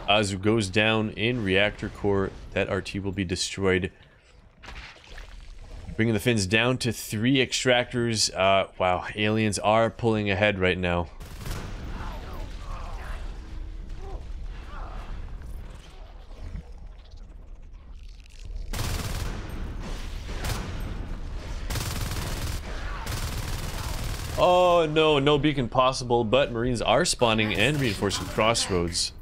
Speaker 1: Azu goes down in reactor core. That RT will be destroyed. Bringing the Finns down to 3 extractors. Wow, aliens are pulling ahead right now. Oh no, no beacon possible, but Marines are spawning and reinforcing crossroads.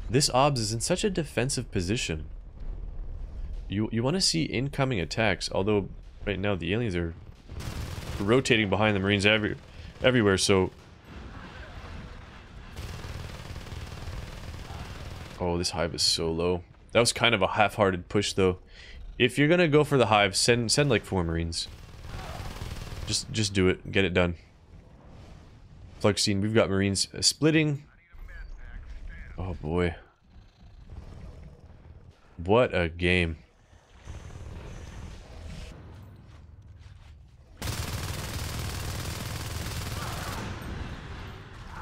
Speaker 1: This OBS is in such a defensive position. You want to see incoming attacks, although right now the aliens are rotating behind the Marines everywhere, so... Oh, this Hive is so low. That was kind of a half-hearted push, though. If you're gonna go for the Hive, send like 4 Marines. Just do it. Get it done. Flugstein, we've got Marines splitting. Oh boy. What a game.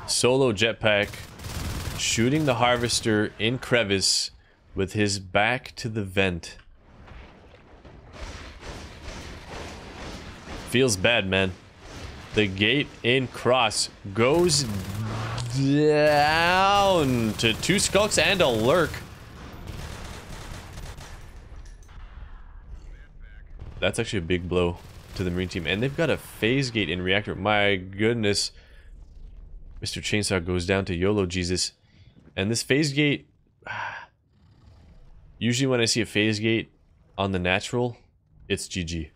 Speaker 1: Solo jetpack shooting the harvester in crevice with his back to the vent. Feels bad, man. The gate in cross goes down to 2 skulks and a lurk. That's actually a big blow. to the Marine team. And they've got a phase gate in reactor. My goodness. Mr. Chainsaw goes down to YOLO Jesus. And this phase gate... Usually when I see a phase gate on the natural, it's GG.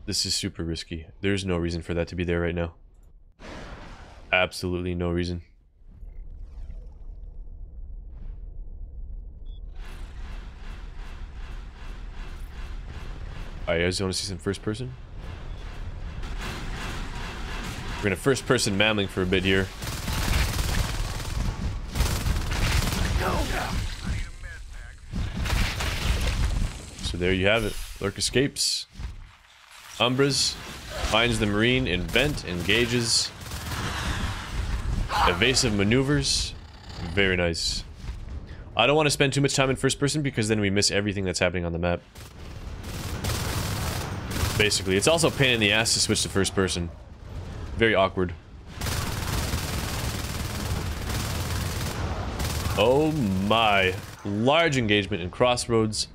Speaker 1: This is super risky. There's no reason for that to be there right now. Absolutely no reason. Alright, guys, want to see some first person? We're gonna first person Mamling for a bit here. So there you have it. Lurk escapes. Umbras finds the Marine in vent, engages. Evasive maneuvers. Very nice. I don't want to spend too much time in first person because then we miss everything that's happening on the map. Basically, it's also a pain in the ass to switch to first person. Very awkward. Oh my. Large engagement in Crossroads.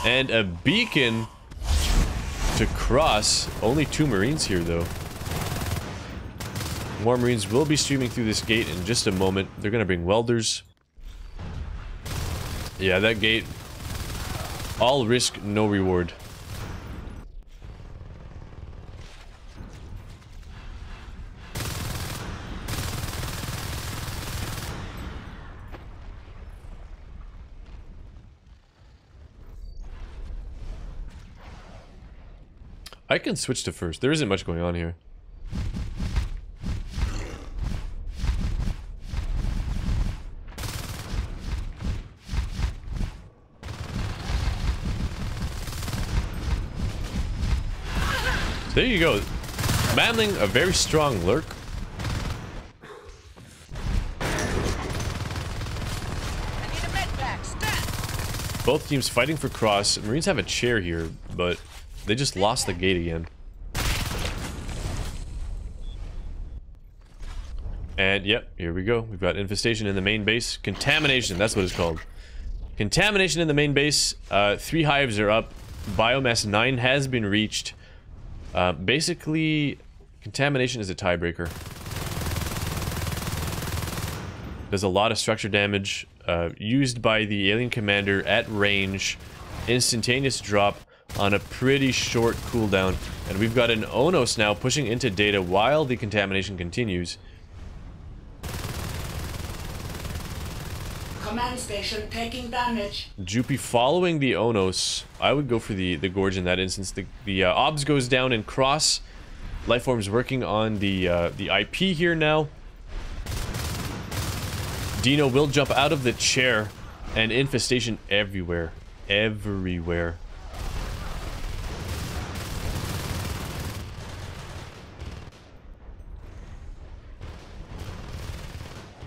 Speaker 1: And a beacon to cross. Only 2 Marines here, though. More Marines will be streaming through this gate in just a moment. They're going to bring welders. Yeah, that gate. All risk, no reward. I can switch to first. There isn't much going on here. So there you go. Mamling, a very strong lurk. Both teams fighting for cross. Marines have a chair here, but they just lost the gate again. And yep, here we go. We've got infestation in the main base. Contamination, that's what it's called. Contamination in the main base. 3 hives are up. Biomass 9 has been reached. Basically, contamination is a tiebreaker. Does a lot of structure damage. Used by the alien commander at range. Instantaneous drop on a pretty short cooldown. And we've got an Onos now pushing into data while the contamination continues.
Speaker 2: Command station taking damage.
Speaker 1: Jupi following the Onos. I would go for the Gorge in that instance. The OBS goes down in cross. Lifeform's working on the IP here now. Dino will jump out of the chair. And infestation everywhere. Everywhere.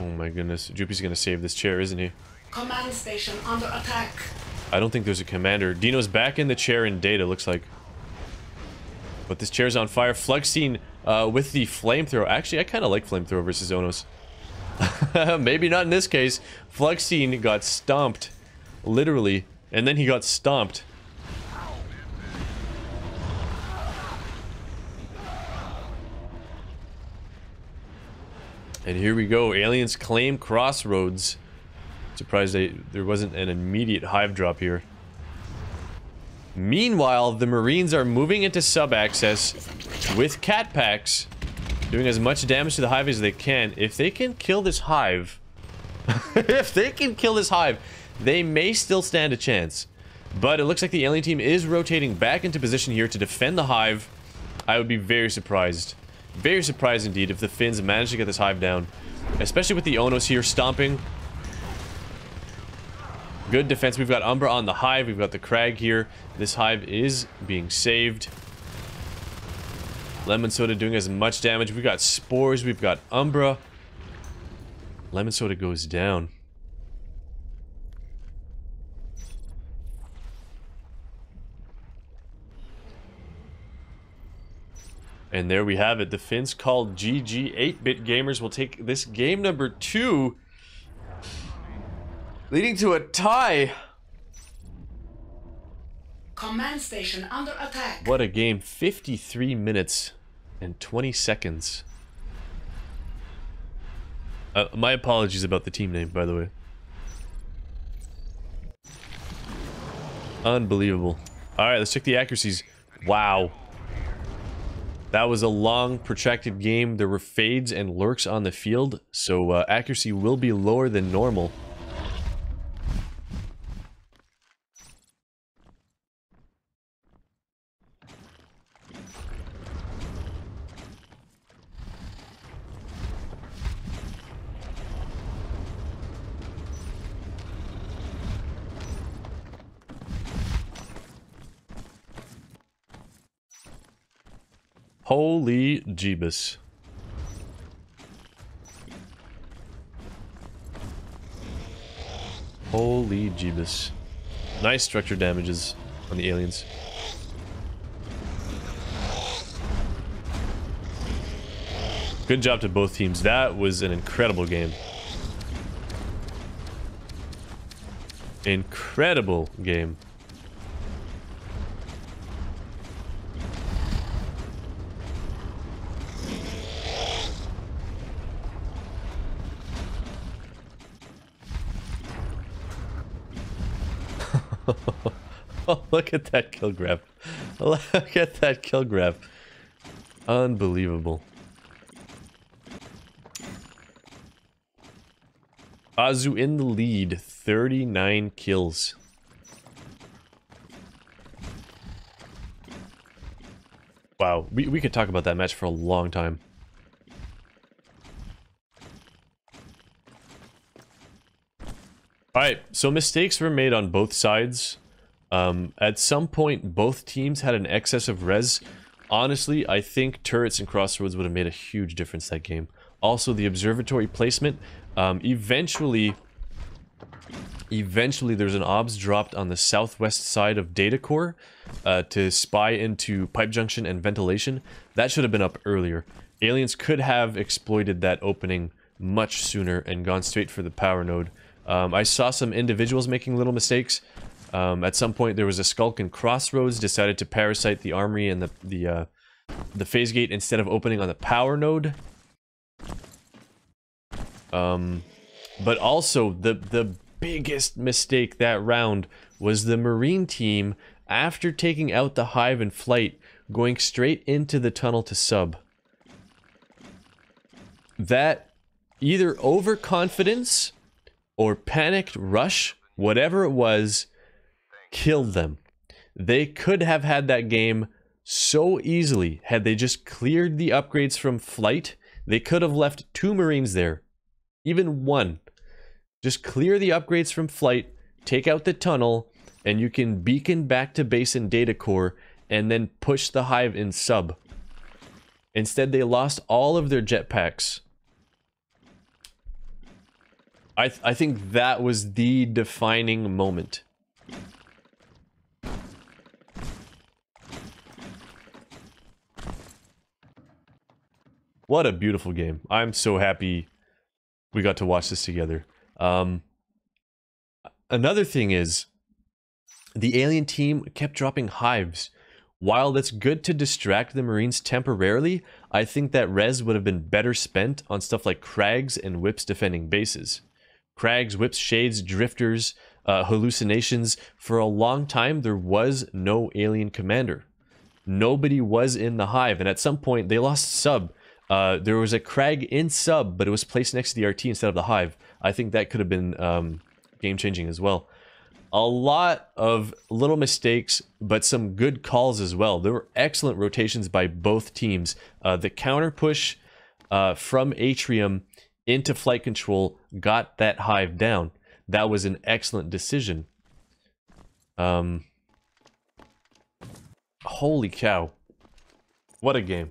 Speaker 1: Oh my goodness. Jupi's gonna save this chair, isn't he?
Speaker 2: Command station under attack.
Speaker 1: I don't think there's a commander. Dino's back in the chair in data, looks like. But this chair's on fire. Flugstein with the flamethrower. Actually, I kind of like flamethrower versus Onos. Maybe not in this case. Flugstein got stomped. Literally. And then he got stomped. And here we go. Aliens claim Crossroads. Surprised there wasn't an immediate hive drop here. Meanwhile, the Marines are moving into sub-access with cat packs, doing as much damage to the hive as they can. If they can kill this hive, if they can kill this hive, they may still stand a chance. But it looks like the alien team is rotating back into position here to defend the hive. I would be very surprised. Very surprised indeed if the Finns manage to get this hive down. Especially with the Onos here stomping. Good defense. We've got Umbra on the hive. We've got the Crag here. This hive is being saved. Lemon Soda doing as much damage. We've got Spores. We've got Umbra. Lemon Soda goes down. And there we have it. The Finns called GG. 8-bit gamers will take this game number 2, leading to a tie.
Speaker 2: Command station under attack.
Speaker 1: What a game. 53 minutes and 20 seconds. My apologies about the team name, by the way. Unbelievable. Alright, let's check the accuracies. Wow. That was a long, protracted game. There were fades and lurks on the field, so accuracy will be lower than normal. Holy Jeebus. Holy Jeebus. Nice structure damages on the aliens. Good job to both teams. That was an incredible game. Incredible game. Oh, look at that kill grab. Look at that kill grab. Unbelievable. Azu in the lead, 39 kills. Wow, we could talk about that match for a long time. Alright, so mistakes were made on both sides. At some point, both teams had an excess of res. Honestly, I think turrets and crossroads would have made a huge difference that game. Also, the observatory placement. Eventually there's an obs dropped on the southwest side of data core to spy into pipe junction and ventilation. That should have been up earlier. Aliens could have exploited that opening much sooner and gone straight for the power node. I saw some individuals making little mistakes. At some point there was a skulk in crossroads, decided to parasite the armory and the phase gate instead of opening on the power node. But also the biggest mistake that round was the Marine team, after taking out the hive in flight, going straight into the tunnel to sub. That either overconfidence or panicked rush, whatever it was, killed them. They could have had that game so easily had they just cleared the upgrades from flight. They could have left 2 Marines there. Even 1. Just clear the upgrades from flight, take out the tunnel, and you can beacon back to base in data core and then push the hive in sub. Instead, they lost all of their jetpacks. I think that was the defining moment. What a beautiful game. I'm so happy we got to watch this together. Another thing is, the alien team kept dropping hives. While that's good to distract the Marines temporarily, I think that res would have been better spent on stuff like Krags and Whips defending bases. Krags, Whips, Shades, Drifters, hallucinations. For a long time, there was no alien commander. Nobody was in the hive, and at some point, they lost sub. There was a Krag in sub, but it was placed next to the RT instead of the hive. I think that could have been game-changing as well. A lot of little mistakes, but some good calls as well. There were excellent rotations by both teams. The counter push from Atrium into flight control got that hive down. That was an excellent decision. Holy cow. What a game.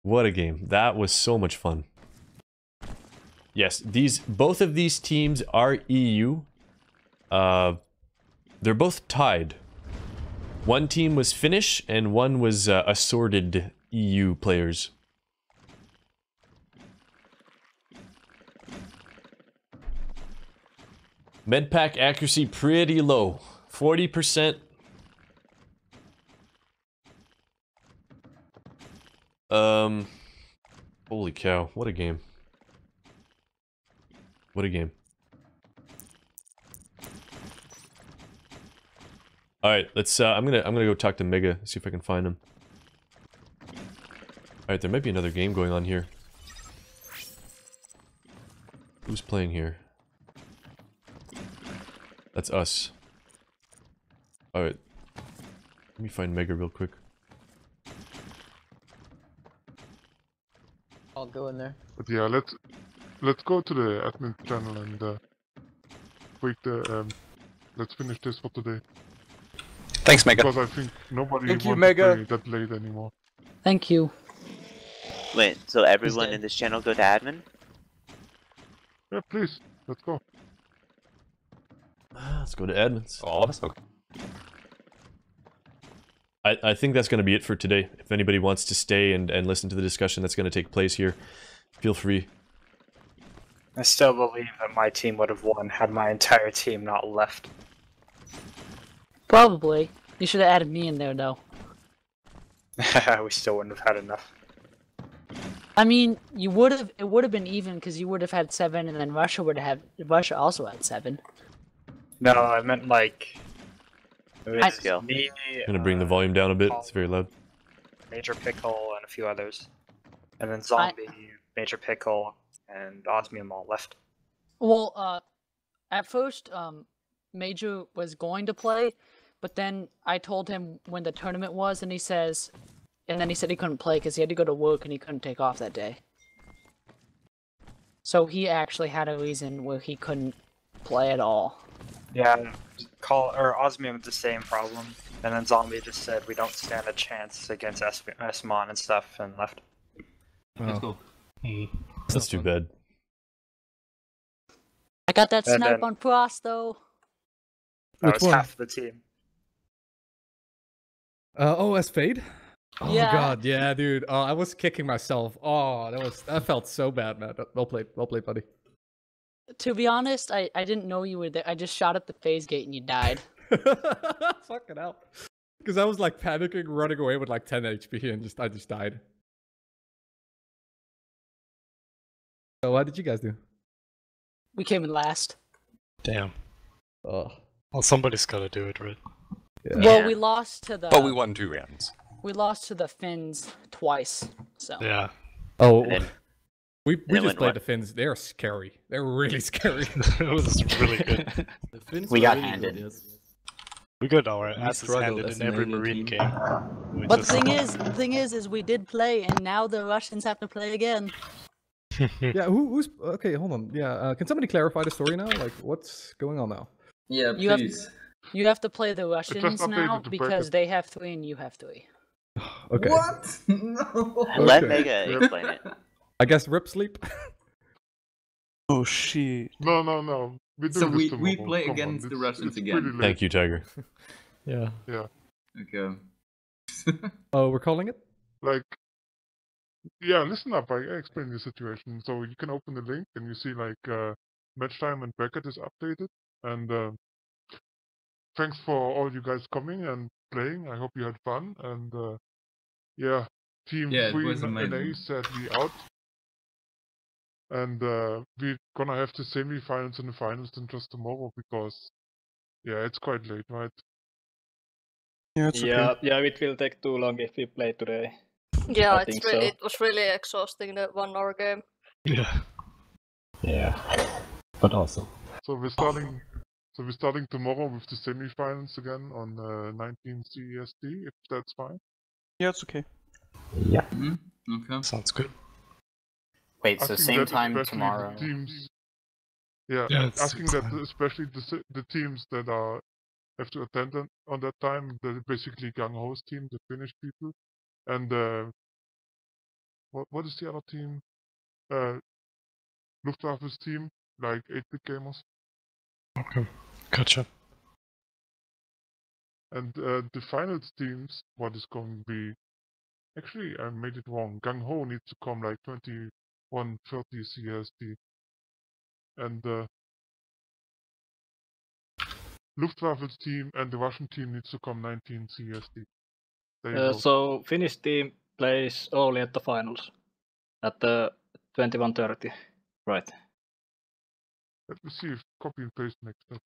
Speaker 1: What a game. That was so much fun. Yes, both of these teams are EU. They're both tied. One team was Finnish and one was assorted EU players. Medpack accuracy pretty low. 40%. Holy cow, what a game. What a game. Alright, let's I'm gonna go talk to Mega, see if I can find him. Alright, there might be another game going on here. Who's playing here? That's us. Alright. Let me find Mega real quick.
Speaker 8: I'll go in there.
Speaker 3: But yeah, let's go to the admin channel and break the let's finish this for today.
Speaker 5: Thanks, Mega.
Speaker 3: Because I think nobody
Speaker 8: Thank you,
Speaker 3: wants
Speaker 8: Mega.
Speaker 3: to play that late anymore.
Speaker 6: Thank you.
Speaker 9: Wait, so everyone in this channel go to admin?
Speaker 3: Yeah, please, let's go.
Speaker 1: Let's go to admins.
Speaker 5: All of us? Okay.
Speaker 1: I think that's going to be it for today. If anybody wants to stay and listen to the discussion that's going to take place here, feel free.
Speaker 4: I still believe that my team would have won had my entire team not left.
Speaker 10: Probably. You should have added me in there, though.
Speaker 4: We still wouldn't have had enough.
Speaker 10: I mean, you would have. It would have been even because you would have had 7, and then Russia would have. Russia also had 7.
Speaker 4: No, I meant like. It was
Speaker 9: Skill.
Speaker 4: me,
Speaker 1: I'm going to bring the volume down a bit. It's very loud.
Speaker 4: Major Pickle, and a few others. And then Zombie, Major Pickle, and Osmium all left.
Speaker 10: Well, at first, Major was going to play, but then I told him when the tournament was, and he said he couldn't play because he had to go to work and he couldn't take off that day. So he actually had a reason where he couldn't play at all.
Speaker 4: Yeah, Osmium had the same problem, and then Zombie just said we don't stand a chance against Esmon and stuff, and left.
Speaker 5: Let's go.
Speaker 1: That's too bad.
Speaker 10: I got that
Speaker 4: And
Speaker 10: snipe
Speaker 4: then-
Speaker 10: on Frost though.
Speaker 4: That
Speaker 5: Which
Speaker 4: was
Speaker 5: one?
Speaker 4: half the team.
Speaker 5: Oh, as Fade? Oh
Speaker 10: Yeah.
Speaker 5: god, yeah, dude. I was kicking myself. Oh, that felt so bad, man. Well played, buddy.
Speaker 10: To be honest, I didn't know you were there. I just shot at the phase gate and you died.
Speaker 5: Fucking hell. Because I was like panicking, running away with like 10 HP, and I just died. So what did you guys do?
Speaker 10: We came in last.
Speaker 11: Damn.
Speaker 5: Oh,
Speaker 11: Well, somebody's gotta do it, right?
Speaker 5: yeah.
Speaker 10: Well, we lost to the.
Speaker 5: Oh,
Speaker 8: But we won 2 rounds.
Speaker 10: We lost to the Finns twice. So.
Speaker 11: Yeah.
Speaker 5: Oh,
Speaker 9: And then-
Speaker 5: we
Speaker 9: then
Speaker 5: just
Speaker 9: went
Speaker 5: played
Speaker 9: what?
Speaker 5: the Finns. They're scary. They're really scary.
Speaker 11: It was really good.
Speaker 4: We got handed.
Speaker 11: We got our
Speaker 8: We
Speaker 11: asses
Speaker 8: struggled
Speaker 11: handed
Speaker 8: as
Speaker 11: in
Speaker 8: an
Speaker 11: every
Speaker 8: alien
Speaker 11: marine
Speaker 8: team.
Speaker 11: game. We
Speaker 10: But
Speaker 11: just-
Speaker 10: the thing is we did play, and now the Russians have to play again.
Speaker 5: Yeah, who's okay? Hold on. Yeah, can somebody clarify the story now? Like, what's going on now?
Speaker 8: Yeah,
Speaker 10: You have-
Speaker 8: please.
Speaker 10: You have to play the Russians
Speaker 3: updated
Speaker 10: now
Speaker 3: the
Speaker 10: because
Speaker 3: bracket.
Speaker 10: they have 3 and you have 3.
Speaker 5: Okay.
Speaker 8: What? No.
Speaker 9: Let
Speaker 5: Okay.
Speaker 9: Mega explain it.
Speaker 5: I guess rip sleep.
Speaker 11: Oh shit.
Speaker 3: No. We do
Speaker 8: So
Speaker 3: this
Speaker 8: we
Speaker 3: tomorrow.
Speaker 8: play
Speaker 3: Come on,
Speaker 8: against the
Speaker 3: it's-
Speaker 8: Russians
Speaker 3: it's
Speaker 8: again.
Speaker 3: pretty late.
Speaker 1: Thank you, Tiger.
Speaker 11: Yeah.
Speaker 8: Okay.
Speaker 5: Oh, we're calling it.
Speaker 3: Like, yeah, listen up. I explain the situation. So you can open the link and you see like match time and bracket is updated. And thanks for all you guys coming and playing. I hope you had fun. And yeah, Team
Speaker 8: Yeah, it
Speaker 3: 3
Speaker 8: was
Speaker 3: NA
Speaker 8: amazing.
Speaker 3: sadly out. And we're gonna have the semi-finals and the finals then just tomorrow because yeah, it's quite late, right?
Speaker 11: Yeah, it's
Speaker 6: Yeah, it will take too long if we play today.
Speaker 12: Yeah,
Speaker 6: I think so.
Speaker 12: it was really exhausting, the 1 hour game.
Speaker 11: Yeah.
Speaker 5: Yeah, but awesome.
Speaker 3: So we're starting tomorrow with the semi-finals again on 19 CEST, if that's fine.
Speaker 11: Yeah, it's okay.
Speaker 5: Yeah.
Speaker 8: Okay.
Speaker 11: Sounds good.
Speaker 4: Wait, so
Speaker 3: Asking
Speaker 4: same
Speaker 3: that
Speaker 4: time
Speaker 3: especially
Speaker 4: tomorrow.
Speaker 3: The teams, yeah,
Speaker 11: Yeah, it's
Speaker 3: asking that
Speaker 11: fine.
Speaker 3: especially the teams that have to attend on that time, the basically Gang host team, the Finnish people, and what is the other team? Luftwaffe's team, like 8-bit gamers.
Speaker 11: Okay. Gotcha.
Speaker 3: And the finals teams, what is going to be... Actually, I made it wrong. Gung Ho needs to come like 21:30 CST. And the Luftwaffe's team and the Russian team needs to come 19 CST. There you go.
Speaker 6: So Finnish team plays only at the finals, at the 21:30, right?
Speaker 3: Let me see if copy and paste makes sense.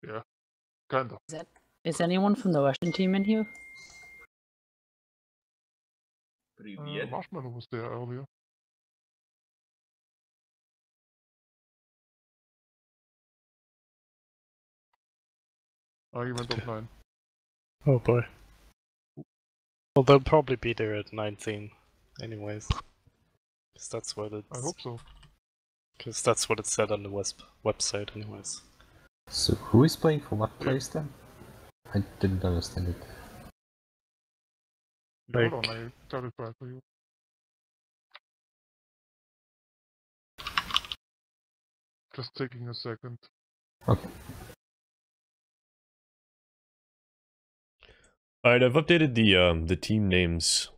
Speaker 3: Yeah, kinda.
Speaker 10: Is anyone from the Russian team in here?
Speaker 3: Marshmallow was there earlier. Oh, he went offline.
Speaker 13: Oh boy. Well, they'll probably be there at 19 anyways. Because that's what it's...
Speaker 3: I hope so.
Speaker 13: Because that's what it said on the website anyways.
Speaker 14: So who is playing for what place then? I didn't understand it.
Speaker 3: Hold on, I clarified for you. Just taking a second.
Speaker 14: Okay.
Speaker 1: Alright, I've updated the team names.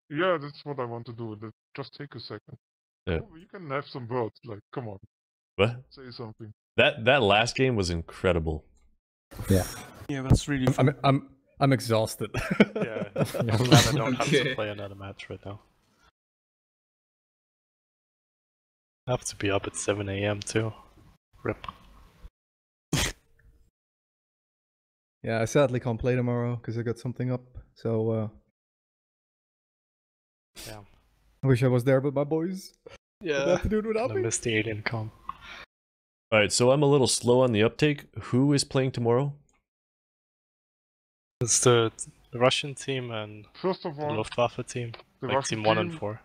Speaker 3: Yeah, that's what I want to do. Just take a second.
Speaker 1: Yeah.
Speaker 3: Oh, you can have some words, like, come on.
Speaker 1: What?
Speaker 3: Say something.
Speaker 1: That last game was incredible.
Speaker 14: Yeah.
Speaker 11: Yeah, that's really fun.
Speaker 5: I'm exhausted.
Speaker 13: Yeah, I'm glad I don't have to play another match right now. I have to be up at 7 AM too. Rip.
Speaker 5: Yeah, I sadly can't play tomorrow because I got something up. So
Speaker 13: Yeah.
Speaker 5: I wish I was there with my boys.
Speaker 13: Yeah.
Speaker 5: They have to do it without
Speaker 13: I
Speaker 5: me.
Speaker 13: missed the alien comp.
Speaker 1: Alright, so I'm a little slow on the uptake. Who is playing tomorrow?
Speaker 13: It's the Russian team and
Speaker 3: First of
Speaker 13: the
Speaker 3: all,
Speaker 13: Luftwaffe team.
Speaker 3: the
Speaker 13: Like
Speaker 3: Russian
Speaker 13: team 1 and
Speaker 3: team-
Speaker 13: 4.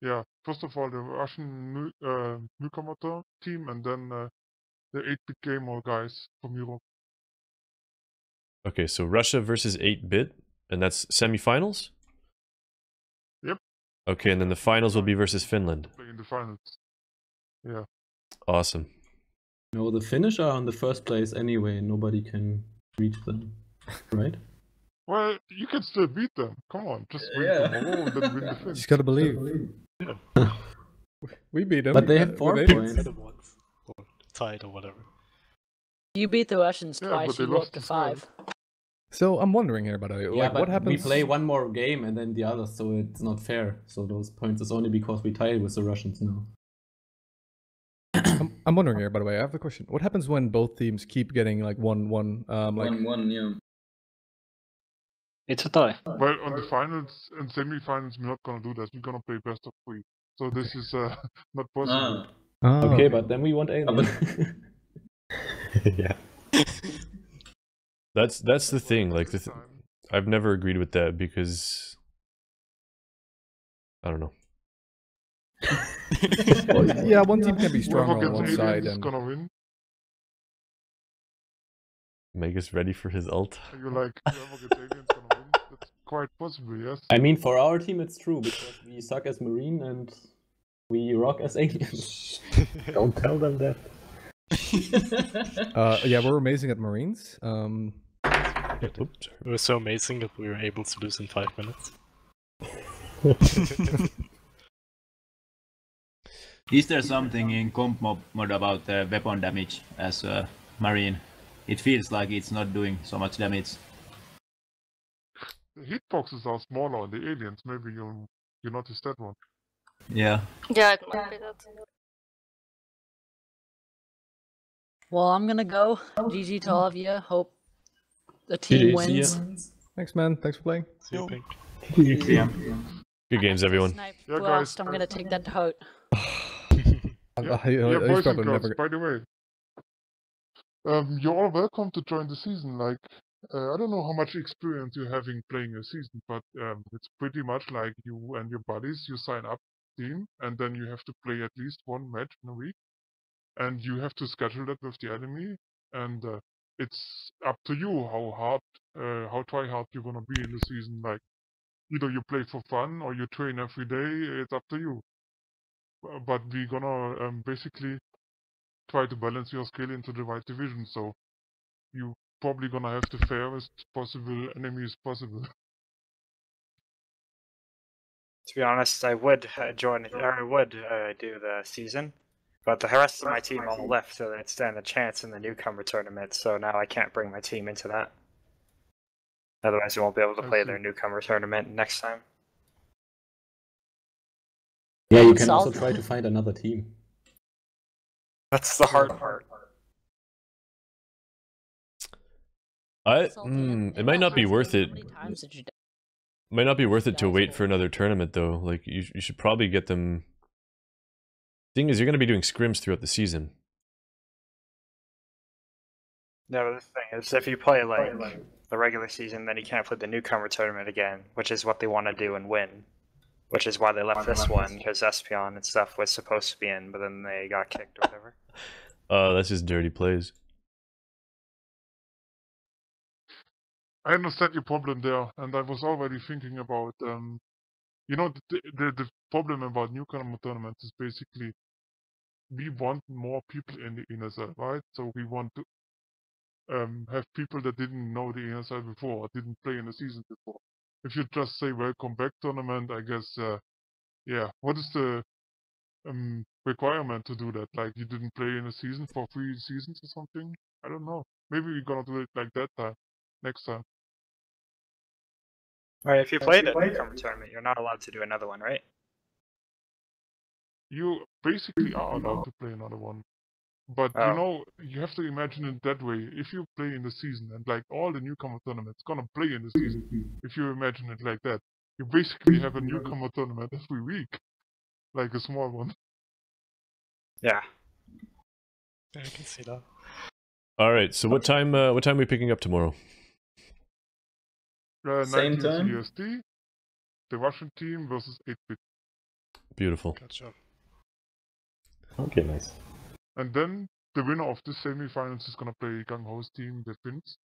Speaker 3: Yeah, first of all, the Russian Newcomer team, and then the 8-bit gamer guys from Europe.
Speaker 1: Okay, so Russia versus 8-bit, and that's semifinals?
Speaker 3: Yep.
Speaker 1: Okay, and then the finals will be versus Finland.
Speaker 3: Play in the finals. Yeah.
Speaker 1: Awesome.
Speaker 15: No, the Finnish are on the first place anyway. Nobody can reach them, right?
Speaker 3: Well, you can still beat them. Come on, just win tomorrow and then win the Finns.
Speaker 5: Just gotta believe. We beat them.
Speaker 15: But they have 4 points.
Speaker 13: Or tied or whatever.
Speaker 10: You beat the Russians
Speaker 3: Yeah,
Speaker 10: twice,
Speaker 3: but they
Speaker 10: you go up
Speaker 3: lost
Speaker 10: to
Speaker 3: to
Speaker 10: 5.
Speaker 5: So I'm wondering here, by the way,
Speaker 15: Yeah,
Speaker 5: like,
Speaker 15: but
Speaker 5: what happens?
Speaker 15: we play one more game and then the others, so it's not fair. So those points is only because we tied with the Russians now.
Speaker 5: I'm wondering here, by the way. I have a question. What happens when both teams keep getting like 1-1? Like
Speaker 8: 1-1, yeah.
Speaker 6: It's a tie.
Speaker 3: Well, on the finals and semi-finals, we're not gonna do that. We're gonna play best of 3. So this is not possible.
Speaker 15: Okay, but then we want alien.
Speaker 14: Yeah.
Speaker 1: That's the thing. Like I've never agreed with that because I don't know.
Speaker 5: well, yeah, one team can be stronger
Speaker 3: Whoever
Speaker 5: on one
Speaker 3: gets
Speaker 5: side
Speaker 3: aliens is
Speaker 5: and
Speaker 3: gonna win.
Speaker 1: Mega's ready for his ult.
Speaker 3: And you're like, whoever gets aliens gonna win. That's quite possible, yes.
Speaker 15: I mean, for our team, it's true because we suck as Marine and we rock as aliens.
Speaker 14: Don't tell them that.
Speaker 5: yeah, we're amazing at Marines.
Speaker 1: Oops.
Speaker 13: It was so amazing that we were able to lose in 5 minutes.
Speaker 16: Is there something in comp mode about weapon damage as a Marine? It feels like it's not doing so much damage.
Speaker 3: The hitboxes are smaller on the aliens. Maybe you noticed that one.
Speaker 16: Yeah.
Speaker 12: Yeah, it might be that.
Speaker 10: Well, I'm gonna go. GG to all of you. Hope the team
Speaker 15: GG, see ya.
Speaker 10: wins.
Speaker 5: Thanks, man. Thanks for playing.
Speaker 13: See you, Pink.
Speaker 1: Good games, everyone.
Speaker 10: Snipe
Speaker 3: Yeah,
Speaker 10: blast.
Speaker 3: guys.
Speaker 10: I'm gonna take that to heart.
Speaker 3: Yeah, boys and girls, by the way. You're all welcome to join the season. Like, I don't know how much experience you're having playing a season, but it's pretty much like you and your buddies, you sign up team, and then you have to play at least one match in a week, and you have to schedule that with the enemy, and it's up to you how try hard you're gonna be in the season. Like, either you play for fun or you train every day. It's up to you. but we're gonna basically try to balance your skill into the right division. So you probably gonna have the fairest possible enemies possible.
Speaker 4: To be honest, I would join it, or I would do the season, but the rest of my team all left, so they'd stand a chance in the Newcomer Tournament. So now I can't bring my team into that. Otherwise, we won't be able to play their Newcomer Tournament next time.
Speaker 15: Yeah, you can also try to find another team.
Speaker 4: That's the hard part.
Speaker 1: It might not be worth it. Might not be worth it to wait for another tournament though. Like you should probably get them. Thing is, you're going to be doing scrims throughout the season.
Speaker 4: No, the thing is, if you play like the regular season, then you can't play the Newcomer Tournament again, which is what they want to do and win. Which is why they left this one, because Espion and stuff was supposed to be in, but then they got kicked or whatever.
Speaker 1: That's just dirty plays.
Speaker 3: I understand your problem there, and I was already thinking about, you know, the problem about Newcomer Tournaments is basically we want more people in the NSL, right? So we want to have people that didn't know the NSL before, or didn't play in the season before. If you just say welcome back tournament, I guess, yeah. What is the requirement to do that? Like you didn't play in a season for 3 seasons or something? I don't know. Maybe we're gonna do it like that time, next time.
Speaker 4: Alright, if you played a Newcomer Tournament, you're not allowed to do another one, right?
Speaker 3: You basically are allowed to play another one. But you know, you have to imagine it that way. If you play in the season, and like all the Newcomer Tournaments gonna play in the season, if you imagine it like that, you basically have a Newcomer Tournament every week. Like a small one.
Speaker 4: Yeah.
Speaker 13: Yeah, I can see that.
Speaker 1: Alright, so what time are we picking up tomorrow?
Speaker 15: Same
Speaker 3: 19
Speaker 15: time?
Speaker 3: CST, the Russian team versus 8-bit.
Speaker 1: Beautiful.
Speaker 13: Gotcha.
Speaker 14: Okay, nice.
Speaker 3: And then the winner of this semi-finals is gonna play Gang Ho's team, the Finns.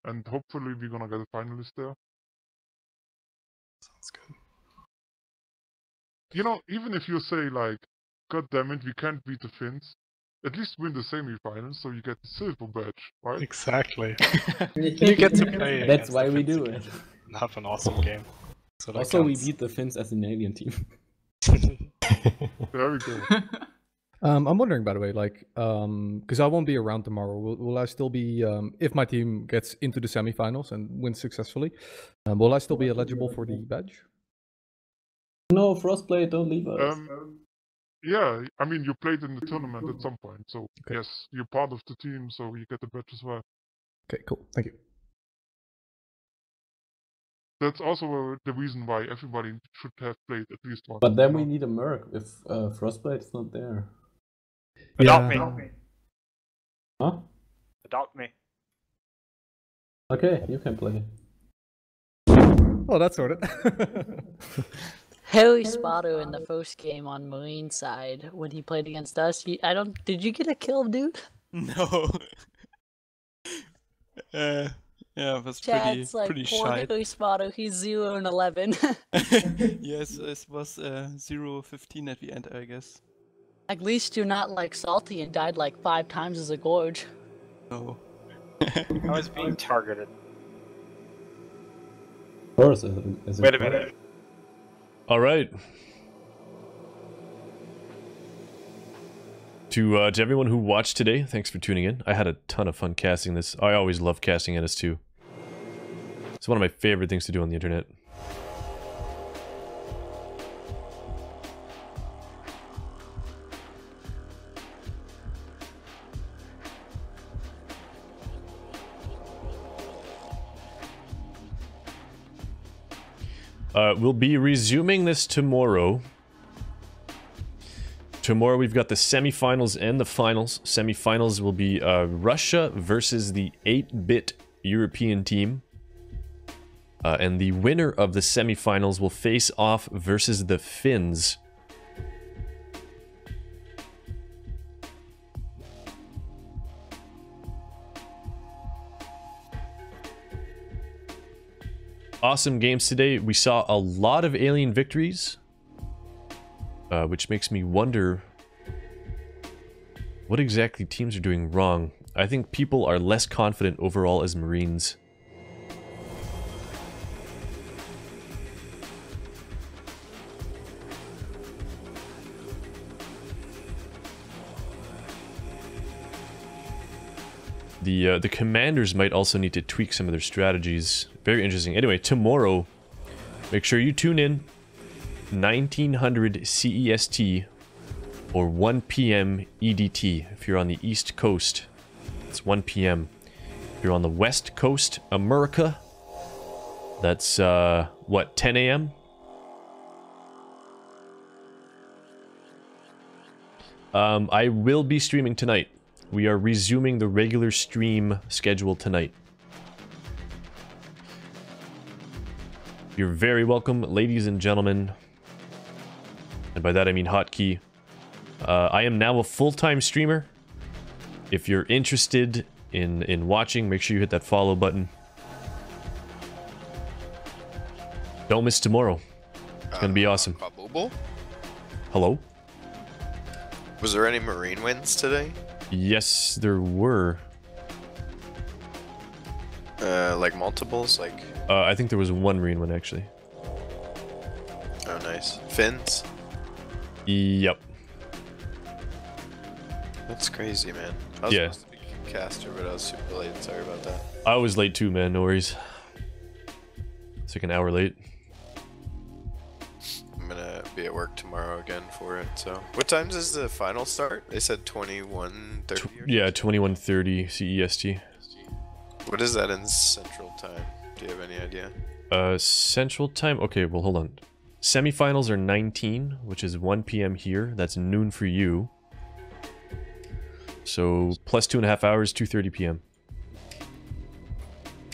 Speaker 3: And hopefully we're gonna get a finalist there.
Speaker 13: Sounds good.
Speaker 3: You know, even if you say like, God damn it, we can't beat the Finns, at least win the semi-finals so you get the silver badge, right?
Speaker 13: Exactly. You get to play.
Speaker 15: That's why we do it.
Speaker 13: And have an awesome game. So that
Speaker 15: Also, we
Speaker 13: counts.
Speaker 15: beat the Finns as an alien team.
Speaker 3: There we go.
Speaker 5: I'm wondering, by the way, like, because I won't be around tomorrow. Will I still be, if my team gets into the semifinals and wins successfully, will I still be eligible for the badge?
Speaker 15: No, Frostblade, don't leave us.
Speaker 3: Yeah, I mean, you played in the tournament at some point, so yes, you're part of the team, so you get the badge as well.
Speaker 5: Okay, cool. Thank you.
Speaker 3: That's also the reason why everybody should have played at least once.
Speaker 15: But then we need a Merc if Frostblade's not there.
Speaker 4: Adopt me.
Speaker 15: Huh?
Speaker 4: Adopt me.
Speaker 15: Okay, you can play.
Speaker 5: Oh, that's sorted.
Speaker 10: Harry Spotto in the first game on Marine side when he played against us. Did you get a kill, dude?
Speaker 11: No. Yeah, it was
Speaker 10: Chad's like,
Speaker 11: pretty
Speaker 10: poor
Speaker 11: shy.
Speaker 10: Harry Spotto, he's 0 and 11.
Speaker 11: Yes, it was 0-15 at the end, I guess.
Speaker 10: At least you're not like salty and died like 5 times as a gorge.
Speaker 11: No.
Speaker 4: I was being targeted.
Speaker 15: Of course,
Speaker 4: Wait a minute.
Speaker 1: All right. To everyone who watched today, thanks for tuning in. I had a ton of fun casting this. I always love casting NS2. It's one of my favorite things to do on the internet. We'll be resuming this tomorrow. Tomorrow we've got the semifinals and the finals. Semifinals will be Russia versus the 8-bit European team. And the winner of the semifinals will face off versus the Finns. Awesome games today. We saw a lot of alien victories. which makes me wonder what exactly teams are doing wrong. I think people are less confident overall as Marines. The commanders might also need to tweak some of their strategies. Very interesting. Anyway, tomorrow, make sure you tune in. 1900 CEST or 1 p.m. EDT if you're on the East Coast. It's 1 p.m. If you're on the West Coast, America, that's, what, 10 a.m.? I will be streaming tonight. We are resuming the regular stream schedule tonight. You're very welcome, ladies and gentlemen. And by that I mean hotkey. I am now a full-time streamer. If you're interested in watching, make sure you hit that follow button. Don't miss tomorrow. It's gonna be awesome.
Speaker 17: Cabooble?
Speaker 1: Hello?
Speaker 17: Was there any Marine wins today?
Speaker 1: Yes, there were.
Speaker 17: Like multiples? Like.
Speaker 1: I think there was one Marine one, actually.
Speaker 17: Oh, nice. Finns?
Speaker 1: Yep.
Speaker 17: That's crazy, man. I was supposed to be caster, but I was super late. Sorry about that.
Speaker 1: I was late too, man. No worries. It's like an hour late.
Speaker 17: I'm gonna be at work tomorrow again for it, so... What times does the final start? They said 21:30?
Speaker 1: Yeah, 21:30 CEST.
Speaker 17: What is that in Central Time? Do you have any idea?
Speaker 1: Central Time? Okay, well, hold on. Semifinals are 19, which is 1 p.m. here. That's noon for you. So, plus 2.5 hours, 2:30 p.m.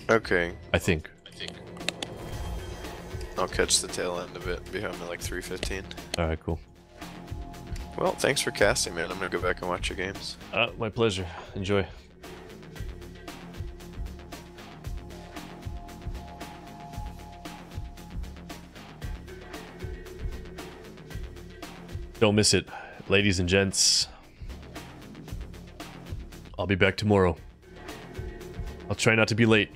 Speaker 17: Okay.
Speaker 1: I think.
Speaker 17: I'll catch the tail end of it. Be home at like 3:15.
Speaker 1: Alright, cool.
Speaker 17: Well, thanks for casting, man. I'm gonna go back and watch your games.
Speaker 1: My pleasure. Enjoy. Don't miss it, ladies and gents. I'll be back tomorrow. I'll try not to be late.